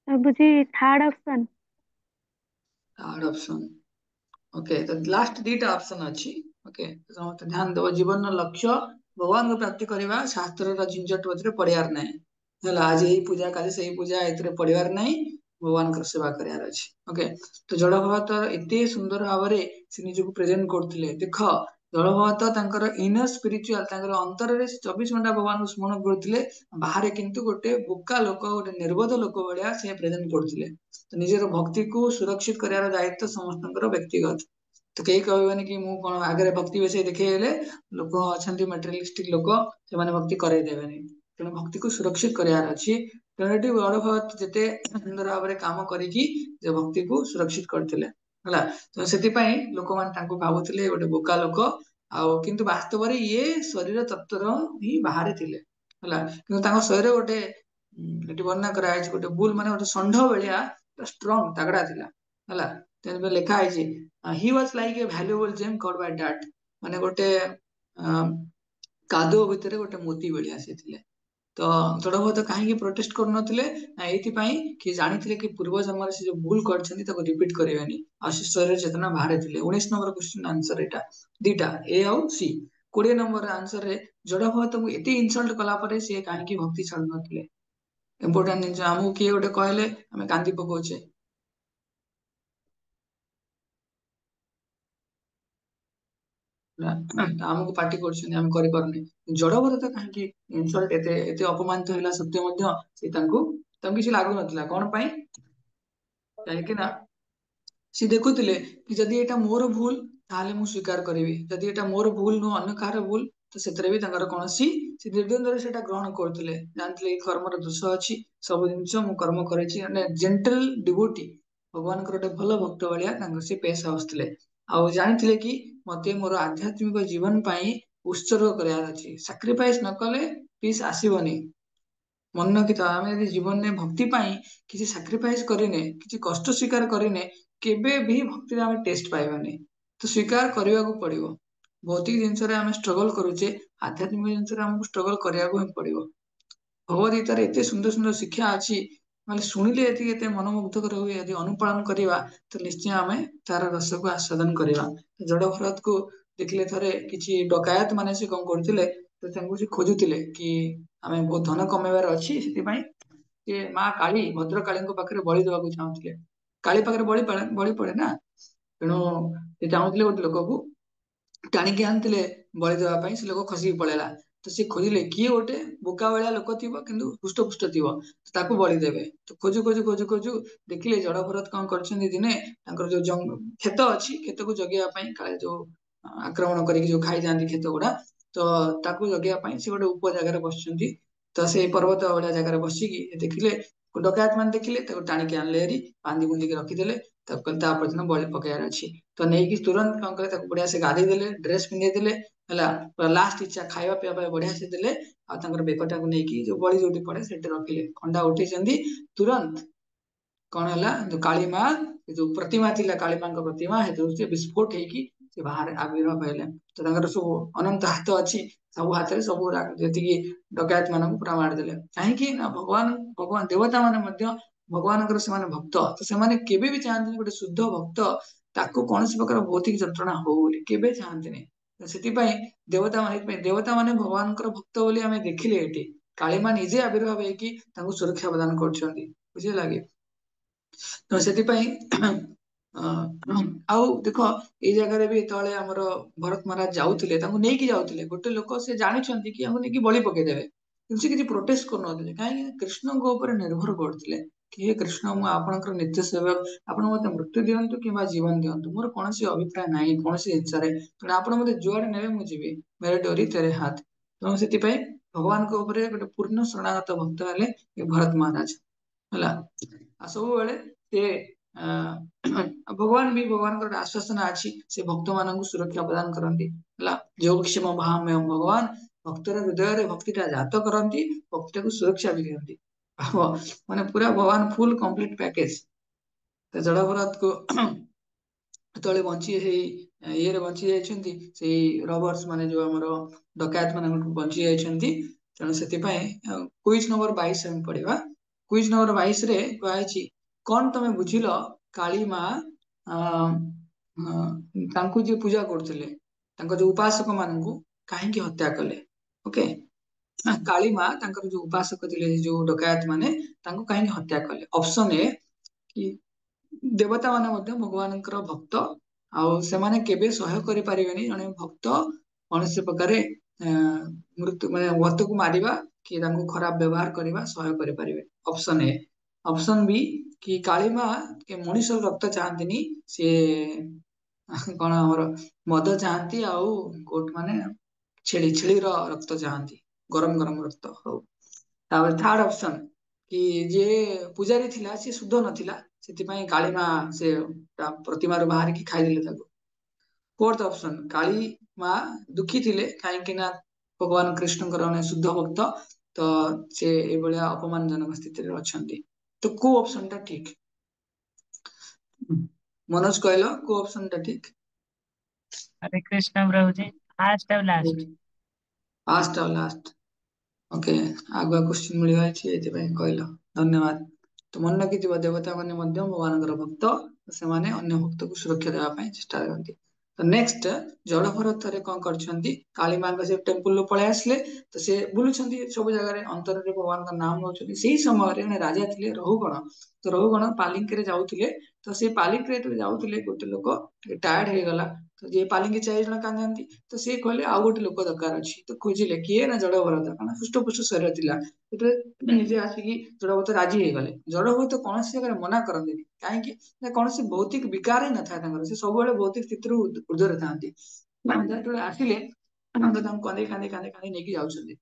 प्रभु जी third option. Third option. Okay, ତ ଲାଷ୍ଟ 2ଟା ଅପସନ ଅଛି। ଓକେ, ସମସ୍ତେ ଧ୍ୟାନ ଦେବ। ଜୀବନର ଲକ୍ଷ୍ୟ ଭଗବାନଙ୍କୁ ପ୍ରାପ୍ତି କରିବା, ଶାସ୍ତ୍ରର ଝିଞ୍ଝଟ ଭିତରେ ପଡିବାର ନାହିଁ ହେଲା। ଆଜି ଏଇ ପୂଜା, କାଲି ସେଇ ପୂଜା, ଏଥିରେ ପଡିବାର ନାହିଁ, ଭଗବାନଙ୍କର ସେବା କରିବାର ଅଛି। ଓକେ, ତ ଜଡଭରତ ଏତେ ସୁନ୍ଦର ଭାବରେ ସେ ନିଜକୁ ପ୍ରେଜେଣ୍ଟ କରୁଥିଲେ। ଦେଖ, ଜଡଭରତ ତାଙ୍କର ଇନର ସ୍ପିରିଚୁଆଲ, ତାଙ୍କର ଅନ୍ତରରେ 24 ଘଣ୍ଟା ଭଗବାନଙ୍କୁ ସ୍ମରଣ କରୁଥିଲେ, ବାହାରେ କିନ୍ତୁ ଗୋଟେ ବୋକା ଲୋକ, ଗୋଟେ ନିର୍ବୋଧ ଲୋକ ଭଳିଆ ସେ ପ୍ରେଜେଣ୍ଟ କରୁଥିଲେ। ତ ନିଜର ଭକ୍ତିକୁ ସୁରକ୍ଷିତ କରିବାର ଦାୟିତ୍ୱ ସମସ୍ତଙ୍କର ବ୍ୟକ୍ତିଗତ। ତ କେହି କହିବେନି କି ମୁଁ କଣ ଆଗରେ ଭକ୍ତି ବେଶୀ ଦେଖେଇଲେ, ଲୋକ ଅଛନ୍ତି ମେଟେରିଆଲିଷ୍ଟିକ ଲୋକ, ସେମାନେ ଭକ୍ତି କରେଇ ଦେବେନି। ତେଣୁ ଭକ୍ତିକୁ ସୁରକ୍ଷିତ କରିବାର ଅଛି। ତେଣୁ ଏଠି ବଡଭରତ ଯେତେ ସୁନ୍ଦର ଭାବରେ କାମ କରିକି ଯେ ଭକ୍ତିକୁ ସୁରକ୍ଷିତ କରିଥିଲେ ହେଲା। ତ ସେଥିପାଇଁ ଲୋକମାନେ ତାଙ୍କୁ ଭାବୁଥିଲେ ଗୋଟେ ବୋକା ଲୋକ, ଆଉ କିନ୍ତୁ ବାସ୍ତବରେ ଇଏ ଶରୀର ତତ୍ଵର ହିଁ ବାହାରେ ଥିଲେ ହେଲା। କିନ୍ତୁ ତାଙ୍କ ଶରୀର ଗୋଟେ ଏଠି ବର୍ଣ୍ଣନା କରାଯାଇଛି, ଗୋଟେ ବୁଲ ମାନେ ଗୋଟେ ଷଣ୍ଢ ଭଳିଆ ଷ୍ଟ୍ରଙ୍ଗ ତାଗଡା ଥିଲା ହେଲା। ତେଣୁ ଲେଖା ହେଇଛି he was like a valuable gem cut by ଡାଟ୍, ମାନେ ଗୋଟେ କାଦୁଅ ଭିତରେ ଗୋଟେ ମୋତି ଭଳିଆ ସେ ଥିଲେ। ତ ଜଡଭରତ କାହିଁକି ପ୍ରୋଟେଷ୍ଟ କରୁନଥିଲେ? ନା ଏଇଥିପାଇଁ କି ଜାଣିଥିଲେ କି ପୂର୍ବ ଜନ୍ମରେ ସେ ଯୋଉ ଭୁଲ କରିଛନ୍ତି ତାକୁ ରିପିଟ କରିବେନି, ଆଉ ସେ ଶରୀର ଚେତନା ବାହାରେ ଥିଲେ। 19 ନମ୍ବର କ୍ୱେଶ୍ଚିନ୍ ଆନ୍ସର ଏଇଟା। 2ଟା ଏ ଆଉ ସି। 20 ନମ୍ବର ଆନ୍ସର ରେ ଜଡଭରତକୁ ଏତେ ଇନସଲ୍ଟ କଲା ପରେ ସିଏ କାହିଁକି ଭକ୍ତି ଛାଡୁ ନଥିଲେ? ଇମ୍ପୋର୍ଟାଣ୍ଟ ଜିନିଷ। ଆମକୁ କିଏ ଗୋଟେ କହିଲେ ଆମେ କାନ୍ଦି ପକଉଛେ, ଆମକୁ ପାର୍ଟି କରୁଛନ୍ତି, ଆମେ କରିପାରୁନି। ଜଡଭରତ କାହିଁକି ଇନସଲ୍ଟ, ଏତେ ଏତେ ଅପମାନିତ ହେଲା ସତ୍ୟ ମଧ୍ୟ ସେ ତାଙ୍କୁ କିଛି ଲାଗୁନଥିଲା। କଣ ପାଇଁ? କାହିଁକି ନା ସେ ଦେଖୁଥିଲେ କି ଯଦି ଏଇଟା ମୋର ଭୁଲ ତାହେଲେ ମୁଁ ସ୍ୱୀକାର କରିବି, ଯଦି ଏଇଟା ମୋର ଭୁଲ ନୁହଁ ଅନ୍ୟ କାହାର ଭୁଲ, ତ ସେଥିରେ ବି ତାଙ୍କର କୌଣସି, ସେ ନିର୍ଦ୍ୱନ୍ଦରେ ସେଇଟା ଗ୍ରହଣ କରୁଥିଲେ। ଜାଣିଥିଲେ ଏଇ କର୍ମର ଦୋଷ ଅଛି, ସବୁ ଜିନିଷ ମୁଁ କର୍ମ କରିଛି, ମାନେ ଜେଣ୍ଟଲ ଡିଭୋଟି, ଭଗବାନଙ୍କର ଗୋଟେ ଭଲ ଭକ୍ତ ଭଳିଆ ତାଙ୍କର ସେ ପେଶ ଆସୁଥିଲେ। ଆଉ ଜାଣିଥିଲେ କି ମତେ ମୋର ଆଧ୍ୟାତ୍ମିକ ଜୀବନ ପାଇଁ ଉତ୍ସର୍ଗ କରିବାର ଅଛି, ସାକ୍ରିଫାଇସ ନ କଲେ ପିସ୍ ଆସିବନି। ମନେ ରଖିଥାଅ, ଆମେ ଯଦି ଜୀବନରେ ଭକ୍ତି ପାଇଁ କିଛି ସାକ୍ରିଫାଇସ କରିନେ, କିଛି କଷ୍ଟ ସ୍ୱୀକାର କରିନେ, କେବେ ବି ଭକ୍ତିରେ ଆମେ ଟେଷ୍ଟ ପାଇବାନି। ତ ସ୍ୱୀକାର କରିବାକୁ ପଡିବ। ଭୌତିକ ଜିନିଷରେ ଆମେ ଷ୍ଟ୍ରଗଲ କରୁଛେ, ଆଧ୍ୟାତ୍ମିକ ଜିନିଷରେ ଆମକୁ ଷ୍ଟ୍ରଗଲ କରିବାକୁ ହିଁ ପଡିବ। ଭଗବତ ଗୀତାରେ ଏତେ ସୁନ୍ଦର ସୁନ୍ଦର ଶିକ୍ଷା ଅଛି, ମାନେ ଶୁଣିଲେ ଏତିକି ଏତେ ମନମୁଗ୍ଧକର ହୁଏ। ଯଦି ଅନୁପାଳନ କରିବା ତ ନିଶ୍ଚୟ ଆମେ ତାର ରସକୁ ଆସ୍ୱାଦନ କରିବା। ଜଡଭରତକୁ ଦେଖିଲେ ଥରେ କିଛି ଡକାୟତ ମାନେ ସେ କଣ କରୁଥିଲେ, ତ ତାଙ୍କୁ ସେ ଖୋଜୁଥିଲେ କି ଆମେ ବହୁତ ଧନ କମେଇବାର ଅଛି, ସେଥିପାଇଁ ସେ ମା କାଳୀ, ଭଦ୍ରକାଳୀଙ୍କ ପାଖରେ ବଳି ଦେବାକୁ ଚାହୁଁଥିଲେ। କାଳୀ ପାଖରେ ବଳି ପଡେ ନା, ତେଣୁ ସେ ଚାହୁଁଥିଲେ ଗୋଟେ ଲୋକକୁ ଟାଣିକି ଆଣିଥିଲେ ବଳି ଦେବା ପାଇଁ, ସେ ଲୋକ ଖସିକି ପଳେଇଲା। ତ ସେ ଖୋଜିଲେ କିଏ ଗୋଟେ ବୋକା ଭଳିଆ ଲୋକ ଥିବ କିନ୍ତୁ ହୃଷ୍ଟପୁଷ୍ଟ ଥିବ, ତାକୁ ବଳି ଦେବେ। ତ ଖୋଜୁ ଖୋଜୁ ଖୋଜୁ ଖୋଜୁ ଦେଖିଲେ ଜଡଭରତ କଣ କରିଛନ୍ତି, ଦିନେ ତାଙ୍କର ଯୋଉ କ୍ଷେତ ଅଛି, କ୍ଷେତକୁ ଜଗିବା ପାଇଁ, କାଳେ ଯୋଉ ଆକ୍ରମଣ କରିକି ଯୋଉ ଖାଇଯାଆନ୍ତି କ୍ଷେତ ଗୁଡା, ତ ତାକୁ ଜଗିବା ପାଇଁ ସେ ଗୋଟେ ଉପ ଜାଗାରେ ବସିଛନ୍ତି। ତ ସେଇ ପର୍ବତ ଭଳିଆ ଜାଗାରେ ବସିକି ଦେଖିଲେ, ଡକାୟତ ମାନେ ଦେଖିଲେ, ତାକୁ ଟାଣିକି ଆଣିଲେ ହେରି, ବାନ୍ଧି ବୁନ୍ଧିକି ରଖିଦେଲେ। ତା ପରଦିନ ବଳି ପକେଇବାର ଅଛି। ତ ନେଇକି ତୁରନ୍ତ କଣ କଲେ, ତାକୁ ବଢିଆ ସେ ଗାଧେଇ ଦେଲେ, ଡ୍ରେସ ପିନ୍ଧେଇ ଦେଲେ ହେଲା, ଲାଷ୍ଟ ଇଚ୍ଛା ଖାଇବା ପିଇବା ପାଇଁ ବଢିଆ ସେ ଦେଲେ, ଆଉ ତାଙ୍କର ବେକଟାକୁ ନେଇକି ଯୋଉ ବଳି ଯୋଉଠି ପଡେ ସେଠି ରଖିଲେ। ଖଣ୍ଡା ଉଠେଇଛନ୍ତି, ତୁରନ୍ତ କଣ ହେଲା, ଯୋଉ କାଳୀ ମା ଯୋଉ ପ୍ରତିମା ଥିଲା, କାଳୀ ମାଙ୍କ ପ୍ରତିମା, ସେଥିରୁ ସେ ବିସ୍ଫୋଟ ହେଇକି ସେ ବାହାରେ ଆବିର୍ଭାବ ହେଲେ। ତ ତାଙ୍କର ସବୁ ଅନନ୍ତ ହାତ ଅଛି, ସବୁ ହାତରେ ସବୁ ଯେତିକି ଡକାୟତ ମାନଙ୍କୁ ପୁରା ମାରିଦେଲେ। କାହିଁକି ନା ଭଗବାନ ଦେବତା ମାନେ ମଧ୍ୟ ଭଗବାନଙ୍କର ସେମାନେ ଭକ୍ତ, ତ ସେମାନେ କେବେ ବି ଚାହାନ୍ତିନି ଗୋଟେ ଶୁଦ୍ଧ ଭକ୍ତ ତାକୁ କୌଣସି ପ୍ରକାର ଭୌତିକ ଯନ୍ତ୍ରଣା ହଉ ବୋଲି, କେବେ ଚାହାନ୍ତିନି। ତ ସେଥିପାଇଁ ଦେବତା ମାନେ ଭଗବାନଙ୍କର ଭକ୍ତ ବୋଲି ଆମେ ଦେଖିଲେ ଏଠି କାଳିମା ନିଜେ ଆବିର୍ଭାବ ହେଇକି ତାଙ୍କୁ ସୁରକ୍ଷା ପ୍ରଦାନ କରୁଛନ୍ତି, ବୁଝିହେଲା କି? ତ ସେଥିପାଇଁ ଆଉ ଦେଖ, ଏଇ ଜାଗାରେ ବି ଯେତେବେଳେ ଆମର ଭରତ ମହାରାଜ ଯାଉଥିଲେ, ତାଙ୍କୁ ନେଇକି ଯାଉଥିଲେ, ଗୋଟେ ଲୋକ ସେ ଜାଣିଛନ୍ତି କି ଆମକୁ ନେଇକି ବଳି ପକେଇଦେବେ, କିନ୍ତୁ ସେ କିଛି ପ୍ରୋଟେଷ୍ଟ କରୁନଥିଲେ। କାହିଁକି? କୃଷ୍ଣଙ୍କ ଉପରେ ନିର୍ଭର କରୁଥିଲେ କି ହେ କୃଷ୍ଣ, ମୁଁ ଆପଣଙ୍କର ନିତ୍ୟ ସେବକ, ଆପଣ ମତେ ମୃତ୍ୟୁ ଦିଅନ୍ତୁ କିମ୍ବା ଜୀବନ ଦିଅନ୍ତୁ, ମୋର କୌଣସି ଅଭିପ୍ରାୟ ନାହିଁ କୌଣସି ଜିନିଷରେ, ତେଣୁ ଆପଣ ମତେ ଯୁଆଡେ ନେବେ ମୁଁ ଯିବି, ମେରେ ଡୋରି ତେରେ ହାଥ। ତେଣୁ ସେଥିପାଇଁ ଭଗବାନଙ୍କ ଉପରେ ଗୋଟେ ପୂର୍ଣ୍ଣ ଶରଣାଗତ ଭକ୍ତ ହେଲେ ଏ ଭରତ ମହାରାଜ ହେଲା। ଆଉ ସବୁବେଳେ ସେ ଭଗବାନ ବି, ଭଗବାନଙ୍କର ଗୋଟେ ଆଶ୍ୱାସନା ଅଛି, ସେ ଭକ୍ତ ମାନଙ୍କୁ ସୁରକ୍ଷା ପ୍ରଦାନ କରନ୍ତି ହେଲା। ଯୋଗକ୍ଷେମ ମହାମେୟ ଭଗବାନ, ଭକ୍ତର ହୃଦୟରେ ଭକ୍ତିଟା ଜାତ କରନ୍ତି, ଭକ୍ତିଟାକୁ ସୁରକ୍ଷା ବି ଦିଅନ୍ତି। ମାନେ ପୁରା ଭଗବାନ ଫୁଲ କମ୍ପ୍ଲିଟ ପ୍ୟାକେଜ। ତ ଜଡଭରତକୁ ଯେତେବେଳେ ବଞ୍ଚି ସେଇ ଇଏରେ ବଞ୍ଚି ଯାଇଛନ୍ତି, ସେଇ ରବର୍ସ ମାନେ ଯୋଉ ଆମର ଡକାୟତ ମାନଙ୍କଠୁ ବଞ୍ଚି ଯାଇଛନ୍ତି, ତେଣୁ ସେଥିପାଇଁ କୁଇଜ ନମ୍ବର 22 ଆମେ ପଢିବା। କୁଇଜ ନମ୍ବର 22 ରେ କୁହାଯାଇଛି, କଣ ତମେ ବୁଝିଲ କାଳୀ ମା ତାଙ୍କୁ ଯିଏ ପୂଜା କରୁଥିଲେ, ତାଙ୍କ ଯୋଉ ଉପାସକ ମାନଙ୍କୁ କାହିଁକି ହତ୍ୟା କଲେ? ଓକେ, କାଳୀ ମା ତାଙ୍କର ଯୋଉ ଉପାସକ ଥିଲେ, ଯୋଉ ଡକାୟତ ମାନେ, ତାଙ୍କୁ କାହିଁକି ହତ୍ୟା କଲେ? ଅପସନ ଏ କି ଦେବତା ମାନେ ମଧ୍ୟ ଭଗବାନଙ୍କର ଭକ୍ତ, ଆଉ ସେମାନେ କେବେ ସହ୍ୟ କରିପାରିବେନି ଜଣେ ଭକ୍ତ କୌଣସି ପ୍ରକାରେ ମୃତ୍ୟୁ ମାନେ ଭକ୍ତକୁ ମାରିବା କି ତାଙ୍କୁ ଖରାପ ବ୍ୟବହାର କରିବା ସହ୍ୟ କରିପାରିବେ। ଅପସନ ଏ। ଅପସନ ବି କି କାଳିମା ମଣିଷ ରକ୍ତ ଚାହାନ୍ତିନି, ସିଏ କଣ ଆମର ମଦ ଚାହାନ୍ତି, ଆଉ କୋଟ ମାନେ ଛେଳିର ରକ୍ତ ଚାହାନ୍ତି, ଗରମ ଗରମ ରକ୍ତ। ହଉ, ତାପରେ ଥାର୍ଡ ଅପସନ କି ଯିଏ ପୂଜାରୀ ଥିଲା ସିଏ ଶୁଦ୍ଧ ନଥିଲା, ସେଥିପାଇଁ କାଳିମା ସେ ପ୍ରତିମାରୁ ବାହାରିକି ଖାଇଦେଲେ ତାକୁ। ଫୋର୍ଥ ଅପସନ, କାଳୀ ମା ଦୁଃଖୀ ଥିଲେ କାହିଁକି ନା ଭଗବାନ କୃଷ୍ଣଙ୍କର ଜଣେ ଶୁଦ୍ଧ ଭକ୍ତ, ତ ସେ ଏଇଭଳିଆ ଅପମାନଜନକ ସ୍ଥିତିରେ ଅଛନ୍ତି। ତ କୋଉ ଅପସନ ଟା ଠିକ? ମନୋଜ କହିଲ କୋଉ ଅପସନ ଟା ଠିକ? हरे कृष्ण प्रभु जी, फास्ट और लास्ट। ଫାଷ୍ଟ ଆଉ ଲାଷ୍ଟ। ଓକେ, ଆଗୁଆ କ୍ୱେଶ୍ଚିନ୍ ମିଳିଯାଇଛି, ଏଥିପାଇଁ କହିଲ, ଧନ୍ୟବାଦ। ତ ମନେ ରଖିଥିବ, ଦେବତା ମାନେ ମଧ୍ୟ ଭଗବାନଙ୍କର ଭକ୍ତ, ସେମାନେ ଅନ୍ୟ ଭକ୍ତକୁ ସୁରକ୍ଷା ଦେବା ପାଇଁ ଚେଷ୍ଟା କରନ୍ତି। ତ ନେକ୍ସଟ, ଜଡଭରତ ଥରେ କଣ କରିଛନ୍ତି, କାଳୀ ମାଙ୍କ ସେ ଟେମ୍ପଲରୁ ପଳେଇ ଆସିଲେ, ତ ସେ ବୁଲୁଛନ୍ତି ସବୁ ଜାଗାରେ, ଅନ୍ତରରେ ଭଗବାନଙ୍କ ନାମ ନଉଛନ୍ତି। ସେଇ ସମୟରେ ଜଣେ ରାଜା ଥିଲେ ରହୁଗଣ, ତ ରହୁଗଣ ପାଲିଙ୍କିରେ ଯାଉଥିଲେ, ତ ସେଇ ପାଲିଙ୍କିରେ ଯେତେବେଳେ ଯାଉଥିଲେ, ଗୋଟେ ଲୋକ ଟିକେ ଟାୟାର୍ଡ ହେଇଗଲା, ତ ଯିଏ ପାଲିଙ୍କି 4 ଜଣ କାନ୍ଦନ୍ତି, ତ ସିଏ କହିଲେ ଆଉ ଗୋଟେ ଲୋକ ଦରକାର ଅଛି। ତ ଖୋଜିଲେ, କିଏ ନା ଜଡଭରତ, କାରଣ ହୃଷ୍ଟପୃଷ୍ଟ ଶରୀର ଥିଲା। ଯେତେବେଳେ ନିଜେ ଆସିକି ଜଡଭରତ ରାଜି ହେଇଗଲେ। ଜଡଭରତ କୌଣସି ଜାଗାରେ ମନା କରନ୍ତିନି, କାହିଁକି ନା କୌଣସି ଭୌତିକ ବିକାର ହିଁ ନଥାଏ ତାଙ୍କର, ସେ ସବୁବେଳେ ଭୌତିକ ସ୍ଥିତିରୁ ଉର୍ଦ୍ଧ୍ୱରେ ଥାନ୍ତି। ଯେତେବେଳେ ଆସିଲେ, ତାଙ୍କୁ କାନ୍ଦେଇ କାନ୍ଦେଇ କାନ୍ଦେଇ କାନ୍ଦେଇ ନେଇକି ଯାଉଛନ୍ତି,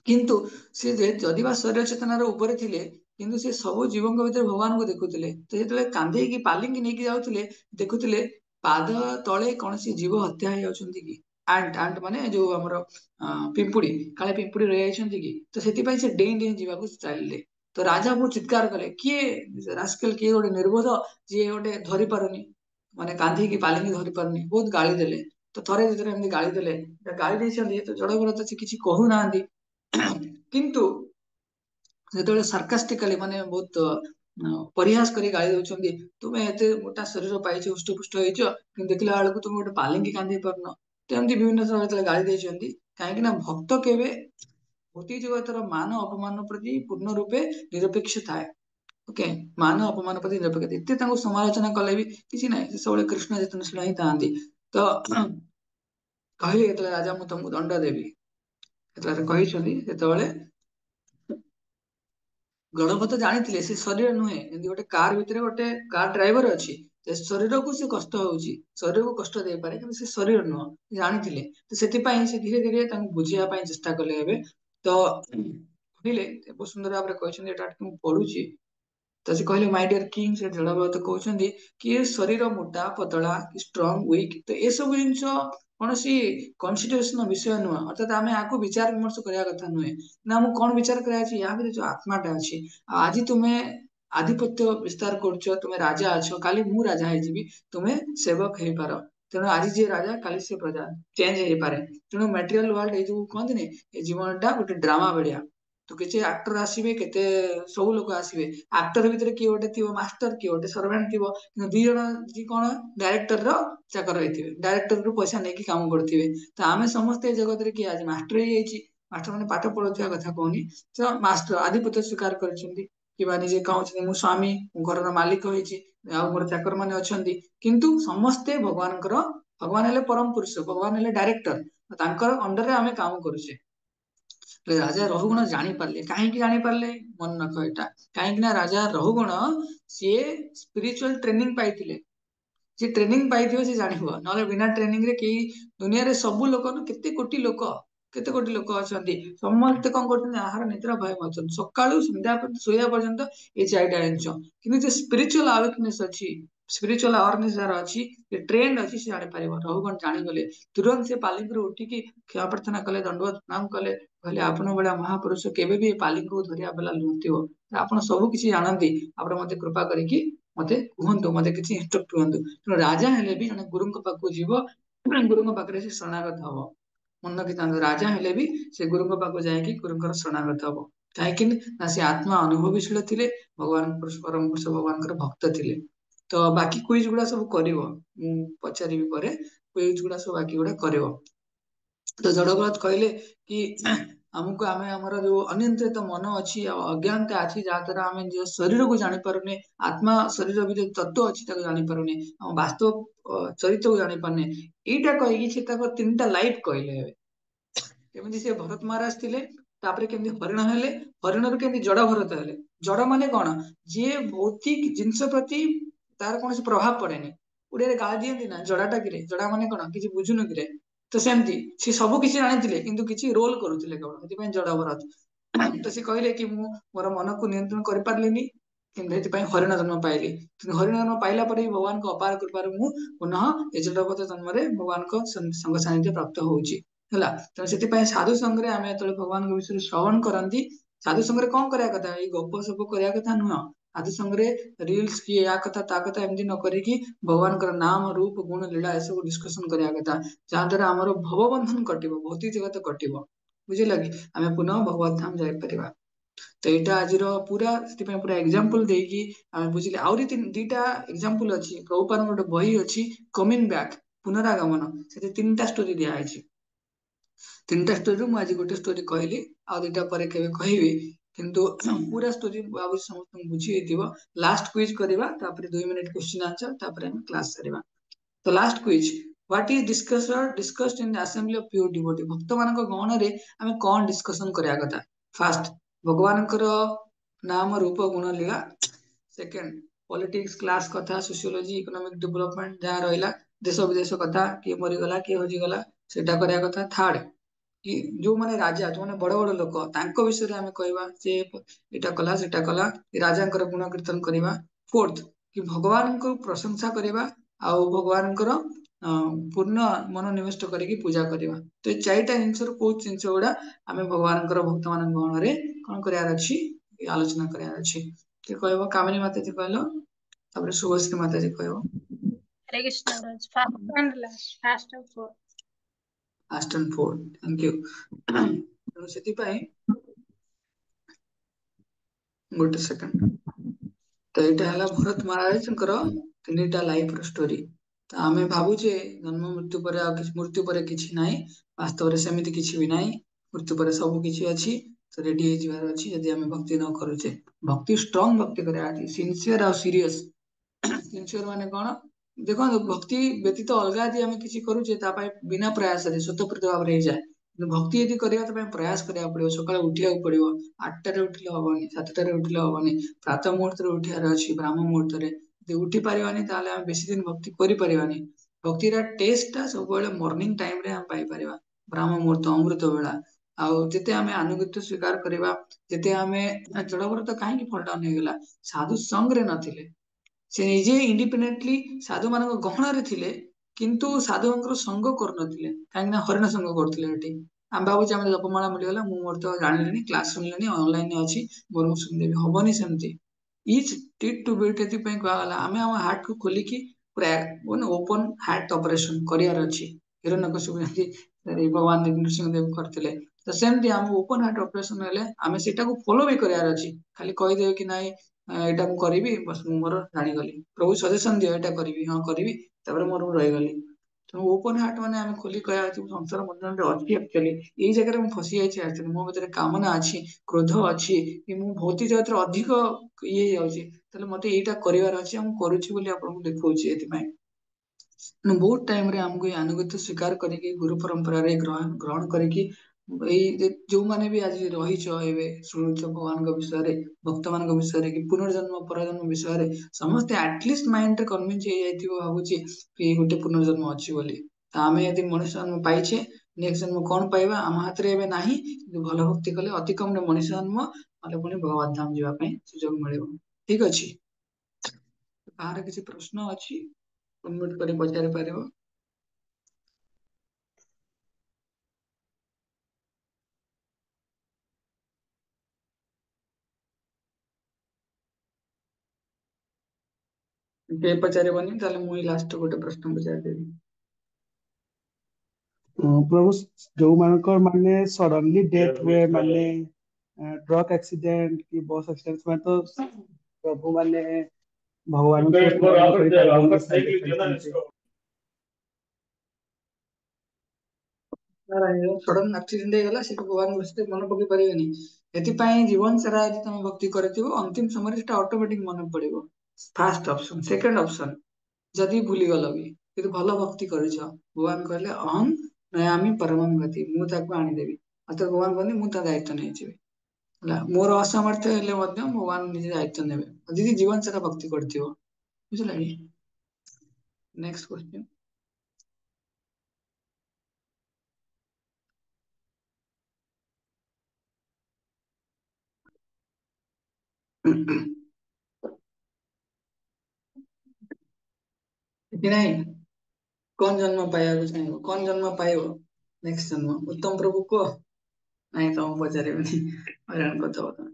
କିନ୍ତୁ ସେ ଯଦି ବା ଶରୀର ଚେତନାର ଉପରେ ଥିଲେ, କିନ୍ତୁ ସେ ସବୁ ଜୀବଙ୍କ ଭିତରେ ଭଗବାନଙ୍କୁ ଦେଖୁଥିଲେ। ତ ଯେତେବେଳେ କାନ୍ଦେଇକି ପାଲିଙ୍କି ନେଇକି ଯାଉଥିଲେ, ଦେଖୁଥିଲେ ପାଦ ତଳେ କୌଣସି ଜୀବ ହତ୍ୟା ହେଇଯାଉଛନ୍ତି କି, ଆଣ୍ଟ ମାନେ ଯୋଉ ଆମର ପିମ୍ପୁଡି, କାଳେ ପିମ୍ପୁଡି ରହିଯାଇଛନ୍ତି କି, ତ ସେଥିପାଇଁ ସେ ଡେଇଁ ଡେଇଁ ଯିବାକୁ ଚାଲିଲେ। ତ ରାଜା ବହୁତ ଚିତ୍କାର କଲେ, କିଏ ରାସ୍କେଲ, କିଏ ଗୋଟେ ନିର୍ବୋଧ, ଯିଏ ଗୋଟେ ଧରି ପାରୁନି, ମାନେ କାନ୍ଦିକି ପାଲିଙ୍କି ଧରି ପାରୁନି, ବହୁତ ଗାଳି ଦେଲେ। ତ ଥରେ ଯେତେବେଳେ ଏମିତି ଗାଳି ଦେଲେ, ଗାଳି ଦେଇଛନ୍ତି, ତ ଜଡଭରତ ସେ କିଛି କହୁନାହାନ୍ତି, କିନ୍ତୁ ଯେତେବେଳେ ସାର୍କାଷ୍ଟିକାଲି ମାନେ ବହୁତ ପରିହାସ କରି ଗାଳି ଦଉଛନ୍ତି, ତୁମେ ଏତେ ମୋଟା ଶରୀର ପାଇଛ, ହୃଷ୍ଟପୃଷ୍ଟ ହେଇଛ, କିନ୍ତୁ ଦେଖିଲା ବେଳକୁ ତୁମେ ଗୋଟେ ପାଲିଙ୍କି କାନ୍ଦେଇ ପାରୁନ। ତ ଏମିତି ବିଭିନ୍ନ ସମୟରେ ଯେତେବେଳେ ଗାଳି ଦେଇଛନ୍ତି, କାହିଁକି ନା ଭକ୍ତ କେବେ ଭୌତିକ ଜଗତର ମାନ ଅପମାନ ପ୍ରତି ପୂର୍ଣ୍ଣ ରୂପେ ନିରପେକ୍ଷ ଥାଏ। ଓକେ, ମାନ ଅପମାନ ପ୍ରତି ନିରପେକ୍ଷ, ଏତେ ତାଙ୍କୁ ସମାଲୋଚନା କଲେ ବି କିଛି ନାହିଁ, ସେ ସବୁବେଳେ କୃଷ୍ଣ ଚେତନଶୀଳ ହିଁ ଥାନ୍ତି। ତ କହିଲେ ଯେତେବେଳେ ରାଜା, ମୁଁ ତମକୁ ଦଣ୍ଡ ଦେବି, ଯେତେବେଳେ କହିଛନ୍ତି, ସେତେବେଳେ ଜଡଭରତ ଜାଣିଥିଲେ ସେ ଶରୀର ନୁହେଁ, ଯେମିତି ଗୋଟେ କାର ଭିତରେ ଗୋଟେ କାର ଡ୍ରାଇଭର ଅଛି, ସେ ଶରୀରକୁ ସେ କଷ୍ଟ ହଉଛି, ଶରୀରକୁ କଷ୍ଟ ଦେଇପାରେ, କିନ୍ତୁ ସେ ଶରୀର ନୁହଁ, ସେ ଜାଣିଥିଲେ। ତ ସେଥିପାଇଁ ସେ ଧୀରେ ଧୀରେ ତାଙ୍କୁ ବୁଝିବା ପାଇଁ ଚେଷ୍ଟା କଲେ। ଏବେ ତ କହିଲେ, ବହୁତ ସୁନ୍ଦର ଭାବରେ କହିଛନ୍ତି, ଏଟା ମୁଁ ପଢୁଛି। ତ तो से कहले माय डियर किंग से जड़ावत कहउछंदी कि ये शरीर मोटा पतला कि स्ट्रांग वीक तो ए सब जिंस कौनसी कन्सिडरेशन विषय नुह अर्थात आम आपको विचार विमर्श करने कथा नुहे ना आमको कौन विचार करा या भीतर जो आत्माटा अच्छी आज तुम्हें आधिपत्य विस्तार कर तुम्हें राजा अच्छ काली मु राजा हो तुम्हें सेवक हो पार तेणु आज जी राजा काली से प्रजा चेंज हो पारे तेणु मटेरियल वर्ल्ड ये जो कहते जीवनटा गोटे ड्रामा भाया तो किसी एक्टर आसवे केते सब लोक आसवे एक्टर भितर किए गोटे थी मास्टर किए गोटे सर्वेंट थी दुई जन जी कौन डायरेक्टर रो चाकर रही डायरेक्टर रु पैसा नहीं काम करते तो आम समस्ते जगत में किए आज मास्टर ही मास्टर मैंने पाठ पढ़ुवा कथा कहनी तो मास्टर आधिपत्य स्वीकार कर निजे कहते मु स्वामी घर मालिक होती मोर चाकर मैंने अच्छा किंतु समस्ते भगवान हेले परम पुरुष भगवान हेले डायरेक्टर अंडर आम काम करुचे राजा रहुगुण जानी पारले कहीं जानी पारले मन रख एटा कहीं राजा रहुगुण सी स्पिरिचुअल ट्रेनिंग पाइथिले जे ट्रेनिंग पाइथिबे से जानिबो नले बिना ट्रेनिंग रे कई दुनिया रे सब लोक केते कोटी लोक अछंती समस्त कौन करते आहार निद्रा भय मचन सकाळु संध्या सोया पर्यंत ये चारिटा जिनिस किंतु जे स्पिरिचुअल अवेकनेस अच्छी स्पिरिचुअल अवेयरनेस जार अच्छी ट्रेंड अच्छी से जानी पारिबो रहुगण जानी गले तुरंत से पालिंग रे उठिकी क्षमा प्रार्थना कले दंडवत प्रणाम कले कहले आपण बड़ा महापुरुष केबे भी पालिंग को धरिया बेला लुटिबो आपण सब किछि जानंती आपण मते कृपा करिकी मते कहंतु मते किछि इंस्ट्रक्ट करंतु तो राजा हेले भी जने गुरुंक पाखु जीवो गुरुंक पाखरे से शरणागत हबो मन की राजा हेले भी से गुरुंक पाखु जायकी गुरुंकर शरणागत हबो काहेकि ना से आत्मा अनुभवशील थिले भगवान परम पुरुष भगवान भक्त थिले तो बाकी क्विज गुड़ा सब करिवो पचारि परे क्विज गुड़ा सब बाकी गुड़ा करिवो तो जड़भरत कहले कि हमको आम आमर जो अनियंत्रित मन अच्छी अज्ञानता अच्छी जहाद्वारा आम जो शरीर को जानी पारुने आत्मा शरीर भी तत्व अच्छी जानी पारुने आम वास्तव चरित्र को जानी पारने यहीटा कहीकि तीन टा लाइफ कहले केमी से भरत महाराज थे तापर केमी हरिण हेले हरिण रु केमी जड़ भरत हेले जड़ माने कौन जी भौतिक जिनस प्रति तार कौन प्रभाव पड़ेनि उड़े गाली दियंती ना जड़ाटा कि जड़ा माने कौन कि बुझुन कि तो सेमती सी सब किसी जानी किंतु किसी रोल करुले केवल जड़ भरत तो सी कहले कि मु मोर मन को नियंत्रण कर पारलिनी कि हरिण जन्म पाइली हरिण जन्म पाइला पर भगवान को अपार कृपार मु पुनः ए जड़पथ जन्म भगवान को संग सानिध्य प्राप्त होउची है तेनाली साधु संघ आम जो भगवान विषय श्रवण करती साधु संघ कौन कराया कथा ये गप सप कराया कथा नुह साधु संघ रिल्स की या कथा ता कथा एमती न करिकी भगवान नाम रूप गुण लीला ए सब डिस्कसन कराया कथा जहाद्वारा आमर भवबंधन कटिबो भौतिक जगत कटिबो बुझिला कि आम पुनः भगवत धाम जाइपर तो यहाँ आज पूरा पूरा एग्जांपल देकी आम बुझिले आउरी दीटा एग्जांपल अच्छी प्रभुपाद गोटे बही अच्छी कमिंग बैक पुनरागमन से तीन टा स्टोरी दिखाई तीन टा स्टोरी मुझे गोटे स्टोरी कहली आ दुटा पर कहबी किंतु पूरा स्टोरी बाबू समस्त बुझी लास्ट क्विज करवा 2 मिनिट क्वेश्चन आंसर तापर हम क्लास करवा तो last quiz what is discussed in the assembly of pure devotee भक्त मान गहन रे आम कौन डिस्कसन करिया कथा फास्ट भगवान नाम रूप गुण लीला सेकेंड पॉलिटिक्स क्लास कथा सोशियोलॉजी इकोनॉमिक डेवलपमेंट जहाँ रहा देश विदेश कथा किए मरीगला किए हजिगला सेटा करिया कथा थर्ड कि जो माने राजा जो माने बड़ बड़ लोक तांको विषय रे आमे कहबा जे एटा कला सेटा कला राजा गुण कीर्तन करवा फोर्थ कि भगवान को प्रशंसा करवा आ भगवान पूर्ण मनोनिवेश करके पूजा करवा तो ये चारिटा जिनस कौ जिनस गुड़ा आम भगवान भक्त मान गहन में कौन करार अच्छी आलोचना करार अच्छी कह कामिनी माता जी कहल शुभश्री माता जी कह Hare Krishna Maharaj first and last first and four first and four thank you तेणु से गोटे सेकंड तो यहाँ है भरत महाराज तीन टा लाइफ स्टोरी तो आम भावुचे जन्म मृत्यु पर मृत्यु पर किसी ना वास्तव सेमती किसी भी ना मृत्यु पर सब किसी अच्छी तो रेडी हो अच्छी यदि आम भक्ति न करुचे भक्ति स्ट्रंग भक्ति कर सिनसीयर आ सीरीयस सिनसीयर माने कौन देखो भक्ति व्यतीत अलग यदि आम किसी करुचे बिना प्रयास स्वतःप्रत भाव में जाए भक्ति यदि करने प्रयास करा पड़ो सका उठा पड़ो 8टार उठिले हेनी 7टार उठिले हेनी प्रातः मुहूर्त उठार अच्छी ब्राह्म मुहूर्त उठी पारानी आम बेस दिन भक्ति करें भक्तिर टेस्टा सब मॉर्निंग टाइम रे हम पाई ब्राह्म मुहूर्त अमृत बेला ଯେତେ ଆମେ ଆନୁଗତ୍ୟ ସ୍ୱୀକାର କରିବା, ଯେତେ ଆମେ ଜଡଭରତ କାହିଁକି ଫଲ ଡାଉନ ହେଇଗଲା, ସାଧୁ ସଙ୍ଗରେ ନଥିଲେ। ସେ ନିଜେ ଇଣ୍ଡିପେଣ୍ଡେଣ୍ଟଲି ସାଧୁ ମାନଙ୍କ ଗହଣରେ ଥିଲେ, କିନ୍ତୁ ସାଧୁଙ୍କର ସଙ୍ଗ କରୁନଥିଲେ, କାହିଁକି ନା ହରିଣ ସଙ୍ଗ କରୁଥିଲେ ଏଠି। ଆମେ ଭାବୁଛେ ଆମେ ଜପମାଳା ମିଳିଗଲା, ମୁଁ ମୋର ତ ଜାଣିଲିଣି, କ୍ଲାସ ଶୁଣିଲିଣି, ଅନଲାଇନ ଅଛି, ମୋର ମୁଁ ଶୁଣିଦେବି। ହବନି ସେମିତି। ଇଚ୍ ଟିଟ୍ ଟୁ ବିଟ୍ ଏଥିପାଇଁ କୁହାଗଲା, ଆମେ ଆମ ହାର୍ଟ କୁ ଖୋଲିକି ପୁରା ଓପନ ହାର୍ଟ ଅପରେସନ କରିବାର ଅଛି। ହିରଣ୍ୟକଶିପୁ ଯେମିତି ଭଗବାନ ନୃସିଂହଦେବ କରିଥିଲେ, ତ ସେମିତି ଆମ ଓପନ ହାର୍ଟ ଅପରେସନ ହେଲେ ଆମେ ସେଇଟାକୁ ଫଲୋ ବି କରିବାର ଅଛି। ଖାଲି କହିଦେବେ କି ନାଇଁ ଏଇଟା ମୁଁ କରିବି, ବସ୍ ମୁଁ ମୋର ଜାଣିଗଲି, ପ୍ରଭୁ ସଜେସନ ଦିଅ ଏଇଟା କରିବି, ହଁ କରିବି, ତାପରେ ମୋର ମୁଁ ରହିଗଲି। ତେଣୁ ଓପନ ହାର୍ଟ ମାନେ ଆମେ ଖୋଲି କହିବା ଅଛି ମୁଁ ସଂସାର ବନ୍ଧନରେ ଅଛି, ଆକ୍ଚୁଆଲି ଏଇ ଜାଗାରେ ମୁଁ ଫସି ଯାଇଛି, ଆକ୍ଚୁଆଲି ମୋ ଭିତରେ କାମନା ଅଛି, କ୍ରୋଧ ଅଛି, କି ମୁଁ ଭୌତିକ ଜଗତରେ ଅଧିକ ଇଏ ହେଇଯାଉଛି, ତାହେଲେ ମତେ ଏଇଟା କରିବାର ଅଛି, ଆଉ ମୁଁ କରୁଛି ବୋଲି ଆପଣଙ୍କୁ ଦେଖଉଛି। ଏଥିପାଇଁ ବହୁତ ଟାଇମରେ ଆମକୁ ଏଇ ଆନୁଗତ୍ୟ ସ୍ୱୀକାର କରିକି ଗୁରୁ ପରମ୍ପରାରେ ଗ୍ରହଣ କରିକି ଯୋଉମାନେ ବି ଆଜି ରହିଛ, ଏବେ ଶୁଣୁଛ ଭଗବାନଙ୍କ ବିଷୟରେ, ଭକ୍ତ ମାନଙ୍କ ବିଷୟରେ, କି ପୁନର୍ଜନ୍ମ ପରଜନ୍ମ ବିଷୟରେ, ସମସ୍ତେ ଆଟଲିଷ୍ଟ ମାଇଣ୍ଡରେ କନଭିନ୍ସ ହେଇଯାଇଥିବ ଭାବୁଛି କି ଗୋଟେ ପୁନର୍ଜନ୍ମ ଅଛି ବୋଲି। ତ ଆମେ ଯଦି ମଣିଷ ଜନ୍ମ ପାଇଛେ, ନେକ୍ସଟ ଜନ୍ମ କଣ ପାଇବା ଆମ ହାତରେ ଏବେ ନାହିଁ, କିନ୍ତୁ ଭଲ ଭକ୍ତି କଲେ ଅତି କମରେ ମଣିଷ ଜନ୍ମ, ନହେଲେ ପୁଣି ଭଗବତ ଧାମ ଯିବା ପାଇଁ ସୁଯୋଗ ମିଳିବ। ଠିକ ଅଛି, କାହାର କିଛି ପ୍ରଶ୍ନ ଅଛି ଅନମ୍ୟୁଟ କରି ପଚାରି ପାରିବ। କେହି ପଚାରିବନି, ତାହେଲେ ମୁଁ ଲାଷ୍ଟ ଗୋଟେ ପ୍ରଶ୍ନ ପଚାରିଦେବି। ପ୍ରଭୁ, ଯୋଉମାନଙ୍କର ମାନେ ସଡନଲି ଡେଥ ହୁଏ, ମାନେ ଟ୍ରକ୍ ଆକ୍ସିଡେଣ୍ଟ କି ବସ୍ ଆକ୍ସିଡେଣ୍ଟ, ସେମାନେ ତ ପ୍ରଭୁ ମାନେ ଭଗବାନଙ୍କୁ ସ୍ମରଣ କରିପାରିବେନି side effect ଏମିତି। ସଡନ ଆକ୍ସିଡେଣ୍ଟ ହେଇଗଲା, ସେଠୁ ଭଗବାନଙ୍କ ବିଷୟରେ ମନେ ପକେଇ ପାରିବେନି। ଏଥିପାଇଁ ଜୀବନ ସାରା ଯଦି ତମେ ଭକ୍ତି କରିଥିବ, ଅନ୍ତିମ ସମୟରେ ସେଟା ଅଟୋମେଟିକ ମନେ ପଡିବ। First option. ସେକେଣ୍ଡ ଅପସନ, ଯଦି ଭୁଲିଗଲ ବି କିନ୍ତୁ ଭଲ ଭକ୍ତି କରିଛ, ଭଗବାନ କହିଲେ ଅହଂ ନୟାମି ପରମଂ ଗତି, ମୁଁ ତାକୁ ଆଣିଦେବି। ଅର୍ଥାତ ଭଗବାନ କହନ୍ତି ମୁଁ ତା ଦାୟିତ୍ୱ ନେଇଯିବି। ହେଲା, ମୋର ଅସାମର୍ଥ୍ୟ ହେଲେ ମଧ୍ୟ ଭଗବାନ ନିଜେ ଦାୟିତ୍ୱ ନେବେ, ଯଦି ଜୀବନ ସାରା ଭକ୍ତି କରିଥିବ। ବୁଝିଲା କି? Next question. କିଛି ନାହିଁ, କଣ ଜନ୍ମ ପାଇବାକୁ ଚାହିଁବ, କଣ ଜନ୍ମ ପାଇବ ନେକ୍ସଟ ଜନ୍ମ, ଉତ୍ତମ ପ୍ରଭୁ କୁହ। ନାଇଁ ତମକୁ ପଚାରିବିନି, ହଇରାଣ କରିଦବ ତମେ।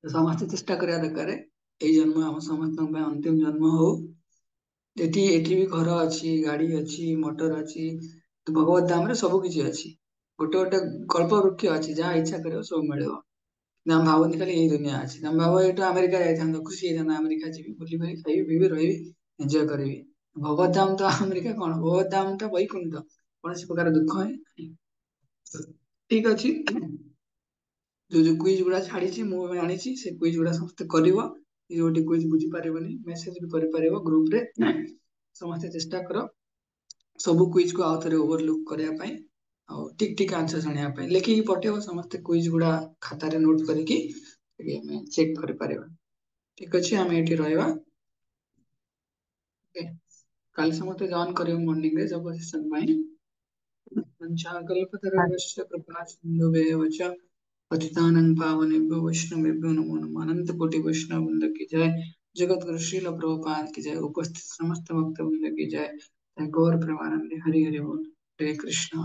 ସମସ୍ତେ ଚେଷ୍ଟା କରିବା ଦରକାର ଏଇ ଜନ୍ମ ଆମ ସମସ୍ତଙ୍କ ପାଇଁ ଅନ୍ତିମ ଜନ୍ମ ହଉ। ଏଠି ବି ଘର ଅଛି, ଗାଡି ଅଛି, ମଟର ଅଛି, ଭଗବତ ଧାମରେ ସବୁ କିଛି ଅଛି। ଗୋଟେ ଗୋଟେ କଳ୍ପ ବୃକ୍ଷ ଅଛି, ଯାହା ଇଚ୍ଛା କରିବ ସବୁ ମିଳିବ। ନା ଆମେ ଭାବନ୍ତି ଖାଲି ଏଇ ଦୁନିଆ ଅଛି, ତମେ ଭାବ ଏଇଠୁ ଆମେରିକା ଯାଇଥାନ୍ତ, ଖୁସି ହେଇଥାନ୍ତ, ଆମେରିକା ଯିବି, ବୁଲିବି, ଖାଇବି, ପିଇବି, ରହିବି, ଏନ୍ଜୟ କରିବି। ଭଗବତ ଧାମ ତ ଆମେରିକା କଣ, ଭଗବତ ଧାମ ତ ବୈକୁଣ୍ଠ, କୌଣସି ପ୍ରକାର ଦୁଃଖ ହିଁ ନାହିଁ। ଠିକ ଅଛି, ଯୋଉ କୁଇଜ ଗୁଡା ଛାଡିଛି ମୁଁ ଆଣିଛି, ସେ କୁଇଜ ଗୁଡା ସମସ୍ତେ କରିବ। ଏ ଗୋଟେ କୁଇଜ ବୁଝିପାରିବନି, ମେସେଜ ବି କରିପାରିବ ଗ୍ରୁପରେ। ସମସ୍ତେ ଚେଷ୍ଟା କର ସବୁ କୁଇଜ କୁ ଆଉ ଥରେ ଓଭରଲୁକ୍ କରିବା ପାଇଁ, ଆଉ ଠିକ ଠିକ ଆନ୍ସର ଜାଣିବା ପାଇଁ ଲେଖିକି ପଠେଇବ। ସମସ୍ତେ କୁଇଜ ଗୁଡା ଖାତାରେ ନୋଟ କରିକି ଆମେ ଚେକ୍ କରିପାରିବା। ଠିକ ଅଛି, ଆମେ ଏଠି ରହିବା। Okay, କାଲି ସମସ୍ତେ ଜଏନ୍ କରିବ ମର୍ଣ୍ଣିଂରେ ଜବ ସେସନ ପାଇଁ। कल्पतरुश्च कृपा सिन्धुभ्येव च पतितानं पावनेभ्यो वैष्णवेभ्यो नमो नमः। अनंत कोटि वैष्णव वृंद की जय, जगत गुरु श्रील प्रभुपाद की जय, उपस्थित समस्त भक्त वृंद की जय। गौर प्रेमानंद हरि हरि बोल। हरे कृष्णा।